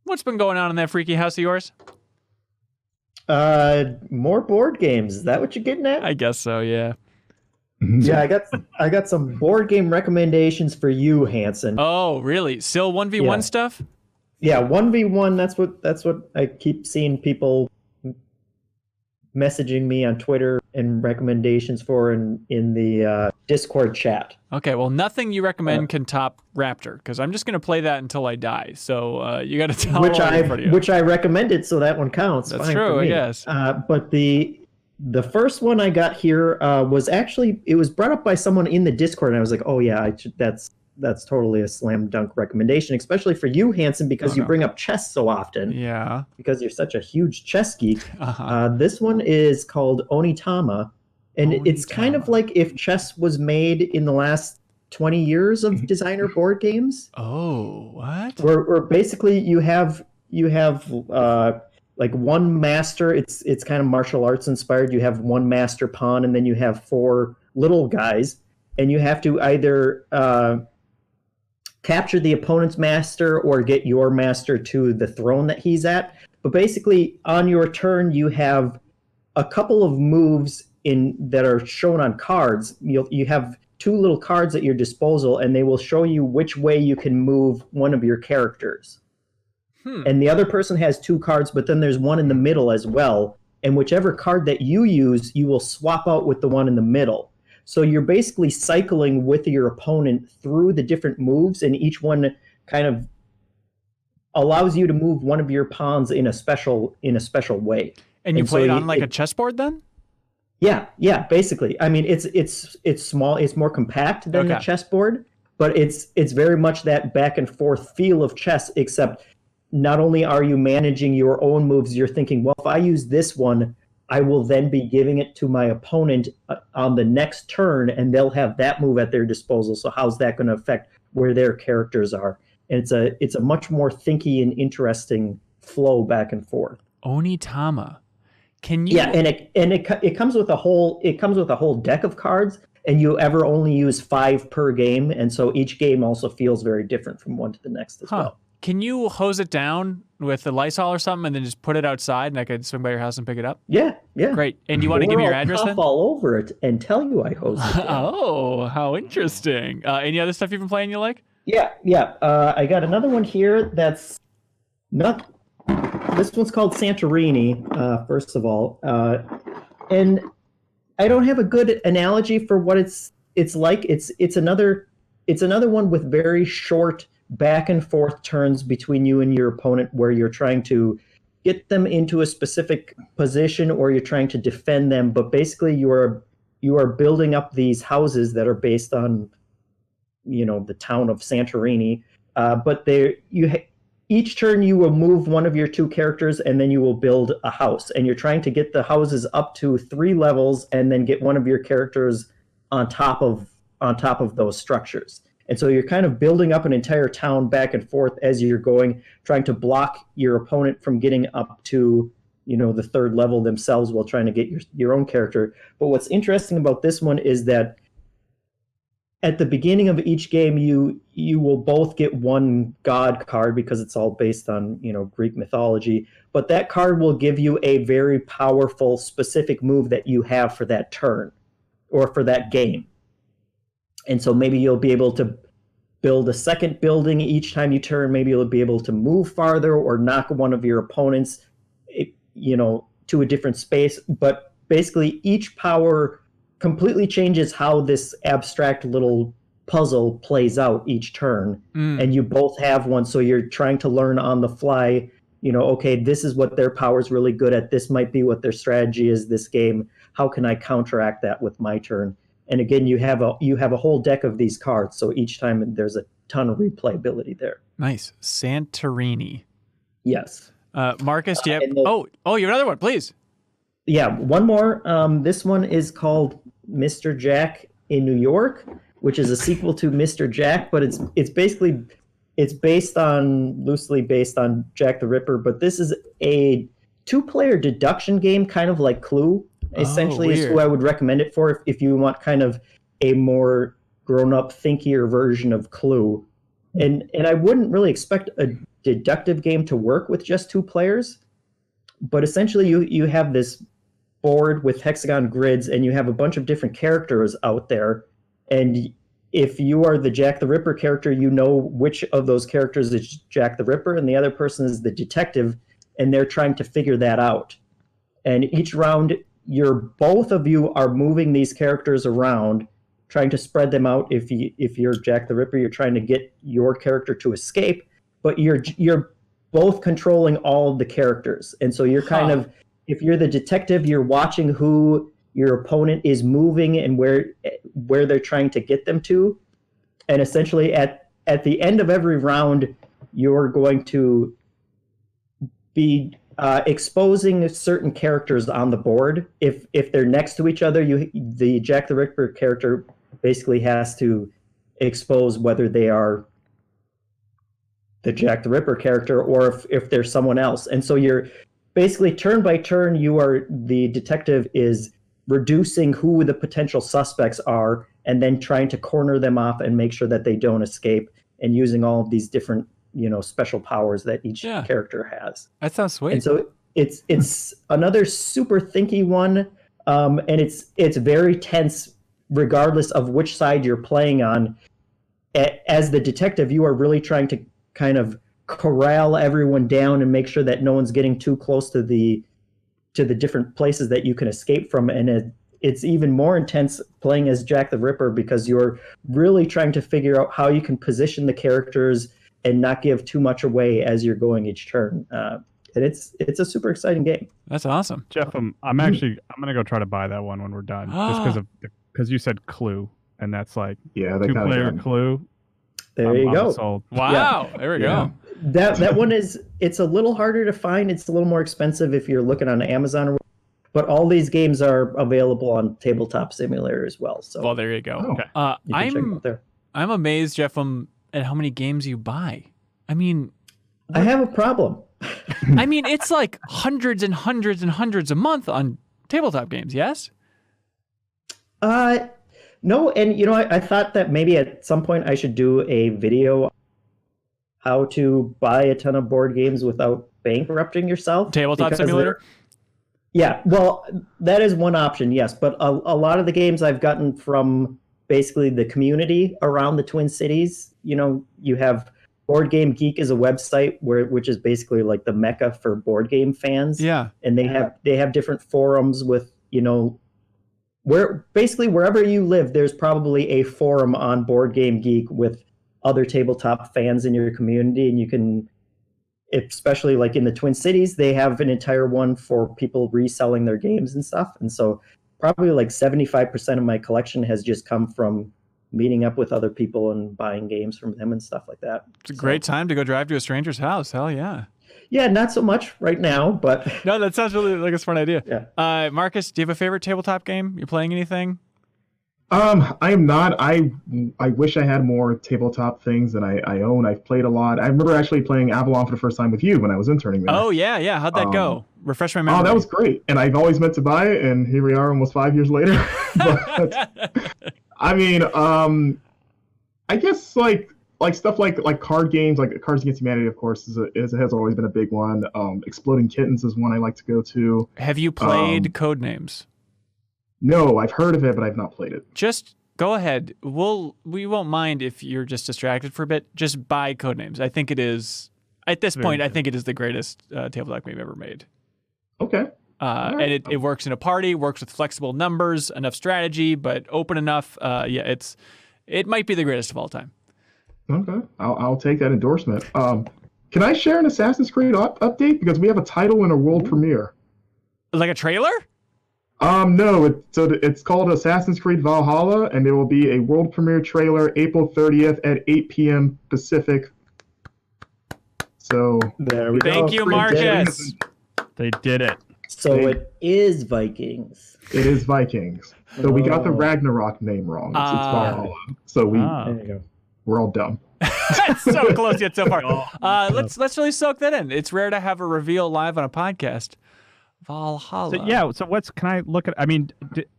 What's been going on in that freaky house of yours? More board games. Is that what you're getting at? I guess so, yeah. Yeah, I got some board game recommendations for you, Hanson. Oh, really? Still 1v1 stuff? Yeah, 1v1, that's what I keep seeing people messaging me on Twitter and recommendations for in the Discord chat. Okay, well, nothing you recommend can top Raptor, because I'm just going to play that until I die. So you got to tell which I recommended, so that one counts. That's fine true, for me. I guess. But the first one I got here was actually, it was brought up by someone in the Discord, and I was like, oh yeah, that's totally a slam dunk recommendation, especially for you, Hanson, because you bring up chess so often. Yeah. Because you're such a huge chess geek. This one is called Onitama, and it's kind of like if chess was made in the last 20 years of designer board games. Oh, what? Where basically you have like one master. It's kind of martial arts inspired. You have one master pawn, and then you have 4 little guys, and you have to either capture the opponent's master or get your master to the throne that he's at. But basically, on your turn, you have a couple of moves that are shown on cards. You have 2 little cards at your disposal, and they will show you which way you can move one of your characters. And the other person has 2 cards, but then there's one in the middle as well. And whichever card that you use, you will swap out with the one in the middle. So you're basically cycling with your opponent through the different moves, and each one kind of allows you to move one of your pawns in a special way. And you play it on like a chessboard then? Yeah, basically. I mean, it's small, it's more compact than the chessboard, but it's very much that back and forth feel of chess, except not only are you managing your own moves, you're thinking, well, if I use this one, I will then be giving it to my opponent on the next turn, and they'll have that move at their disposal. So how's that going to affect where their characters are? And it's a much more thinky and interesting flow back and forth. Onitama. Can you? Yeah, and it comes with a whole deck of cards, and you ever only use 5 per game, and so each game also feels very different from one to the next as well. Can you hose it down with a Lysol or something and then just put it outside and I could swing by your house and pick it up? Yeah. Great. And do you want to give me your address then? All over it and tell you I hosed it down. Oh, how interesting. Any other stuff you've been playing you like? Yeah. I got another one here that's not... This one's called Santorini, first of all. And I don't have a good analogy for what it's like. It's another one with very short back and forth turns between you and your opponent, where you're trying to get them into a specific position or you're trying to defend them. But basically you are building up these houses that are based on, the town of Santorini. But each turn you will move one of your 2 characters, and then you will build a house, and you're trying to get the houses up to 3 levels and then get one of your characters on top of those structures. And so you're kind of building up an entire town back and forth as you're going, trying to block your opponent from getting up to, the 3rd level themselves while trying to get your own character. But what's interesting about this one is that at the beginning of each game, you will both get one god card because it's all based on, Greek mythology. But that card will give you a very powerful, specific move that you have for that turn or for that game. And so maybe you'll be able to build a second building each time you turn. Maybe you'll be able to move farther or knock one of your opponents, to a different space. But basically, each power completely changes how this abstract little puzzle plays out each turn. And you both have one, so you're trying to learn on the fly. Okay, this is what their power is really good at. This might be what their strategy is this game. How can I counteract that with my turn? And again, you have a whole deck of these cards, so each time there's a ton of replayability there. Nice. Santorini. Yes. Marcus, do you have... you have another one, please. Yeah, one more. This one is called Mr. Jack in New York, which is a sequel to Mr. Jack, but it's loosely based on Jack the Ripper, but this is a 2-player deduction game, kind of like Clue. Essentially is who I would recommend it for if you want kind of a more grown-up, thinkier version of Clue. And I wouldn't really expect deductive game to work with just 2 players. But essentially, you have this board with hexagon grids, and you have a bunch of different characters out there. And if you are the Jack the Ripper character, you know which of those characters is Jack the Ripper, and the other person is the detective, and they're trying to figure that out. And each round, both of you are moving these characters around, trying to spread them out. If you're Jack the Ripper, you're trying to get your character to escape, but you're both controlling all of the characters. And so you're kind of, if you're the detective, you're watching who your opponent is moving and where they're trying to get them to. And essentially at the end of every round, you're going to be exposing certain characters on the board. If they're next to each other, the Jack the Ripper character basically has to expose whether they are the Jack the Ripper character or if there's someone else. And so you're basically turn by turn, the detective is reducing who the potential suspects are and then trying to corner them off and make sure that they don't escape, and using all of these different, special powers that each character has. That sounds sweet. And so it's another super thinky one. And it's very tense regardless of which side you're playing on. As the detective, you are really trying to kind of corral everyone down and make sure that no one's getting too close to the different places that you can escape from. And it's even more intense playing as Jack the Ripper because you're really trying to figure out how you can position the characters and not give too much away as you're going each turn. And it's a super exciting game. That's awesome. Jeff, I'm going to go try to buy that one when we're done, just because you said Clue, and that's like 2-player Clue. There you go. Sold. Wow. Yeah. There we go. That one it's a little harder to find. It's a little more expensive if you're looking on Amazon, but all these games are available on Tabletop Simulator as well. So well, there you go. Okay. You can check them out there. I'm amazed, Jeff, at how many games you buy. I mean, I have a problem. I mean, it's like hundreds and hundreds and hundreds a month on tabletop games. Yes. No, and I thought that maybe at some point I should do a video how to buy a ton of board games without bankrupting yourself. Tabletop Simulator? Yeah, well, that is one option, yes. But a lot of the games I've gotten from basically the community around the Twin Cities. You have Board Game Geek is a website which is basically like the mecca for board game fans. Yeah. And they have different forums with, where basically wherever you live, there's probably a forum on Board Game Geek with other tabletop fans in your community. And you can, especially like in the Twin Cities, they have an entire one for people reselling their games and stuff. And so probably like 75% of my collection has just come from meeting up with other people and buying games from them and stuff like that. It's a great time to go drive to a stranger's house. Hell yeah. Yeah, not so much right now, but... No, that sounds really like a smart idea. Yeah. Marcus, do you have a favorite tabletop game? You playing anything? I am not. I wish I had more tabletop things that I own. I've played a lot. I remember actually playing Avalon for the first time with you when I was interning there. Oh, yeah. How'd that go? Refresh my memory. Oh, that was great. And I've always meant to buy it, and here we are almost 5 years later. But, I mean, I guess like stuff like card games, like Cards Against Humanity, of course, has always been a big one. Exploding Kittens is one I like to go to. Have you played Codenames? No, I've heard of it, but I've not played it. Just go ahead. We won't mind if you're just distracted for a bit. Just buy Codenames. I think it is, at this point, I think it is the greatest tabletop game ever made. Okay. And it works in a party, works with flexible numbers, enough strategy, but open enough. It might be the greatest of all time. Okay, I'll take that endorsement. Can I share an Assassin's Creed update? Because we have a title and a world premiere. Like a trailer? No. It's called Assassin's Creed Valhalla, and there will be a world premiere trailer April 30th at 8 p.m. Pacific. So there we go. Thank you, Marcus. They did it. So it is Vikings. It is Vikings. So we got the Ragnarok name wrong. It's Valhalla. So there you go. We're all dumb. It's so close yet so far. Let's really soak that in. It's rare to have a reveal live on a podcast. Valhalla. So can I look at? I mean,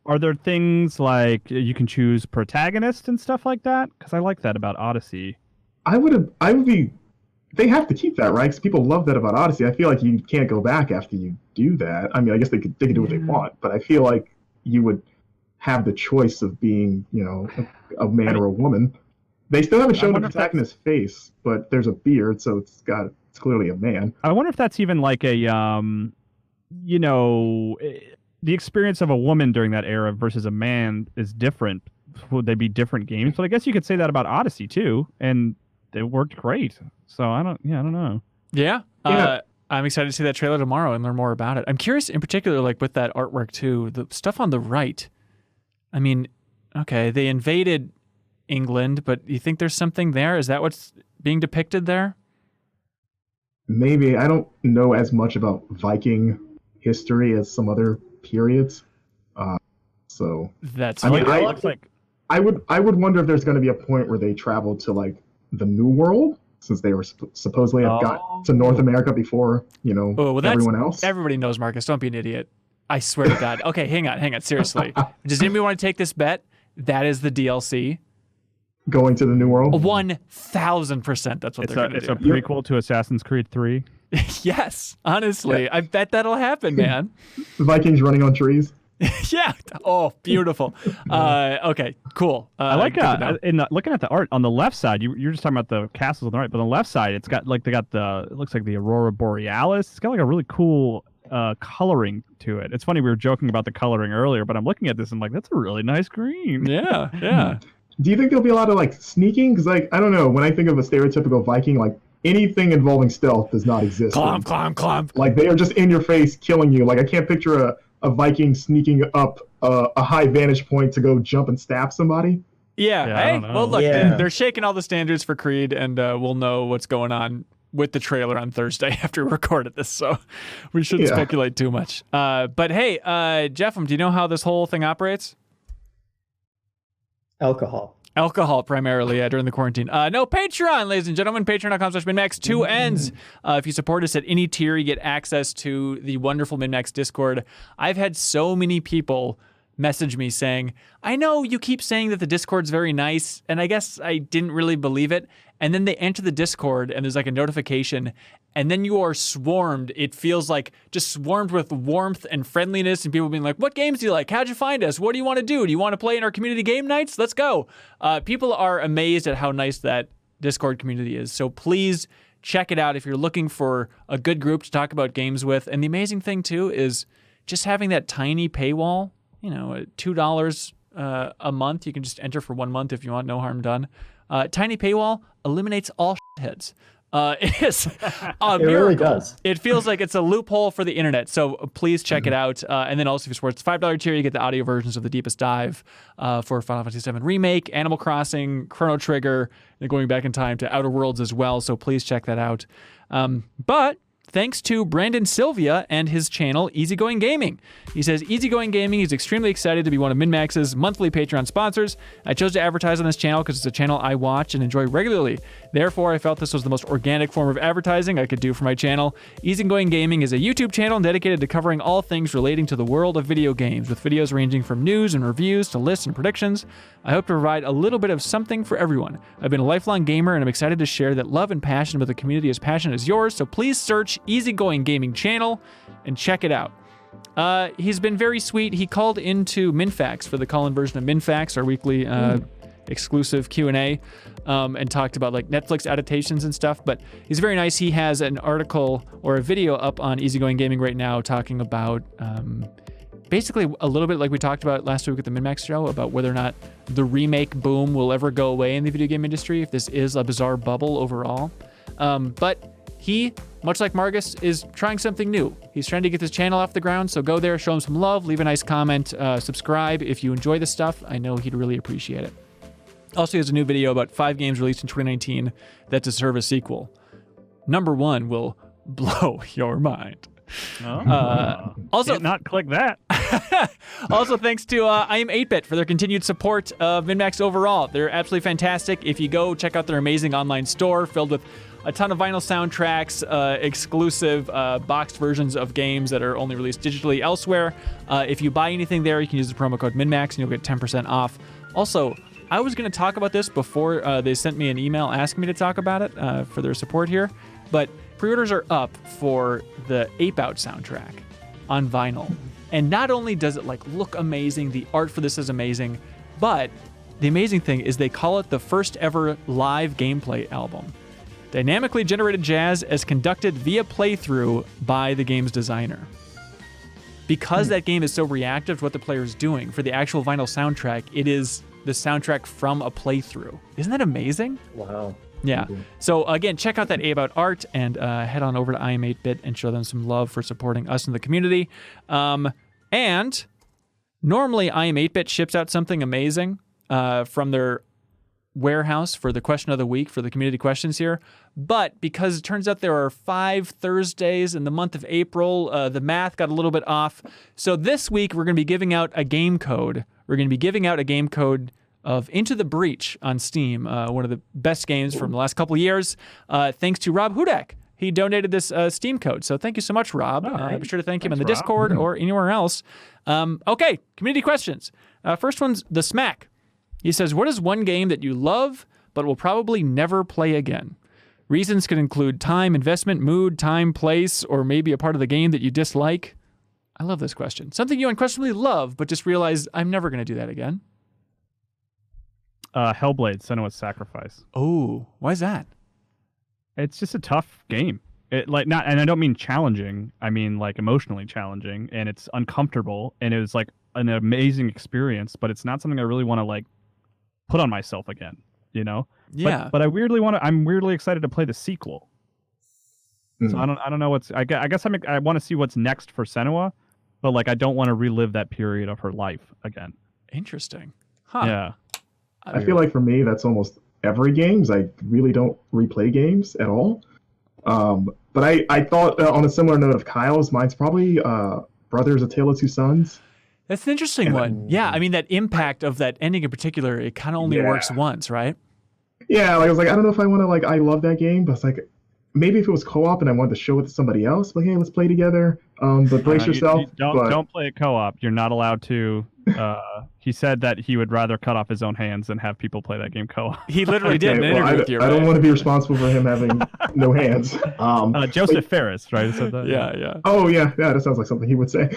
are there things like you can choose protagonist and stuff like that? Because I like that about Odyssey. I would be they have to keep that, right? Because people love that about Odyssey. I feel like you can't go back after you do that. I mean, I guess they could do what they want, but I feel like you would have the choice of being, a man or a woman. They still haven't shown the protagonist's face, but there's a beard, so it's clearly a man. I wonder if that's even like a, the experience of a woman during that era versus a man is different. Would they be different games? But I guess you could say that about Odyssey too, and it worked great. So I don't know. Yeah. I'm excited to see that trailer tomorrow and learn more about it. I'm curious in particular, like with that artwork too, the stuff on the right. I mean, okay, they invaded England, but you think there's something there? Is that what's being depicted there? Maybe. I don't know as much about Viking history as some other periods. So that's I mean, I would wonder if there's going to be a point where they travel to like the New World, since they were supposedly have got to North America before, everyone else. Everybody knows, Marcus. Don't be an idiot. I swear to God. Okay, hang on. Seriously. Does anybody want to take this bet? That is the DLC. Going to the New World? 1,000% that's what they're going to do. It's a prequel to Assassin's Creed 3. Yes, honestly. Yeah. I bet that'll happen, man. The Vikings running on trees? Yeah. Oh, beautiful. Okay, cool. I like looking at the art on the left side. You're just talking about the castles on the right, but on the left side, it's got like it looks like the Aurora Borealis. It's got like a really cool coloring to it. It's funny, we were joking about the coloring earlier, but I'm looking at this and I'm like, that's a really nice green. Yeah. Do you think there'll be a lot of like sneaking? Because like I don't know, when I think of a stereotypical Viking, like anything involving stealth does not exist. Clomp. Like they are just in your face killing you. Like I can't picture a Viking sneaking up a high vantage point to go jump and stab somebody. Yeah. Hey, well look, they're shaking all the standards for Creed, and we'll know what's going on with the trailer on Thursday after we recorded this, so we shouldn't speculate too much. But hey, Jeff, do you know how this whole thing operates? Alcohol primarily, during the quarantine. No, Patreon, ladies and gentlemen. Patreon.com/MinnMax. 2 ends. If you support us at any tier, you get access to the wonderful MinnMax Discord. I've had so many people message me saying, I know you keep saying that the Discord's very nice, and I guess I didn't really believe it. And then they enter the Discord, and there's like a notification, and then you are swarmed. It feels like just swarmed with warmth and friendliness, and people being like, what games do you like? How'd you find us? What do you want to do? Do you want to play in our community game nights? Let's go. People are amazed at how nice that Discord community is. So please check it out if you're looking for a good group to talk about games with. And the amazing thing, too, is just having that tiny paywall, $2 a month. You can just enter for 1 month if you want, no harm done. Tiny paywall eliminates all shitheads. It is a miracle. It really does. It feels like it's a loophole for the internet. So please check it out. And then also, if you support the $5 tier, you get the audio versions of The Deepest Dive for Final Fantasy VII Remake, Animal Crossing, Chrono Trigger, and going back in time to Outer Worlds as well. So please check that out. But thanks to Brandon Sylvia and his channel, Easygoing Gaming. He says, Easygoing Gaming is extremely excited to be one of MinnMax's monthly Patreon sponsors. I chose to advertise on this channel because it's a channel I watch and enjoy regularly. Therefore, I felt this was the most organic form of advertising I could do for my channel. Easygoing Gaming is a YouTube channel dedicated to covering all things relating to the world of video games, with videos ranging from news and reviews to lists and predictions. I hope to provide a little bit of something for everyone. I've been a lifelong gamer, and I'm excited to share that love and passion with a community as passionate as yours, so please search Easygoing Gaming channel and check it out. He's been very sweet. He called into MinnFax for the call-in version of MinnFax, our weekly exclusive Q&A, and talked about like Netflix adaptations and stuff, but he's very nice. He has an article or a video up on Easygoing Gaming right now talking about basically a little bit like we talked about last week at the MinnMax show about whether or not the remake boom will ever go away in the video game industry, if this is a bizarre bubble overall. But he, much like Marcus, is trying something new. He's trying to get this channel off the ground, so go there, show him some love, leave a nice comment, subscribe if you enjoy this stuff. I know he'd really appreciate it. Also, he has a new video about 5 games released in 2019 that deserve a sequel. Number 1 will blow your mind. Also, not click that. Also, thanks to I Am 8-Bit for their continued support of MinnMax overall. They're absolutely fantastic. If you go check out their amazing online store filled with a ton of vinyl soundtracks, exclusive boxed versions of games that are only released digitally elsewhere. If you buy anything there, you can use the promo code MinnMax and you'll get 10% off. Also, I was going to talk about this before they sent me an email asking me to talk about it for their support here, but pre-orders are up for the Ape Out soundtrack on vinyl. And not only does it look amazing, the art for this is amazing, but the amazing thing is they call it the first ever live gameplay album. Dynamically generated jazz as conducted via playthrough by the game's designer. Because that game is so reactive to what the player is doing, for the actual vinyl soundtrack, it is the soundtrack from a playthrough. Isn't that amazing? Wow. Yeah. So again, check out that Ape Out art and head on over to IM8bit and show them some love for supporting us in the community. And normally IM8bit ships out something amazing from their warehouse for the question of the week for the community questions here. But because it turns out there are 5 Thursdays in the month of April, the math got a little bit off. So this week we're going to be giving out a game code. We're going to be giving out a game code of Into the Breach on Steam, one of the best games from the last couple of years, thanks to Rob Hudak. He donated this Steam code. So thank you so much, Rob. Be sure to thank him in the Discord or anywhere else. Okay, community questions. First one's The Smack. He says, what is one game that you love but will probably never play again? Reasons could include time, investment, mood, time, place, or maybe a part of the game that you dislike. I love this question. Something you unquestionably love, but just realize I'm never going to do that again. Hellblade: Senua's Sacrifice. Oh, why is that? It's just a tough game. And I don't mean challenging. I mean emotionally challenging, and it's uncomfortable, and it was an amazing experience. But it's not something I really want to put on myself again. Yeah. But I'm weirdly excited to play the sequel. So I don't know what's. I guess I want to see what's next for Senua, but I don't want to relive that period of her life again. Interesting. Huh. Yeah. I feel like for me, that's almost every game. I really don't replay games at all. But I thought on a similar note of Kyle's, mine's probably Brothers: A Tale of Two Sons. That's an interesting one. Yeah, I mean, that impact of that ending in particular, it kind of only works once, right? Yeah, I was I don't know if I want to, I love that game, but it's maybe if it was co-op and I wanted to show it to somebody else, hey, let's play together. But brace yourself. Don't play it co-op. You're not allowed to. He said that he would rather cut off his own hands than have people play that game co-op. He literally did in an interview with you, right? I don't want to be responsible for him having no hands. Joseph Ferris, right? Said that. Yeah. Oh, yeah, that sounds like something he would say.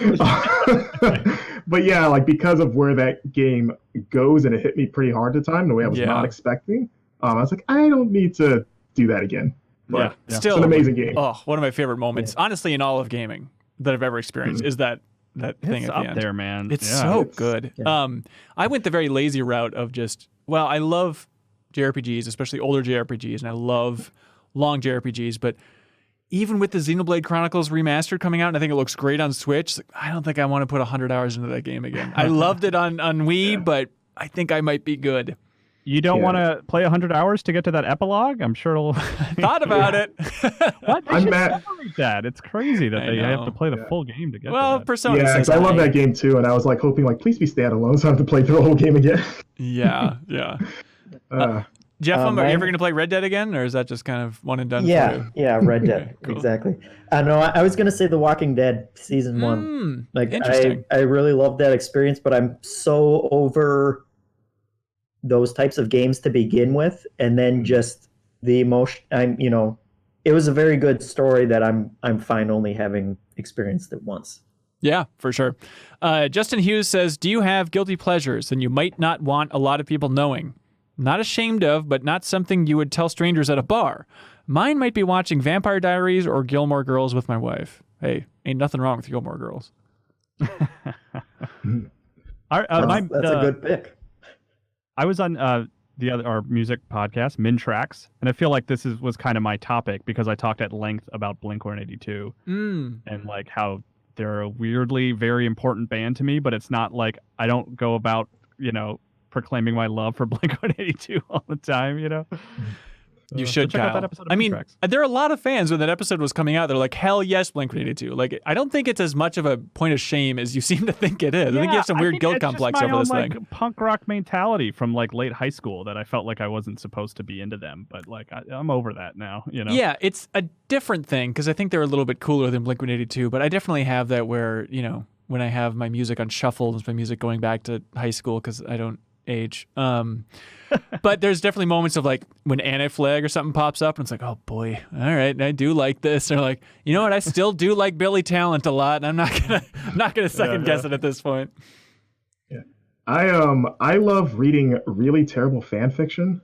But yeah, because of where that game goes, and it hit me pretty hard at the time, the way I was not expecting, I was I don't need to do that again. But still it's an amazing game. Oh, one of my favorite moments, honestly, in all of gaming that I've ever experienced is that thing at the end. It's up there, man. It's so good. Yeah. I went the very lazy route of I love JRPGs, especially older JRPGs, and I love long JRPGs, but even with the Xenoblade Chronicles Remastered coming out, and I think it looks great on Switch, I don't think I want to put 100 hours into that game again. I loved it on Wii, but I think I might be good. You don't want to play 100 hours to get to that epilogue? I'm sure it'll... Thought about it. What? They should separate that. It's crazy that they have to play the full game to get to that. Persona 6. Yeah, because I love that game too, and I was hoping, please be standalone so I don't have to play through the whole game again. Yeah. Jeff, are you ever going to play Red Dead again, or is that just kind of one and done for you? Yeah, Red Dead, cool. Exactly. No, I was going to say The Walking Dead Season 1. Interesting. I really loved that experience, but I'm so over those types of games to begin with, and then just the emotion. It was a very good story that I'm fine only having experienced it once. Yeah, for sure. Justin Hughes says, do you have guilty pleasures and you might not want a lot of people knowing? Not ashamed of, but not something you would tell strangers at a bar. Mine might be watching Vampire Diaries or Gilmore Girls with my wife. Hey, ain't nothing wrong with Gilmore Girls. That's a good pick. I was on our music podcast, MinnMax, and I feel like this was kind of my topic because I talked at length about Blink-182 and how they're a weirdly very important band to me, but it's not I don't go about, proclaiming my love for Blink-182 all the time, You should, check out Kyle. that episode of I mean, MinnMax. there are a lot of fans when that episode was coming out. They're like, hell yes, Blink-182. I don't think it's as much of a point of shame as you seem to think it is. I think you have some weird guilt complex over this thing. Punk rock mentality from late high school that I felt like I wasn't supposed to be into them, but I'm over that now. Yeah, it's a different thing because I think they're a little bit cooler than Blink-182, but I definitely have that where when I have my music on shuffle, it's my music going back to high school because I don't age. But there's definitely moments of like when Anti-Flag or something pops up and it's like, oh boy, all right, I do like this. Or like, you know what, I still do like Billy Talent a lot. And I'm not gonna second guess it at this point. Yeah. I love reading really terrible fan fiction.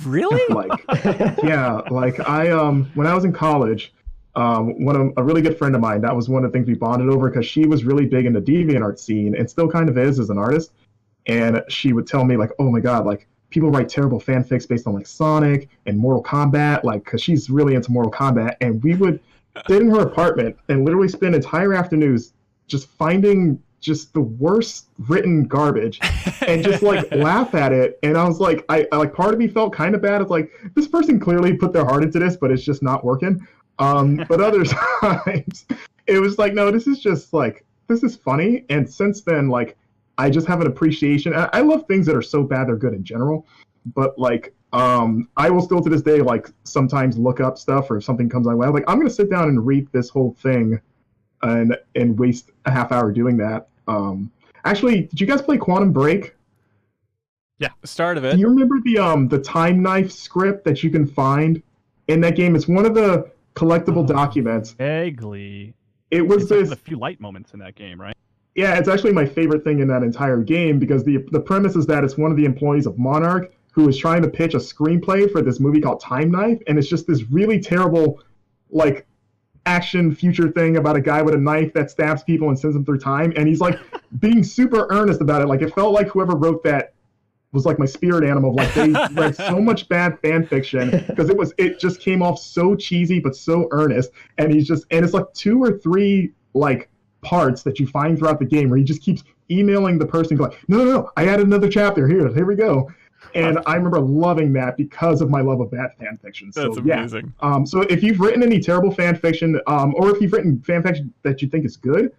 Really? Like, yeah, like when I was in college, a really good friend of mine, that was one of the things we bonded over because she was really big in the DeviantArt scene and still kind of is as an artist. And she would tell me like, oh my God, like people write terrible fanfics based on like Sonic and Mortal Kombat, like, because she's really into Mortal Kombat. And we would sit in her apartment and literally spend entire afternoons just finding just the worst written garbage and just like laugh at it. And I was like, I like, part of me felt kind of bad. It's like, this person clearly put their heart into this, but it's just not working. But other times it was like, no, this is just like, this is funny. And since then, like, I just have an appreciation. I love things that are so bad they're good in general, but like, I will still to this day, like sometimes look up stuff or if something comes my way, I'm like, I'm going to sit down and read this whole thing and waste a half hour doing that. Actually, did you guys play Quantum Break? Yeah, the start of it. Do you remember the time knife script that you can find in that game? It's one of the collectible documents. Vaguely. It was like a few light moments in that game, right? Yeah, it's actually my favorite thing in that entire game because the premise is that it's one of the employees of Monarch who is trying to pitch a screenplay for this movie called Time Knife, and it's just this really terrible, like, action future thing about a guy with a knife that stabs people and sends them through time, and he's like being super earnest about it. Like, it felt like whoever wrote that was like my spirit animal. Like, they read so much bad fan fiction because it just came off so cheesy but so earnest, and it's like 2 or 3 like parts that you find throughout the game where he just keeps emailing the person going, no, I added another chapter, here we go. And I remember loving that because of my love of bad fan fiction. So, that's amazing. Yeah. So if you've written any terrible fan fiction, or if you've written fan fiction that you think is good,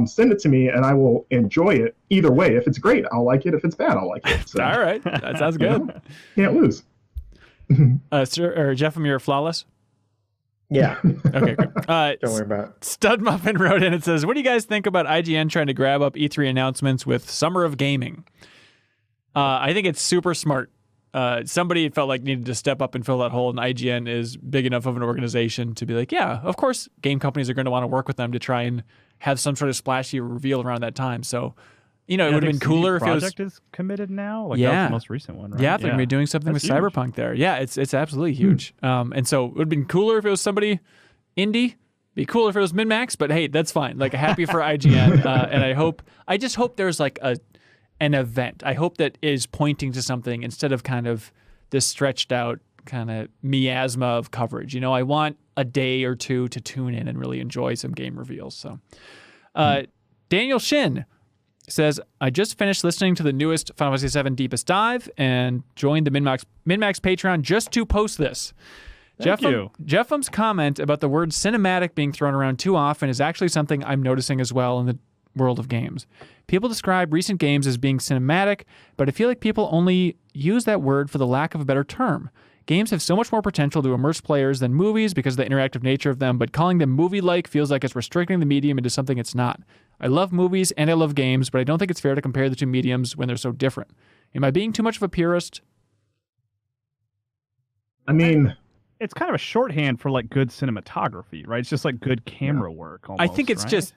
send it to me and I will enjoy it either way. If it's great, I'll like it. If it's bad, I'll like it. So, all right, that sounds good. Can't lose. Sir, or Jeff, you're flawless. Yeah. Okay, great. Don't worry about it. Stud Muffin wrote in and says, what do you guys think about IGN trying to grab up E3 announcements with Summer of Gaming? I think it's super smart. Somebody felt like needed to step up and fill that hole, and IGN is big enough of an organization to be like, yeah, of course game companies are going to want to work with them to try and have some sort of splashy reveal around that time. So, it would have been cooler if it was... Project is committed now? Like, that was the most recent one, right? Yeah, they're going to be doing something with Cyberpunk there. Yeah, it's absolutely huge. And so it would have been cooler if it was somebody indie. Be cooler if it was MinnMax, but hey, that's fine. Like, happy for IGN. And I just hope there's like an event. I hope that is pointing to something instead of kind of this stretched out kind of miasma of coverage. I want a day or two to tune in and really enjoy some game reveals. So, Daniel Shin says, I just finished listening to the newest Final Fantasy VII Deepest Dive and joined the MinnMax Patreon just to post this. Thank you. Jeffum's comment about the word cinematic being thrown around too often is actually something I'm noticing as well in the world of games. People describe recent games as being cinematic, but I feel like people only use that word for the lack of a better term. Games have so much more potential to immerse players than movies because of the interactive nature of them, but calling them movie-like feels like it's restricting the medium into something it's not. I love movies and I love games, but I don't think it's fair to compare the two mediums when they're so different. Am I being too much of a purist? I mean, it's kind of a shorthand for like good cinematography, right? It's just like good camera work. Almost, I think it's just,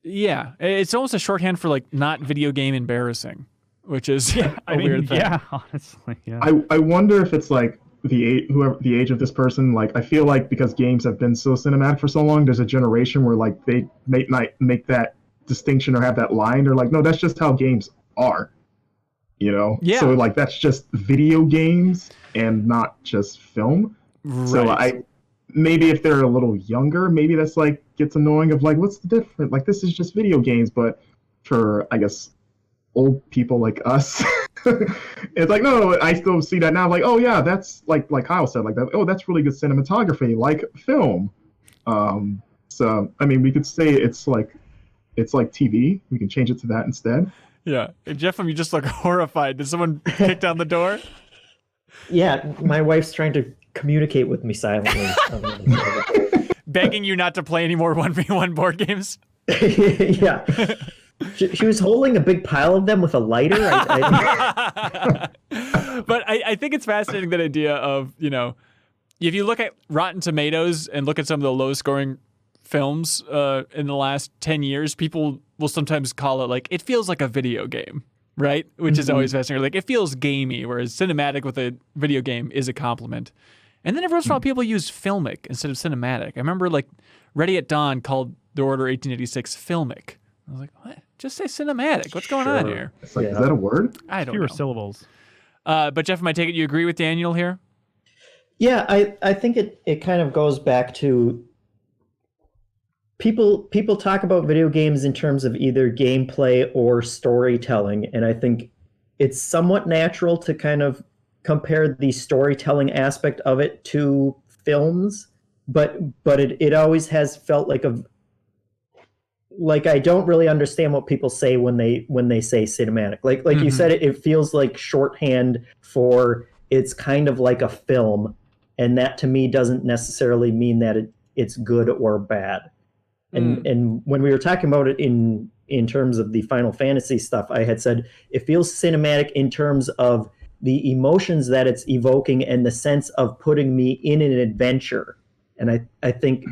it's almost a shorthand for like not video game embarrassing, which is a weird thing. Yeah, honestly. Yeah. I wonder if it's like the age of this person. Like, I feel like because games have been so cinematic for so long, there's a generation where like they may not make that distinction or have that line. They're like, no, that's just how games are. Yeah. So like that's just video games and not just film. Right. So maybe if they're a little younger, maybe that's like gets annoying of like, what's the difference? Like, this is just video games. But for, I guess, old people like us, it's like, no, I still see that now. Like, oh yeah, that's like Kyle said, like that. Oh, that's really good cinematography, like film. So I mean, we could say it's like TV. We can change it to that instead. Yeah. Hey, Jeff, you just look horrified. Did someone kick down the door? Yeah, my wife's trying to communicate with me silently. Begging you not to play any more 1v1 board games? Yeah. She was holding a big pile of them with a lighter. But I think it's fascinating, that idea of, if you look at Rotten Tomatoes and look at some of the low-scoring films in the last 10 years, people will sometimes call it like, it feels like a video game, right? Which is always fascinating. Like, it feels gamey, whereas cinematic with a video game is a compliment. And then every once in a while, people use filmic instead of cinematic. I remember, like, Ready at Dawn called The Order 1886 filmic. I was like, what? Just say cinematic. What's going on here? It's like, is that a word? I don't know. Fewer syllables. But Jeff, am I take it you agree with Daniel here? Yeah, I think it kind of goes back to people talk about video games in terms of either gameplay or storytelling, and I think it's somewhat natural to kind of compare the storytelling aspect of it to films, but it always has felt like I don't really understand what people say when they say cinematic. Like you said, it feels like shorthand for it's kind of like a film, and that to me doesn't necessarily mean that it's good or bad. And when we were talking about it in terms of the Final Fantasy stuff, I had said it feels cinematic in terms of the emotions that it's evoking and the sense of putting me in an adventure. And I think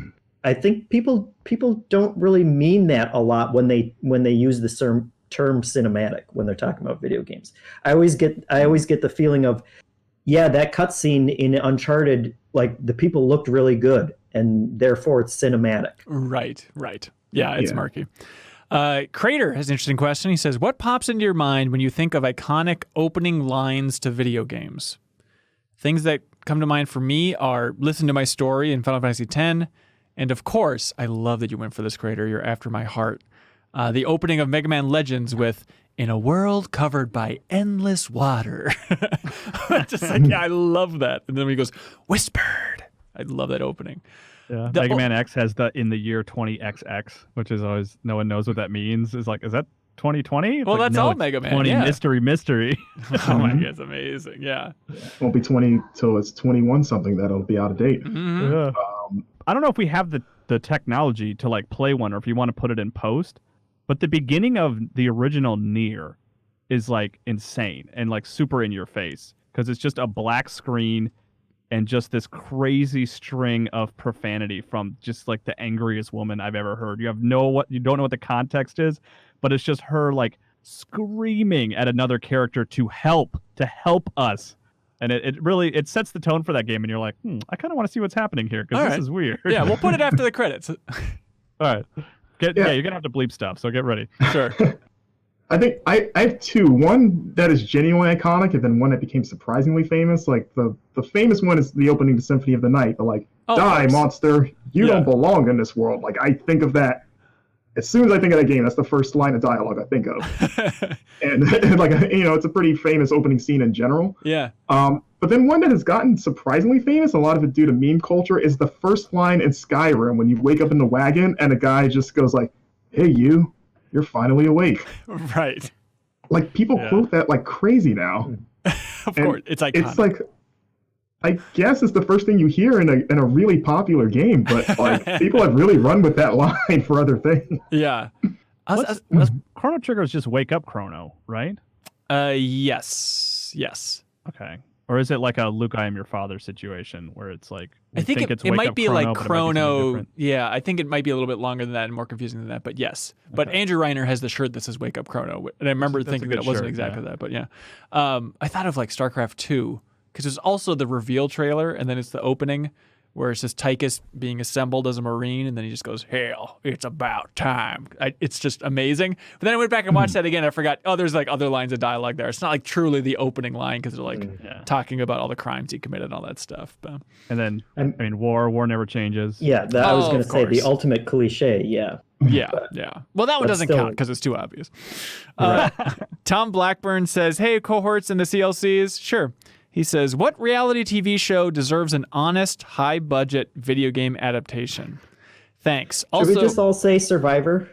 people don't really mean that a lot when they use the term cinematic when they're talking about video games. I always get the feeling of, yeah, that cutscene in Uncharted, like the people looked really good, and therefore it's cinematic. Right. Yeah, it's murky. Crater has an interesting question. He says, what pops into your mind when you think of iconic opening lines to video games? Things that come to mind for me are Listen to My Story in Final Fantasy X. And of course, I love that you went for this, Crater. You're after my heart. The opening of Mega Man Legends with "In a world covered by endless water." Just like, yeah, I love that. And then when he goes, "Whispered." I love that opening. Yeah, Mega Man X has the "in the year 20XX," which is always, no one knows what that means. Is like, is that 2020? Well, like, that's all Mega Man. 20 yeah. mystery. Oh my God, it's amazing. Yeah. It won't be 20 till it's 21 something. That'll be out of date. Yeah. I don't know if we have the technology to like play one, or if you want to put it in post, but the beginning of the original Nier is like insane and like super in your face, because it's just a black screen and just this crazy string of profanity from just like the angriest woman I've ever heard. You don't know what the context is, but it's just her like screaming at another character to help us. And it really sets the tone for that game, and you're like, I kind of want to see what's happening here, because this is weird. Yeah, we'll put it after the credits. All right. Yeah, you're going to have to bleep stuff, so get ready. Sure. I think I have two. One that is genuinely iconic, and then one that became surprisingly famous. Like the famous one is the opening to Symphony of the Night. The like, die, monster, you don't belong in this world. Like, I think of that. As soon as I think of that game, that's the first line of dialogue I think of. and like, it's a pretty famous opening scene in general. Yeah. But then one that has gotten surprisingly famous, a lot of it due to meme culture, is the first line in Skyrim when you wake up in the wagon and a guy just goes like, "Hey, you're finally awake." Right. Like, people quote that like crazy now. Of course, it's iconic. It's like, I guess it's the first thing you hear in a really popular game, but like people have really run with that line for other things. Yeah. Chrono Trigger is just Wake Up Chrono, right? Yes. Okay. Or is it like a Luke, I am your father situation where it's like, I think it's it Wake might Up be Chrono, like but it Chrono. might be Yeah, I think it might be a little bit longer than that and more confusing than that. But yes. But Andrew Reiner has the shirt that says Wake Up Chrono. And I remember thinking that it wasn't exactly that. But yeah. I thought of like StarCraft 2, because there's also the reveal trailer, and then it's the opening where it's just Tychus being assembled as a Marine, and then he just goes, "Hell, it's about time." It's just amazing. But then I went back and watched that again. I forgot, there's like other lines of dialogue there. It's not like truly the opening line, because they're like talking about all the crimes he committed and all that stuff. But. And then, war never changes. Yeah, I was going to say the ultimate cliche, yeah. Yeah. Well, that one doesn't count because it's too obvious. Tom Blackburn says, "Hey, cohorts in the CLCs." Sure. He says, "What reality TV show deserves an honest, high-budget video game adaptation?" Thanks. Also, should we just all say Survivor?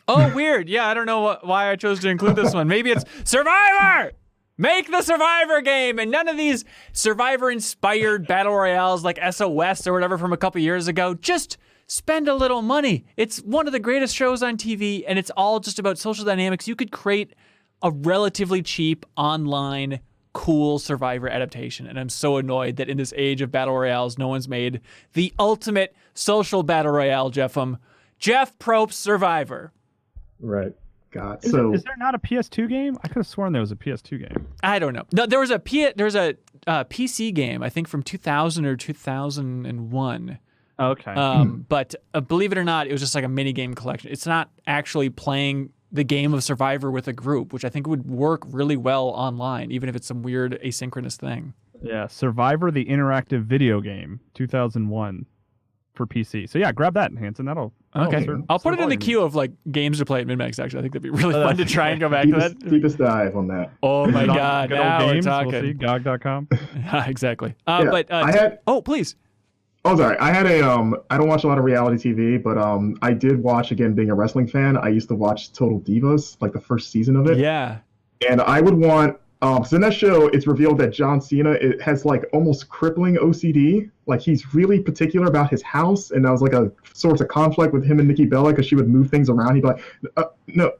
Oh, weird. Yeah, I don't know why I chose to include this one. Maybe it's Survivor! Make the Survivor game, and none of these Survivor-inspired battle royales like SOS or whatever from a couple years ago. Just spend a little money. It's one of the greatest shows on TV, and it's all just about social dynamics. You could create a relatively cheap online cool Survivor adaptation, and I'm so annoyed that in this age of battle royales, no one's made the ultimate social battle royale, Jeff Probst's Survivor. Right. God. Is there not a PS2 game? I could have sworn there was a PS2 game. I don't know. No, there was a PC game, I think from 2000 or 2001. Okay. But believe it or not, it was just like a mini game collection. It's not actually playing the game of Survivor with a group, which I think would work really well online, even if it's some weird asynchronous thing. Yeah, Survivor the Interactive Video Game, 2001 for PC. So yeah, grab that, Hanson. That'll okay. I'll put it in the queue of like games to play at MinnMax. Actually, I think that'd be really fun to try and go back to that. Deepest dive on that. Oh my God! Good old Now games. we're talking. We'll see, GOG.com. Exactly. Yeah, But I had. please. Oh, sorry. I had a I don't watch a lot of reality TV, but I did watch, again, being a wrestling fan. I used to watch Total Divas, like the first season of it. Yeah. And I would want so in that show, it's revealed that John Cena has like almost crippling OCD. Like he's really particular about his house, and that was like a source of conflict with him and Nikki Bella because she would move things around. He'd be like,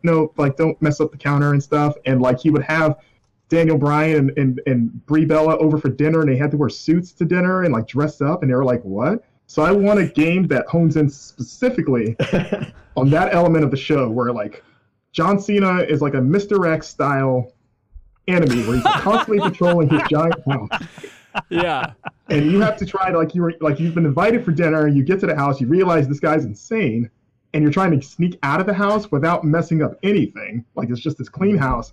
no, like don't mess up the counter and stuff. And like he would have Daniel Bryan and Brie Bella over for dinner, and they had to wear suits to dinner and like dress up, and they were like, what? So I want a game that hones in specifically on that element of the show where like John Cena is like a Mr. X style enemy where he's constantly patrolling his giant house. Yeah. And you have to try to you've been invited for dinner, you get to the house, you realize this guy's insane, and you're trying to sneak out of the house without messing up anything. Like it's just this clean house,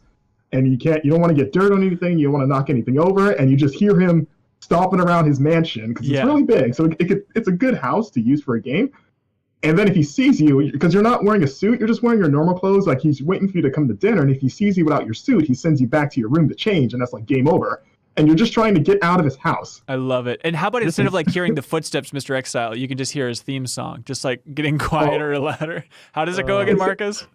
and you don't want to get dirt on anything, you don't want to knock anything over, and you just hear him stomping around his mansion because it's really big. So it's a good house to use for a game. And then if he sees you, because you're not wearing a suit, you're just wearing your normal clothes, like he's waiting for you to come to dinner, and if he sees you without your suit, he sends you back to your room to change, and that's like game over. And you're just trying to get out of his house. I love it. And how about instead of like hearing the footsteps, Mr. X style, you can just hear his theme song, just like getting quieter or louder. How does it go again, Marcus?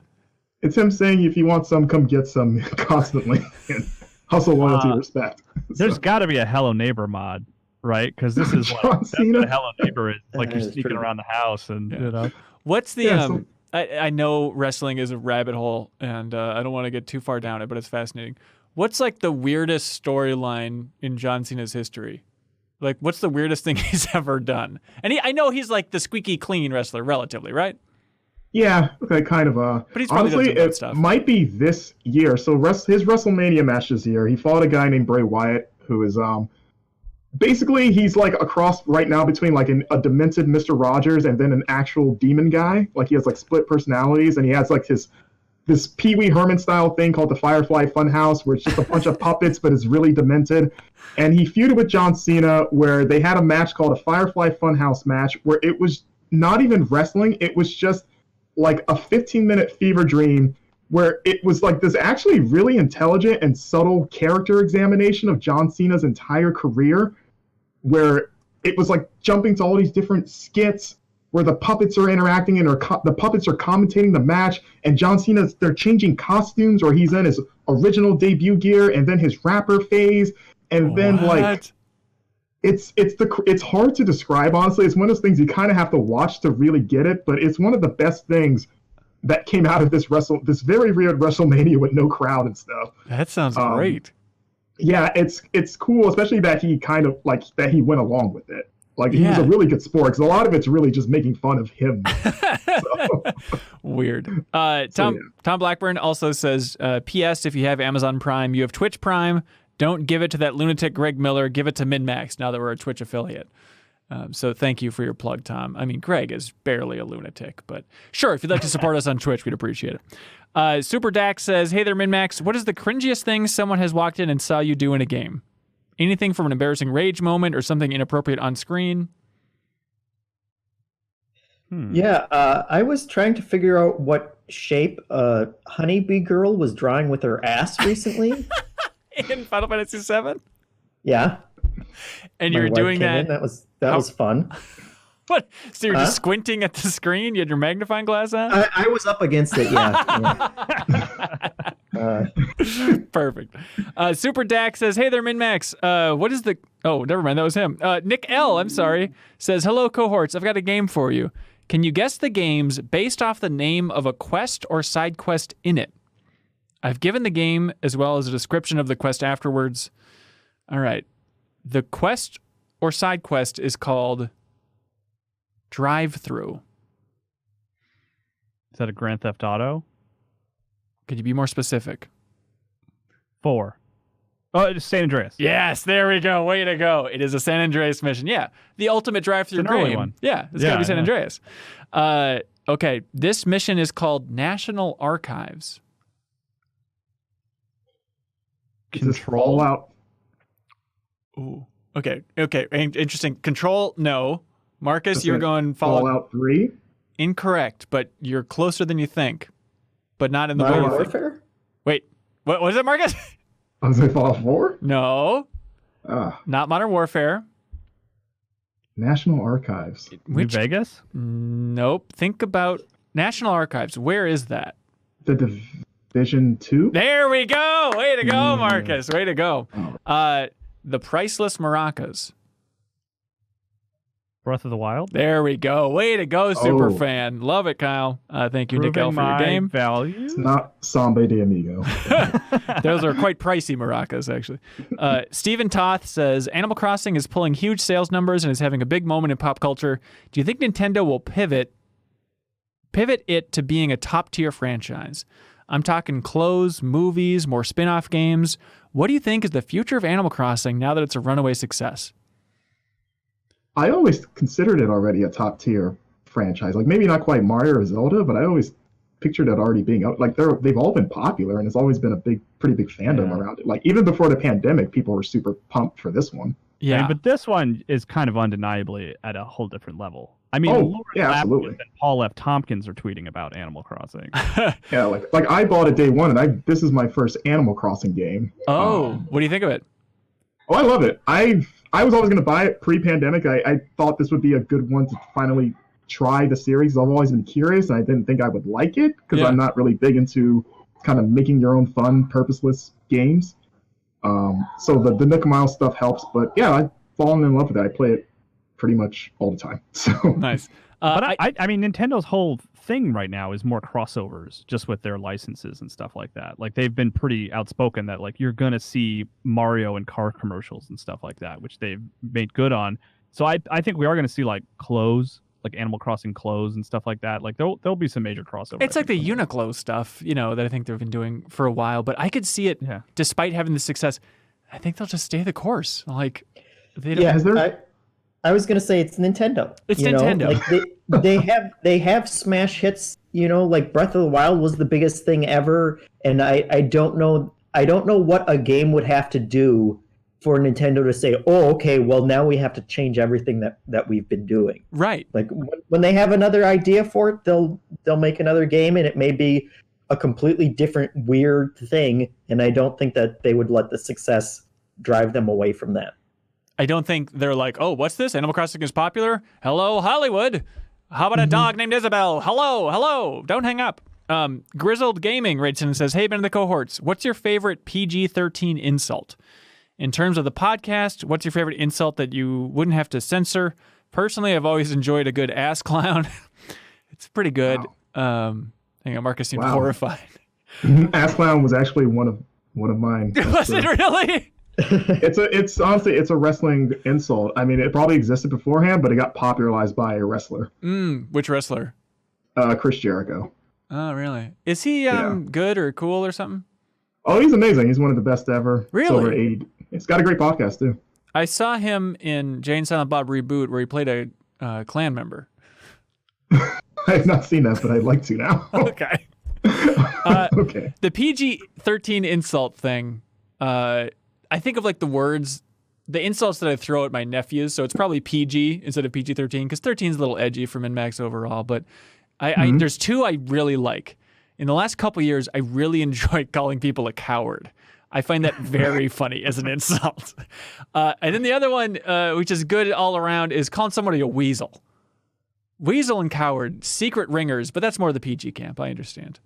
It's him saying, if you want some, come get some constantly. And hustle, loyalty, respect. There's got to be a Hello Neighbor mod, right? Because this is like, that's what Hello Neighbor is. Like you're sneaking around the house and, you know. What's the, I know wrestling is a rabbit hole, and I don't want to get too far down it, but it's fascinating. What's like the weirdest storyline in John Cena's history? Like, what's the weirdest thing he's ever done? And I know he's like the squeaky clean wrestler, relatively, right? Yeah, okay, kind of. But he's probably honestly, done some good it stuff. might be this year. So his WrestleMania match this year, he fought a guy named Bray Wyatt, who is basically he's like a cross right now between like a demented Mr. Rogers and then an actual demon guy. Like he has like split personalities, and he has like this Pee Wee Herman style thing called the Firefly Funhouse, where it's just a bunch of puppets, but it's really demented. And he feuded with John Cena, where they had a match called a Firefly Funhouse match, where it was not even wrestling. It was just like a 15-minute fever dream, where it was like this actually really intelligent and subtle character examination of John Cena's entire career, where it was like jumping to all these different skits where the puppets are interacting and the puppets are commentating the match, and John Cena's, they're changing costumes, or he's in his original debut gear and then his rapper phase, and then like it's hard to describe, honestly. It's one of those things you kind of have to watch to really get it, but it's one of the best things that came out of this very weird WrestleMania with no crowd and stuff. That sounds great. Yeah, it's cool, especially that he kind of like that he went along with it. Like he was a really good sport, because a lot of it's really just making fun of him. Weird. Tom Blackburn also says, P.S. if you have Amazon Prime, you have Twitch Prime. Don't give it to that lunatic Greg Miller. Give it to MinnMax now that we're a Twitch affiliate. So thank you for your plug, Tom. I mean, Greg is barely a lunatic, but sure, if you'd like to support us on Twitch, we'd appreciate it. Super Dax says, hey there, MinnMax. What is the cringiest thing someone has walked in and saw you do in a game? Anything from an embarrassing rage moment or something inappropriate on screen? Yeah, I was trying to figure out what shape Honeybee Girl was drawing with her ass recently. In Final Fantasy VII? Yeah. And you were doing that? That was fun. What? So you're just squinting at the screen? You had your magnifying glass on? I was up against it, yeah. Perfect. Super Dak says, hey there, MinnMax. What is the... Oh, never mind. That was him. Nick L., I'm sorry, says, hello, cohorts. I've got a game for you. Can you guess the games based off the name of a quest or side quest in it? I've given the game as well as a description of the quest afterwards. All right. The quest or side quest is called Drive Through. Is that a Grand Theft Auto? Could you be more specific? 4. Oh, it's San Andreas. Yes, there we go. Way to go. It is a San Andreas mission. Yeah, the ultimate drive-through It's an early game. one. Yeah, it's got to be San Andreas. Okay, this mission is called National Archives. Control out. Ooh. Okay. Interesting. Control, no. Marcus, That's you're it. going Fallout 3. Incorrect, but you're closer than you think. But not in the Modern way you think. Warfare? Wait, what was it, Marcus? I was like Fallout 4. No, Ah, not Modern Warfare. National Archives. New Vegas? Nope. Think about National Archives. Where is that? The Division 2. There we go. Way to go, Marcus. Way to go. The Priceless Maracas. Breath of the Wild? There we go. Way to go, super Oh. fan. Love it, Kyle. Thank you, Nick L, Proving for your my game. value. It's not Samba de Amigo. Those are quite pricey maracas, actually. Stephen Toth says, Animal Crossing is pulling huge sales numbers and is having a big moment in pop culture. Do you think Nintendo will pivot it to being a top-tier franchise? I'm talking clothes, movies, more spin-off games. What do you think is the future of Animal Crossing now that it's a runaway success? I always considered it already a top tier franchise. Like maybe not quite Mario or Zelda, but I always pictured it already being out. Like they've all been popular, and it's always been a pretty big fandom around it. Like even before the pandemic, people were super pumped for this one. Yeah, I mean, but this one is kind of undeniably at a whole different level. I mean, Oh, Lauren yeah, Lapkus absolutely. and Paul F. Tompkins are tweeting about Animal Crossing. Yeah, like I bought it day one, and this is my first Animal Crossing game. what do you think of it? Oh, I love it. I was always going to buy it pre-pandemic. I thought this would be a good one to finally try the series. I've always been curious, and I didn't think I would like it because I'm not really big into kind of making your own fun, purposeless games. So the Nook Mile stuff helps, but yeah, I've fallen in love with it. I play it pretty much all the time. So Nice. But I mean, Nintendo's whole thing right now is more crossovers, just with their licenses and stuff like that. Like they've been pretty outspoken that like you're gonna see Mario and car commercials and stuff like that, which they've made good on. So I think we are gonna see like clothes, like Animal Crossing clothes and stuff like that. Like there'll be some major crossovers. It's like the Uniqlo stuff, that I think they've been doing for a while. But I could see it, despite having the success. I think they'll just stay the course. Like they don't. Yeah, I was gonna say it's Nintendo. It's Nintendo. Like they have smash hits. Like Breath of the Wild was the biggest thing ever, and I don't know what a game would have to do for Nintendo to say, oh, okay, well now we have to change everything that we've been doing. Right. Like when they have another idea for it, they'll make another game, and it may be a completely different weird thing. And I don't think that they would let the success drive them away from that. I don't think they're like, oh, what's this? Animal Crossing is popular? Hello, Hollywood. How about a dog named Isabel? Hello. Don't hang up. Grizzled Gaming writes in and says, hey, been in the cohorts. What's your favorite PG-13 insult? In terms of the podcast, what's your favorite insult that you wouldn't have to censor? Personally, I've always enjoyed a good ass clown. It's pretty good. Wow. Hang on, Marcus seemed horrified. Ass Clown was actually one of mine. Was it really? It's honestly a wrestling insult. I mean, it probably existed beforehand, but it got popularized by a wrestler. Which wrestler? Chris Jericho. Oh, really? Is he good or cool or something? Oh, he's amazing. He's one of the best ever. Really? It's over 80. He's got a great podcast too. I saw him in Jane Silent Bob Reboot where he played a Klan member. I have not seen that, but I'd like to now. Okay. Okay. The PG-13 insult thing, I think of like the words, the insults that I throw at my nephews, so it's probably PG instead of PG-13, because 13 is a little edgy for MinnMax overall, but there's two I really like. In the last couple years, I really enjoy calling people a coward. I find that very funny as an insult. And then the other one, which is good all around, is calling somebody a weasel. Weasel and coward, secret ringers, but that's more the PG camp. I understand.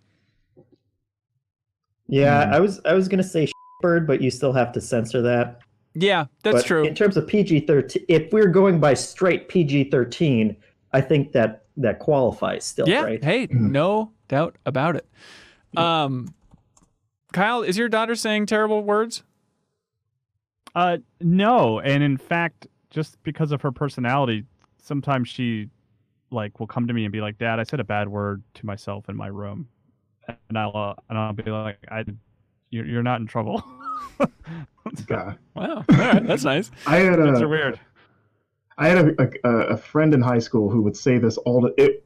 Yeah, I was gonna say bird, but you still have to censor that. Yeah, that's true. In terms of PG-13, if we're going by straight PG-13, I think that that qualifies still, Yeah. right? Hey, no doubt about it. Kyle, is your daughter saying terrible words? No, and in fact, just because of her personality, sometimes she will come to me and be like, "Dad, I said a bad word to myself in my room," and I'll be like, "You're not in trouble." Yeah. Wow. All right, that's nice. Kids are weird. I had a friend in high school who would say this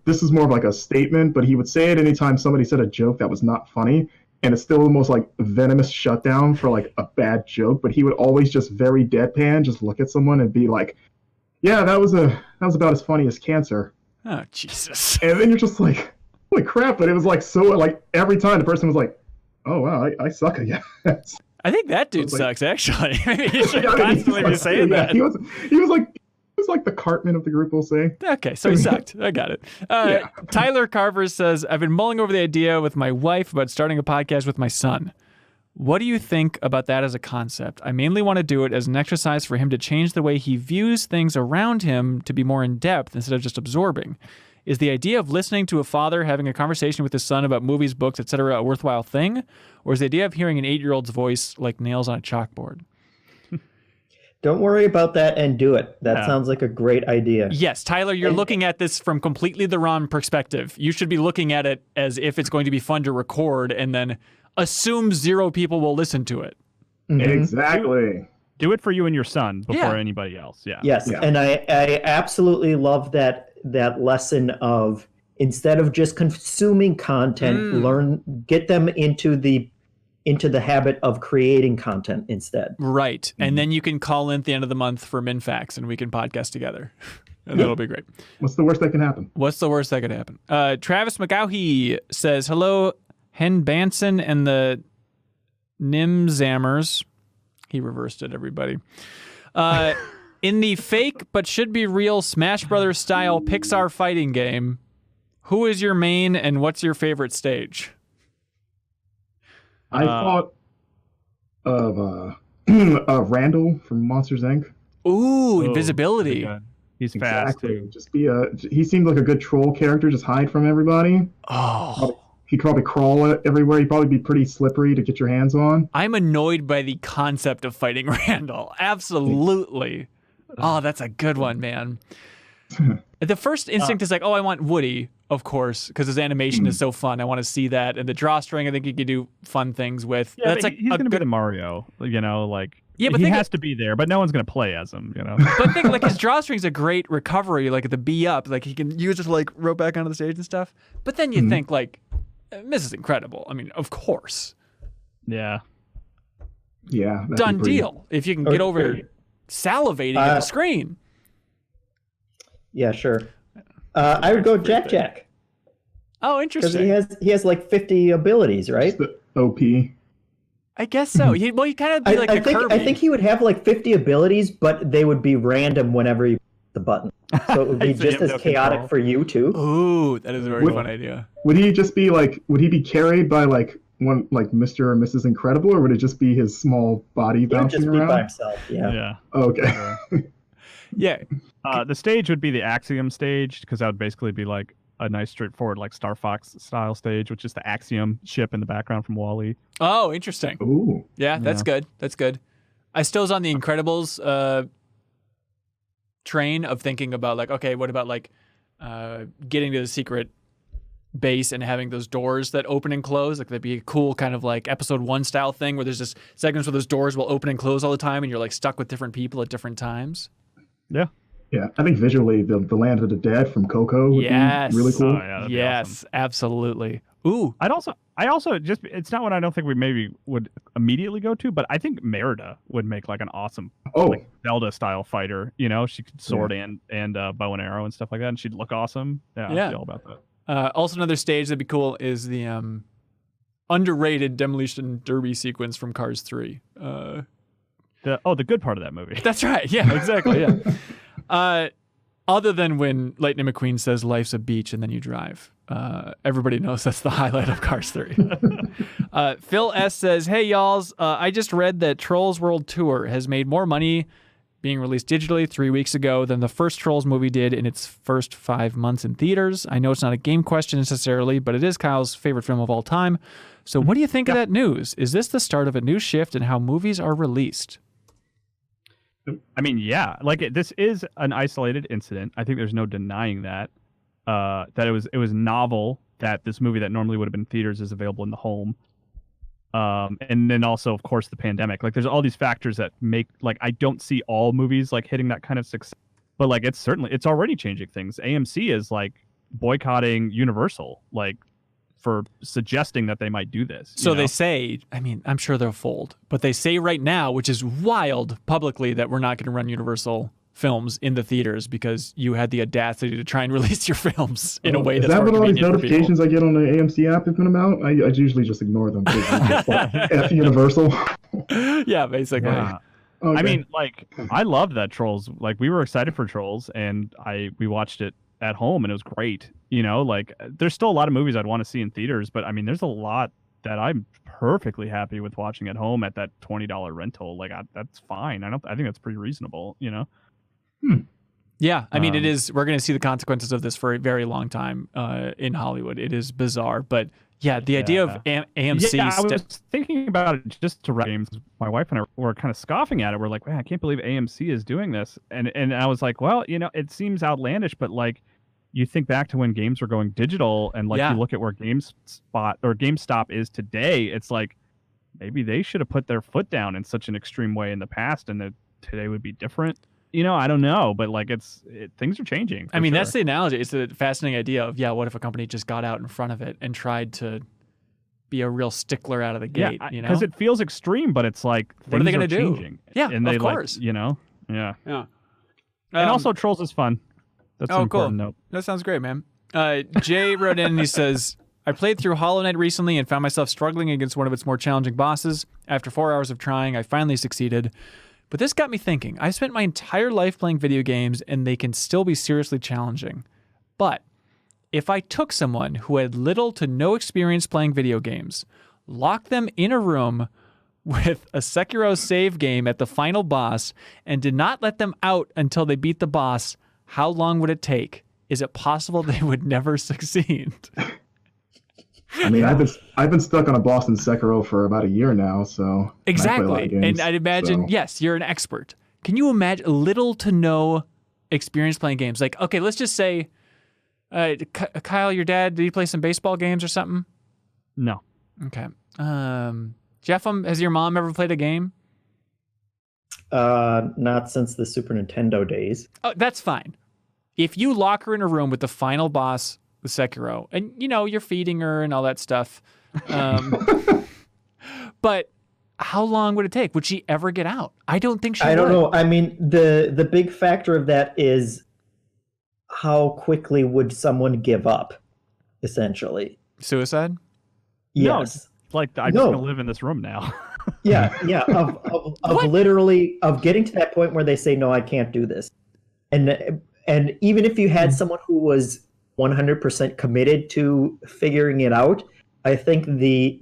this is more of like a statement, but he would say it anytime somebody said a joke that was not funny, and it's still the most venomous shutdown for a bad joke. But he would always just very deadpan, just look at someone and be like, "Yeah, that was about as funny as cancer." Oh, Jesus. And then you're just like, "Holy crap!" But it was so every time the person was like, "Oh wow, I suck again." I think that dude sucks, actually. Maybe you should constantly be saying that. He was like the Cartman of the group, we'll say. Okay, so he sucked. I got it. Tyler Carver says, I've been mulling over the idea with my wife about starting a podcast with my son. What do you think about that as a concept? I mainly want to do it as an exercise for him to change the way he views things around him to be more in-depth instead of just absorbing. Is the idea of listening to a father having a conversation with his son about movies, books, etc. a worthwhile thing? Or is the idea of hearing an 8-year-old's voice like nails on a chalkboard? Don't worry about that and do it. That sounds like a great idea. Yes, Tyler, you're looking at this from completely the wrong perspective. You should be looking at it as if it's going to be fun to record and then assume 0 people will listen to it. Mm-hmm. Exactly. Do it for you and your son before anybody else. Yeah. Yes, and I absolutely love that lesson of instead of just consuming content, get them into the habit of creating content instead. Right. And then you can call in at the end of the month for MinnMax and we can podcast together. And that'll be great. What's the worst that can happen? Travis McGaughey says, hello, Hen Banson and the Nimzammers. He reversed it, everybody. In the fake but should be real Smash Brothers style Pixar fighting game, who is your main and what's your favorite stage? I thought of Randall from Monsters Inc. Ooh, invisibility. He's fast too. He seemed like a good troll character. Just hide from everybody. Oh. He'd probably crawl everywhere. He'd probably be pretty slippery to get your hands on. I'm annoyed by the concept of fighting Randall. Absolutely. Oh, that's a good one, man. The first instinct is like, oh, I want Woody, of course, because his animation is so fun. I want to see that. And the drawstring, I think you could do fun things with. Yeah, that's he's going to be the Mario, but he has to be there, but no one's going to play as him, But think, his drawstring's a great recovery, at the B up. He can use it to, rope back onto the stage and stuff. But then you think, this is incredible. I mean, of course. Yeah. Yeah. Done deal. If you can get over salivating at the screen. Yeah, sure. I would go Jack. Oh, interesting. Because he has 50 abilities, right? Just the OP. I guess so. He kind of be like Kirby. I think he would have 50 abilities, but they would be random whenever you the button. So it would be just as chaotic for you too. Ooh, that is a very fun idea. Would he just be would he be carried by one Mr. or Mrs. Incredible, or would it just be his small body bouncing around? He would just be by himself, yeah. Okay. Yeah. The stage would be the Axiom stage, because that would basically be a nice straightforward Star Fox style stage with just the Axiom ship in the background from WALL-E. Oh, interesting. Ooh. Yeah, that's good. That's good. I still was on the Incredibles train of thinking about okay, what about getting to the secret base and having those doors that open and close? That'd be a cool kind of episode 1 style thing where there's just segments where those doors will open and close all the time and you're stuck with different people at different times. Yeah. Yeah, I think visually the Land of the Dead from Coco would be really cool. Oh, yeah, yes, awesome. Absolutely. Ooh. I also just, it's not one I don't think we maybe would immediately go to, but I think Merida would make an awesome Zelda style fighter. She could sword and bow and arrow and stuff like that, and she'd look awesome. Yeah. I'd be all about that. Also, another stage that'd be cool is the underrated Demolition Derby sequence from Cars 3. The good part of that movie. That's right. Yeah, exactly. Yeah. Other than when Lightning McQueen says life's a beach and then you drive. Everybody knows that's the highlight of Cars 3. Phil S. says, hey, y'alls, I just read that Trolls World Tour has made more money being released digitally 3 weeks ago than the first Trolls movie did in its first 5 months in theaters. I know it's not a game question necessarily, but it is Kyle's favorite film of all time. So what do you think of that news? Is this the start of a new shift in how movies are released? I mean, yeah, like this is an isolated incident. I think there's no denying that. That it was novel that this movie that normally would have been in theaters is available in the home. And then also, of course, the pandemic. Like, there's all these factors that make, like, I don't see all movies like hitting that kind of success, but like it's already changing things. AMC is like boycotting Universal, like, for suggesting that they might do this. So they say, I mean, I'm sure they'll fold, but they say right now, which is wild publicly, that we're not going to run Universal films in the theaters because you had the audacity to try and release your films in a way that's more what all these convenient for people. notifications I get on the AMC app have been about? I usually just ignore them. It's like, F Universal. Yeah, basically. Yeah. Okay. I mean, like, I loved that Trolls. Like, we were excited for Trolls, and we watched it at home, and it was great. You know, like, there's still a lot of movies I'd want to see in theaters, but I mean, there's a lot that I'm perfectly happy with watching at home at that $20 rental. Like, that's fine. I think that's pretty reasonable. You know. Yeah, I mean, it is. We're going to see the consequences of this for a very long time in Hollywood. It is bizarre, but yeah, the idea of AMC. Yeah, I was thinking about it just to wrap games. My wife and I were kind of scoffing at it. We're like, man, I can't believe AMC is doing this, and I was like, well, you know, it seems outlandish, but like, you think back to when games were going digital, and like you look at where GameStop is today, it's like maybe they should have put their foot down in such an extreme way in the past, and that today would be different. You know, I don't know, but like things are changing. I mean, that's the analogy. It's a fascinating idea of, what if a company just got out in front of it and tried to be a real stickler out of the gate, you know? Because it feels extreme, but it's like, what are they going to do? Changing. Yeah, and they, of course. Like, you know, yeah. And also, Trolls is fun. That's an important note. That sounds great, man. Jay wrote in and he says, I played through Hollow Knight recently and found myself struggling against one of its more challenging bosses. After 4 hours of trying, I finally succeeded. But this got me thinking. I spent my entire life playing video games, and they can still be seriously challenging. But if I took someone who had little to no experience playing video games, locked them in a room with a Sekiro save game at the final boss, and did not let them out until they beat the boss, how long would it take? Is it possible they would never succeed? I mean, I've been stuck on a boss in Sekiro for about a year now, so exactly. And I'd imagine, yes, you're an expert. Can you imagine little to no experience playing games? Like, okay, let's just say, Kyle, your dad, did he play some baseball games or something? No. Okay. Jeff, has your mom ever played a game? Not since the Super Nintendo days. Oh, that's fine. If you lock her in a room with the final boss, the Sekiro, and you know you're feeding her and all that stuff, but how long would it take? Would she ever get out? I don't think she would. I don't know. I mean, the big factor of that is how quickly would someone give up, essentially. Suicide? Yes. No, like, I'm just gonna live in this room now. yeah. Of literally of getting to that point where they say, no, I can't do this. And even if you had someone who was 100% committed to figuring it out, I think the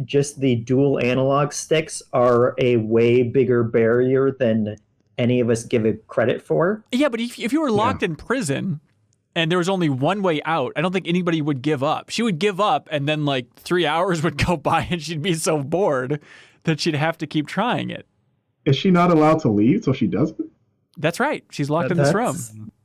dual analog sticks are a way bigger barrier than any of us give it credit for. Yeah, but if you were locked in prison and there was only one way out, I don't think anybody would give up. She would give up, and then like 3 hours would go by and she'd be so bored that she'd have to keep trying it. Is she not allowed to leave, so she doesn't? That's right. She's locked in this room.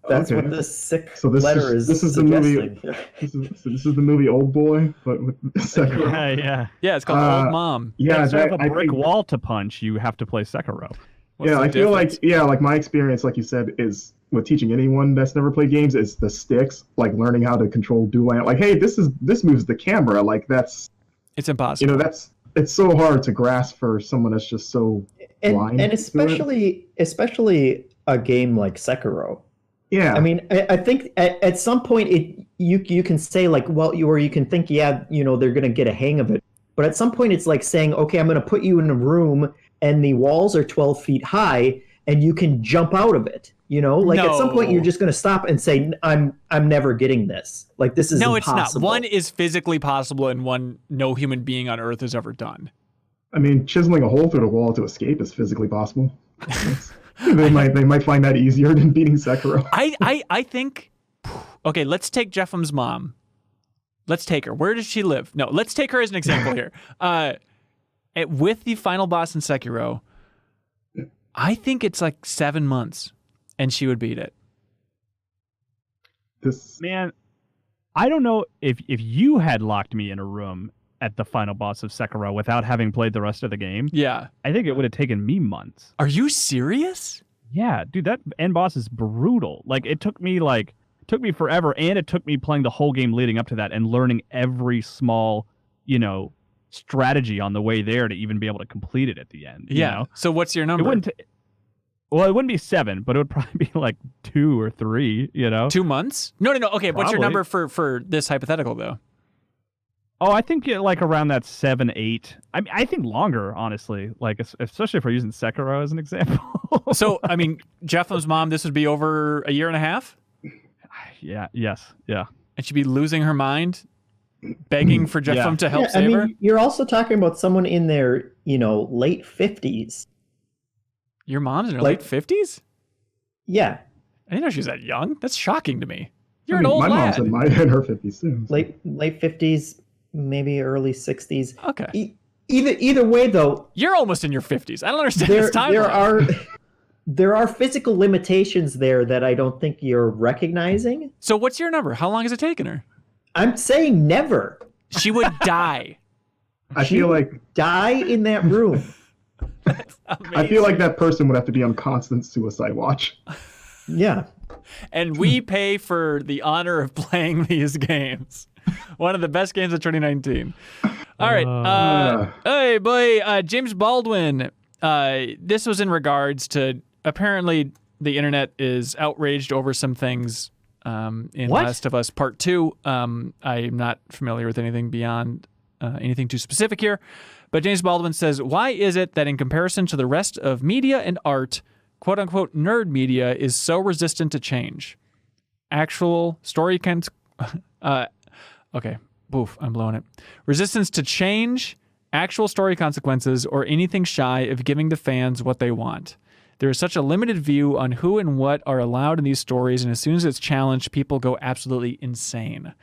That's what this sick letter is. This is the movie. This is the movie Old Boy, but with Sekiro. Yeah. It's called Old Mom. Yeah, instead of a brick wall to punch, you have to play Sekiro. I feel like my experience, like you said, is with teaching anyone that's never played games is the sticks, like learning how to control dual. Like, hey, this moves the camera. Like it's impossible. You know, it's so hard to grasp for someone that's just so blind. And especially a game like Sekiro. Yeah. I mean, I think at some point you can say like, well, you can think, they're going to get a hang of it. But at some point it's like saying, okay, I'm going to put you in a room and the walls are 12 feet high and you can jump out of it. At some point you're just going to stop and say, I'm never getting this. Like, this is impossible. It's not. One is physically possible and one no human being on Earth has ever done. I mean, chiseling a hole through the wall to escape is physically possible. They might find that easier than beating Sekiro. I think. Okay, let's take Jeffem's mom. Let's take her. Where does she live? No, let's take her as an example here. With the final boss in Sekiro, I think it's like 7 months, and she would beat it. Man, I don't know if you had locked me in a room at the final boss of Sekiro without having played the rest of the game. Yeah. I think it would have taken me months. Are you serious? Yeah, dude, that end boss is brutal. Like, it took me forever, and it took me playing the whole game leading up to that and learning every small, strategy on the way there to even be able to complete it at the end. Yeah. You know? So what's your number? It wouldn't be 7, but it would probably be like 2 or 3, 2 months? No. Okay, what's your number for this hypothetical, though? Oh, I think like around that 7, 8. I think longer, honestly. Like, especially if we're using Sekiro as an example. So, Jeffem's mom, this would be over a year and a half? Yeah. Yes. Yeah. And she'd be losing her mind, begging for Jeffem to help save her? You're also talking about someone in their, late 50s. Your mom's in her late 50s? Yeah. I didn't know she was that young. That's shocking to me. You're an old my lad. mom's in her 50s too. Late 50s, maybe early 60s. Okay. Either way, though, you're almost in your 50s. I don't understand this timeline. There are physical limitations there that I don't think you're recognizing. So what's your number? How long has it taken her? I'm saying never. She would die. I feel like die in that room. I feel like that person would have to be on constant suicide watch. Yeah. And we pay for the honor of playing these games. One of the best games of 2019. All right. Hey, boy, James Baldwin. This was in regards to apparently the internet is outraged over some things in Last of Us Part 2. I'm not familiar with anything beyond anything too specific here. But James Baldwin says, why is it that in comparison to the rest of media and art, quote-unquote nerd media is so resistant to change? Actual story okay, boof, I'm blowing it. Resistance to change, actual story consequences, or anything shy of giving the fans what they want. There is such a limited view on who and what are allowed in these stories, and as soon as it's challenged, people go absolutely insane.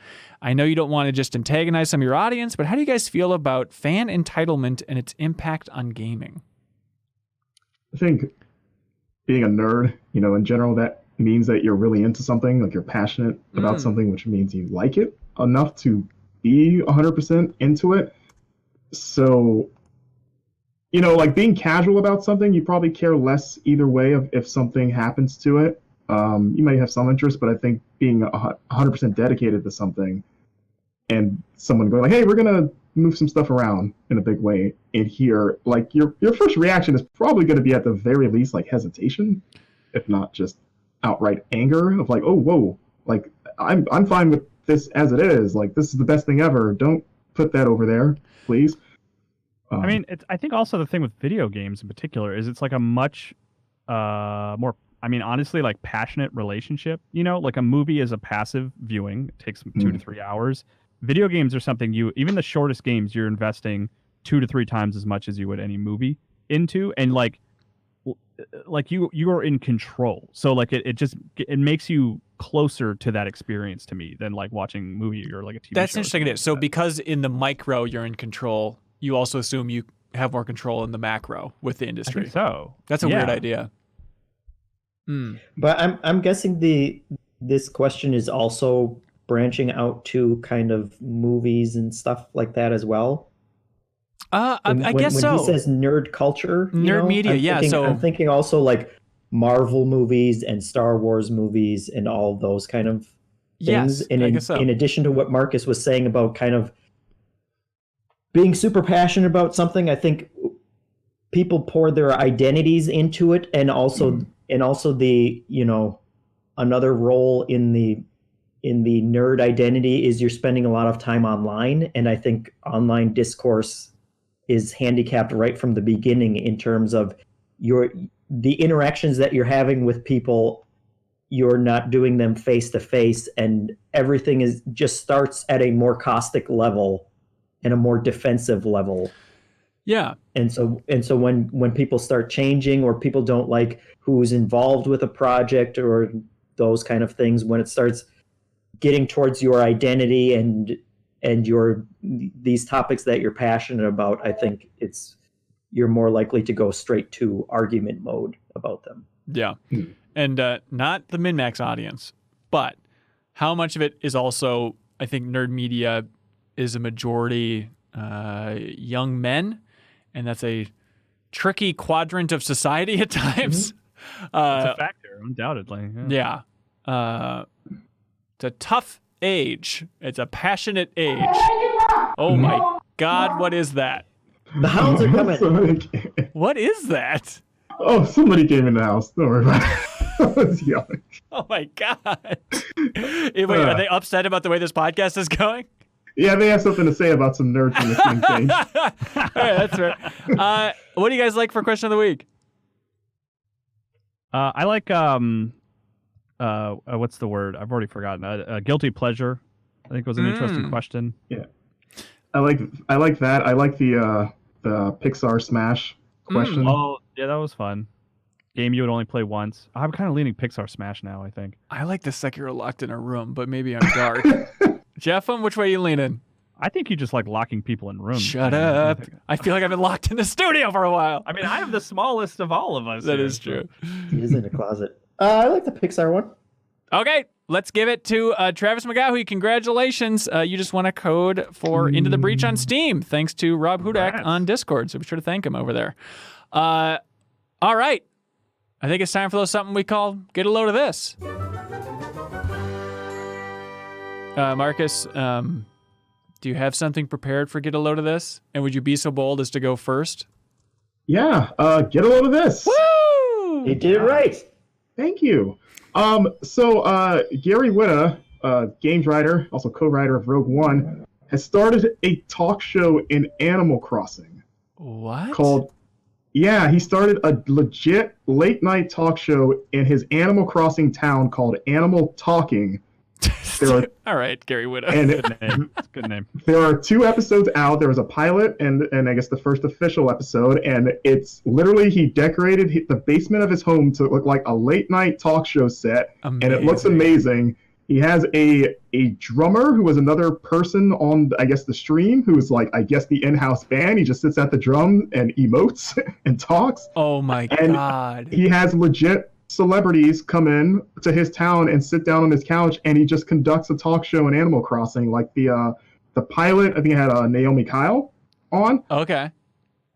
I know you don't want to just antagonize some of your audience, but how do you guys feel about fan entitlement and its impact on gaming? I think being a nerd, in general, that means that you're really into something, like you're passionate about something, which means you like it enough to be 100% into it. So, like being casual about something, you probably care less either way of if something happens to it. You might have some interest, but I think being 100% dedicated to something and someone going like, hey, we're going to move some stuff around in a big way in here, like your first reaction is probably going to be at the very least like hesitation, if not just outright anger of like, oh, whoa, like I'm fine with this as it is. Like, this is the best thing ever. Don't put that over there, please. I think also the thing with video games in particular is it's like a much more, honestly, like passionate relationship. Like a movie is a passive viewing. It takes 2 to 3 hours. Video games are something even the shortest games, you're investing 2 to 3 times as much as you would any movie into. And like you are in control. So like it makes you closer to that experience to me than like watching a movie or like a TV show. That's interesting. It is. So because in the micro you're in control, you also assume you have more control in the macro with the industry. I think so. That's a weird idea. But I'm guessing this question is also branching out to kind of movies and stuff like that as well. I guess so. When he says nerd culture, media, I'm thinking also like Marvel movies and Star Wars movies and all those kind of things. Yes, I guess so. In addition to what Marcus was saying about kind of being super passionate about something, I think people pour their identities into it, and also the another role in the nerd identity is you're spending a lot of time online, and I think online discourse is handicapped right from the beginning in terms of the interactions that you're having with people. You're not doing them face to face, and everything just starts at a more caustic level and a more defensive level. Yeah. And so when people start changing, or people don't like who's involved with a project or those kind of things, when it starts getting towards your identity and these topics that you're passionate about, I think you're more likely to go straight to argument mode about them. Yeah. And not the MinnMax audience, but how much of it is also, I think nerd media is a majority young men, and that's a tricky quadrant of society at times. It's a factor, undoubtedly. Yeah. It's a tough age. It's a passionate age. Oh my God, what is that? The hounds are coming. What is that? Oh, somebody came in the house. Don't worry about it. I was yelling. Oh my God. Wait, are they upset about the way this podcast is going? Yeah, they have something to say about some nerds in the same thing. All right, that's right. What do you guys like for question of the week? I like what's the word? I've already forgotten. Guilty pleasure. I think was an interesting question. Yeah, I like that. I like the Pixar Smash question. Oh, yeah, that was fun. Game you would only play once. I'm kind of leaning Pixar Smash now, I think. I like the Sekiro locked in a room, but maybe I'm dark. Jeff, which way are you leaning? I think you just like locking people in rooms. Shut up. I feel like I've been locked in the studio for a while. I mean, I am the smallest of all of us. That is true. He is in the closet. I like the Pixar one. Okay, let's give it to Travis McGaughy. Congratulations. You just won a code for Into the Breach on Steam, thanks to Rob Hudak on Discord. So be sure to thank him over there. All right. I think it's time for something we call Get a Load of This. Marcus, do you have something prepared for Get a Load of This? And would you be so bold as to go first? Yeah, get a load of this. Woo! He did it right. Thank you. So Gary Whitta, games writer, also co-writer of Rogue One, has started a talk show in Animal Crossing. What? He started a legit late night talk show in his Animal Crossing town called Animal Talking. All right, Gary Whitta. Good name. Good name. There are 2 episodes out. There was a pilot and I guess the first official episode, and it's literally he decorated the basement of his home to look like a late night talk show set, and it looks amazing. He has a drummer who was another person on, I guess, the stream, who is like, I guess, the in-house band. He just sits at the drum and emotes and talks. Oh my God. He has legit celebrities come in to his town and sit down on his couch, and he just conducts a talk show in Animal Crossing. Like the pilot, I think it had Naomi Kyle on. Okay.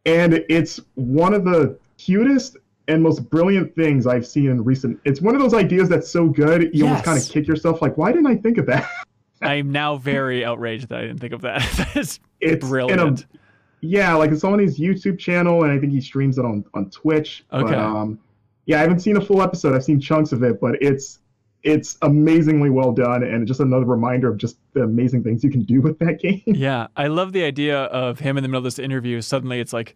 And it's one of the cutest and most brilliant things I've seen in recent. It's one of those ideas that's so good you almost kind of kick yourself, like, why didn't I think of that? I'm now very outraged that I didn't think of that. It's brilliant. Like it's on his YouTube channel, and I think he streams it on Twitch. Okay. But, I haven't seen a full episode. I've seen chunks of it, but it's amazingly well done, and just another reminder of just the amazing things you can do with that game. Yeah, I love the idea of him in the middle of this interview. Suddenly it's like,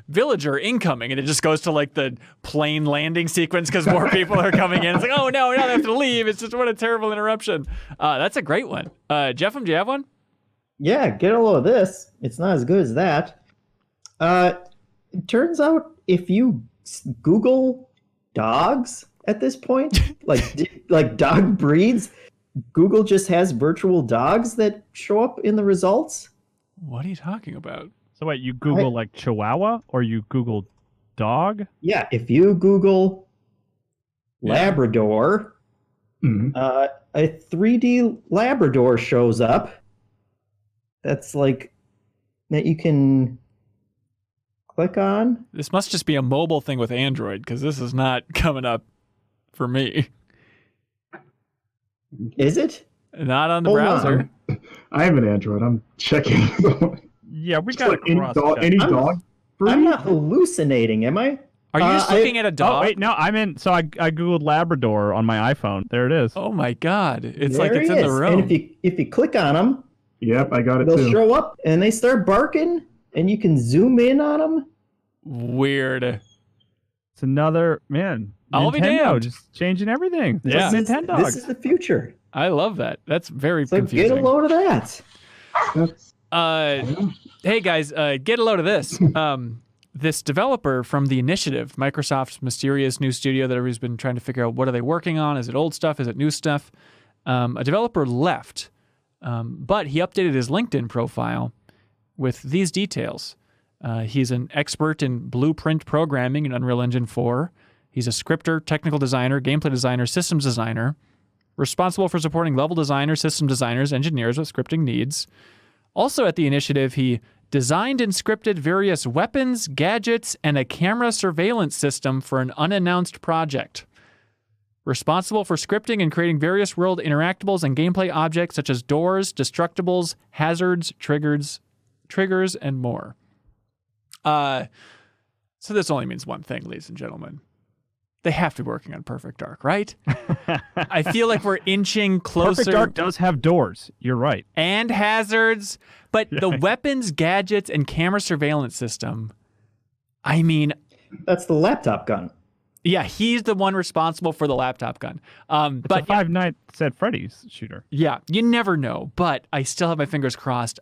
villager incoming, and it just goes to like the plane landing sequence because more people are coming in. It's like, oh no, now they have to leave. It's just what a terrible interruption. That's a great one. Jeff, do you have one? Yeah, get a load of this. It's not as good as that. It turns out if you Google dogs at this point, like dog breeds, Google just has virtual dogs that show up in the results. What are you talking about? So wait, you Google like Chihuahua or you Google dog? Yeah, if you Google Labrador, a 3D Labrador shows up. That's like that you can click on. This must just be a mobile thing with Android, because this is not coming up for me. Is it? Not on the browser. I have an Android. I'm checking. Yeah, we got any dog. I'm not hallucinating, am I? Are you just looking at a dog? Oh, wait, no, I'm in. So I Googled Labrador on my iPhone. There it is. Oh my God. It's there like it's in the room. And if you click on them, yep, I got it they'll too. show up and they start barking and you can zoom in on them. Weird. It's another, man, I'll be Nintendo damned. just changing everything. Yeah. Nintendo. This is the future. I love that. That's very So confusing. get a load of that. Hey guys, get a load of this. This developer from The Initiative, Microsoft's mysterious new studio that everybody's been trying to figure out what are they working on. Is it old stuff? Is it new stuff? A developer left, but he updated his LinkedIn profile with these details. He's an expert in blueprint programming in Unreal Engine 4. He's a scripter, technical designer, gameplay designer, systems designer, responsible for supporting level designers, system designers, engineers with scripting needs. Also at The Initiative, he designed and scripted various weapons, gadgets, and a camera surveillance system for an unannounced project. Responsible for scripting and creating various world interactables and gameplay objects such as doors, destructibles, hazards, triggers, and more. So this only means one thing, ladies and gentlemen. They have to be working on Perfect Dark, right? I feel like we're inching closer. Perfect Dark does have doors. You're right. And hazards. But the weapons, gadgets, and camera surveillance system, I mean... That's the laptop gun. Yeah, he's the one responsible for the laptop gun. It's a Five Nights at Freddy's shooter. Yeah, you never know. But I still have my fingers crossed.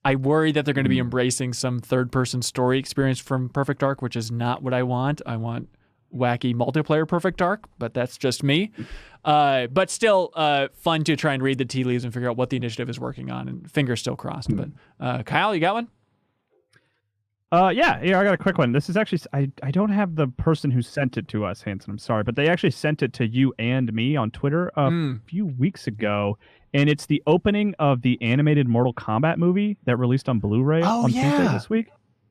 I worry that they're going to be embracing some third-person story experience from Perfect Dark, which is not what I want. I want wacky multiplayer Perfect Dark, but that's just me. But still fun to try and read the tea leaves and figure out what The Initiative is working on, and fingers still crossed. But Kyle, you got one? Yeah, I got a quick one. This is actually, I don't have the person who sent it to us, Hanson, I'm sorry, but they actually sent it to you and me on Twitter a few weeks ago, and it's the opening of the animated Mortal Kombat movie that released on Blu-ray on Tuesday this week.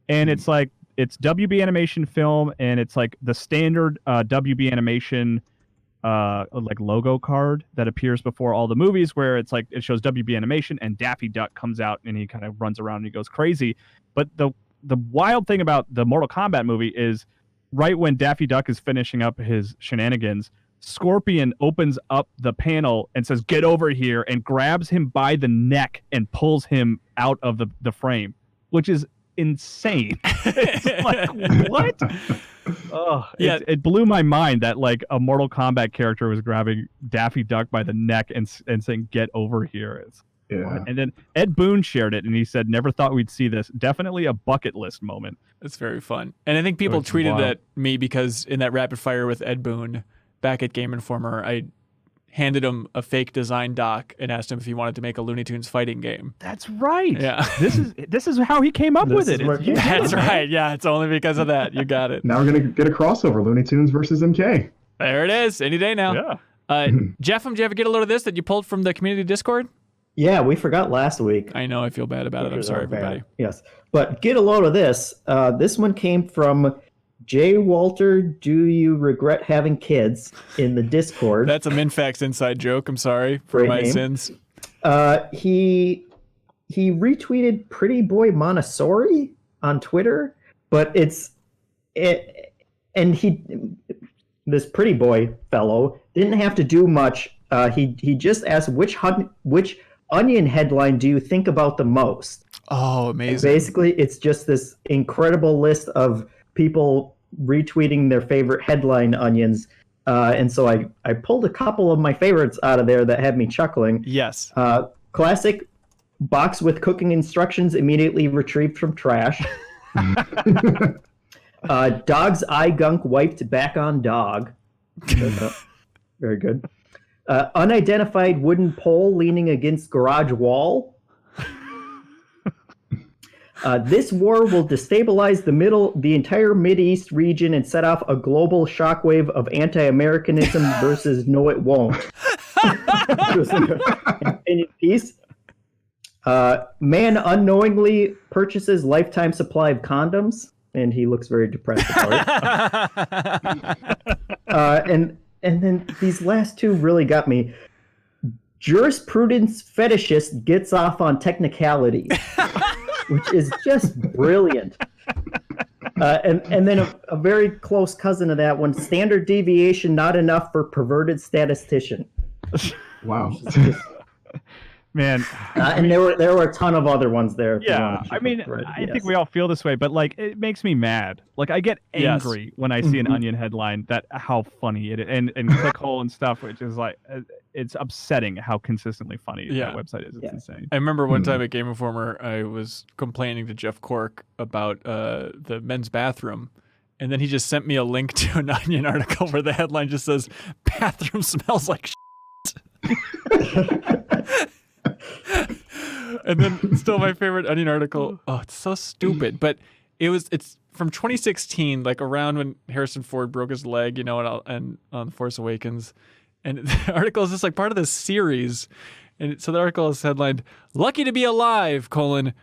And it's like, it's WB Animation film, and it's like the standard WB Animation like logo card that appears before all the movies, where it's like it shows WB Animation and Daffy Duck comes out and he kind of runs around and he goes crazy. But the wild thing about the Mortal Kombat movie is right when Daffy Duck is finishing up his shenanigans, Scorpion opens up the panel and says, "Get over here," and grabs him by the neck and pulls him out of the frame, which is insane. It's like, what? Oh, yeah. It blew my mind that like a Mortal Kombat character was grabbing Daffy Duck by the neck and saying, "Get over here." And then Ed Boon shared it and he said, "Never thought we'd see this. Definitely a bucket list moment." It's very fun. And I think people tweeted at me because in that rapid fire with Ed Boon back at Game Informer, I handed him a fake design doc and asked him if he wanted to make a Looney Tunes fighting game. That's right. Yeah. This is how he came up with it. That's right. Yeah, it's only because of that. You got it. Now we're going to get a crossover, Looney Tunes versus MK. There it is. Any day now. Yeah. Jeff, did you ever get a load of this that you pulled from the community Discord? Yeah, we forgot last week. I know. I feel bad about it. I'm sorry, everybody. Yes. But get a load of this. This one came from J. Walter, do you regret having kids, in the Discord. That's a MinnMax inside joke. I'm sorry for my sins. He retweeted Pretty Boy Montessori on Twitter, but this Pretty Boy fellow didn't have to do much. He just asked which Onion headline do you think about the most? Oh, amazing. And basically, it's just this incredible list of people retweeting their favorite headline onions. And so I pulled a couple of my favorites out of there that had me chuckling. Yes. Classic box with cooking instructions immediately retrieved from trash. Dog's eye gunk wiped back on dog. Very good. Unidentified wooden pole leaning against garage wall. This war will destabilize the entire Mideast region and set off a global shockwave of anti-Americanism versus no, it won't. In peace. Man unknowingly purchases lifetime supply of condoms, and he looks very depressed about it. And then these last two really got me. Jurisprudence fetishist gets off on technicality, which is just brilliant. And then a very close cousin of that one, standard deviation not enough for perverted statistician. Wow. Man. And there were a ton of other ones there. Yeah, I mean, I think we all feel this way, but like, it makes me mad. Like, I get angry when I see an Onion headline that how funny it is, and clickhole and stuff, which is like, it's upsetting how consistently funny that website is. It's insane. I remember one time at Game Informer, I was complaining to Jeff Cork about the men's bathroom. And then he just sent me a link to an Onion article where the headline just says, "Bathroom smells like shit." And then still my favorite Onion article. Oh, it's so stupid. But it's from 2016, like around when Harrison Ford broke his leg, you know, and on Force Awakens. And the article is just like part of this series. And so the article is headlined, "Lucky to be alive,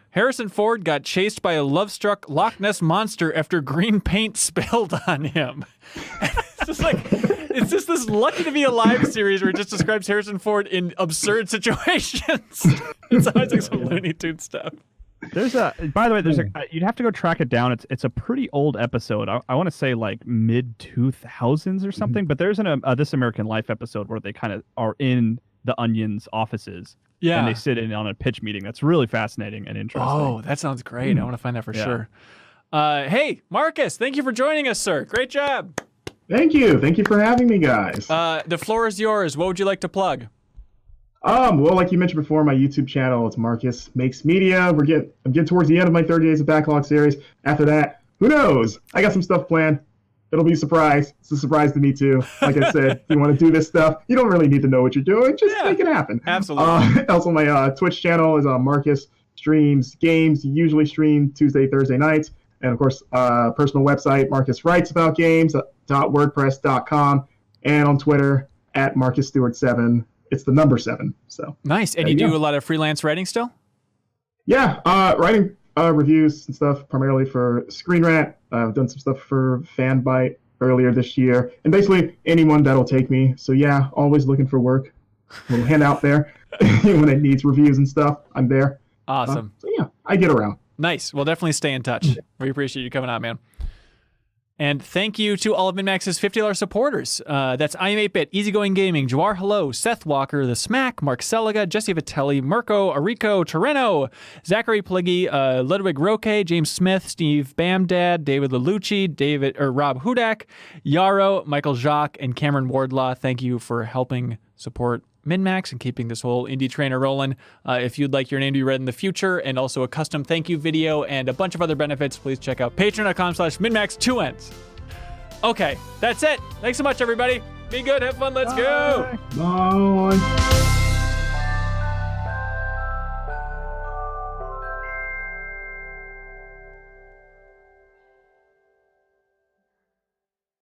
Harrison Ford got chased by a love-struck Loch Ness monster after green paint spilled on him." It's just this Lucky to be alive series where it just describes Harrison Ford in absurd situations. It's always like some Looney Tunes stuff. By the way, you'd have to go track it down. It's a pretty old episode. I want to say like mid 2000s or something, but there's a This American Life episode where they kind of are in the Onion's offices. Yeah. And they sit in on a pitch meeting. That's really fascinating and interesting. Oh, that sounds great. I want to find that for sure. Hey, Marcus, thank you for joining us, sir. Great job. Thank you. Thank you for having me, guys. The floor is yours. What would you like to plug? Well, like you mentioned before, my YouTube channel, it's Marcus Makes Media. I'm getting towards the end of my 30 Days of Backlog series. After that, who knows? I got some stuff planned. It'll be a surprise. It's a surprise to me, too. Like I said, if you want to do this stuff, you don't really need to know what you're doing. Just make it happen. Absolutely. Also, my Twitch channel is Marcus Streams Games, usually stream Tuesday, Thursday nights. And, of course, personal website, marcuswritesabouutgames.wordpress.com. And on Twitter, at Marcus Stewart 7. It's the number 7. So nice. And you do a lot of freelance writing still? Yeah, writing reviews and stuff primarily for Screen Rant. I've done some stuff for Fanbyte earlier this year, and basically anyone that'll take me. So yeah, always looking for work. A little hand out there when it needs reviews and stuff. I'm there. Awesome. So yeah, I get around. Nice. Well, definitely stay in touch. We appreciate you coming on, man. And thank you to all of MinnMax's $50 supporters. That's I Am 8-Bit, Easygoing Gaming, Jawar Hello, Seth Walker, The Smack, Mark Seliga, Jesse Vitelli, Mirko, Arico, Torreno, Zachary Pliggy, Ludwig Roque, James Smith, Steve Bamdad, David Lelucci, Rob Hudak, Yarrow, Michael Jacques, and Cameron Wardlaw. Thank you for helping support MinnMax and keeping this whole indie trainer rolling. If you'd like your name to be read in the future and also a custom thank you video and a bunch of other benefits, please check out patreon.com/MinnMax 2 N's. Okay, that's it. Thanks so much, everybody. Be good. Have fun. Let's go. Bye.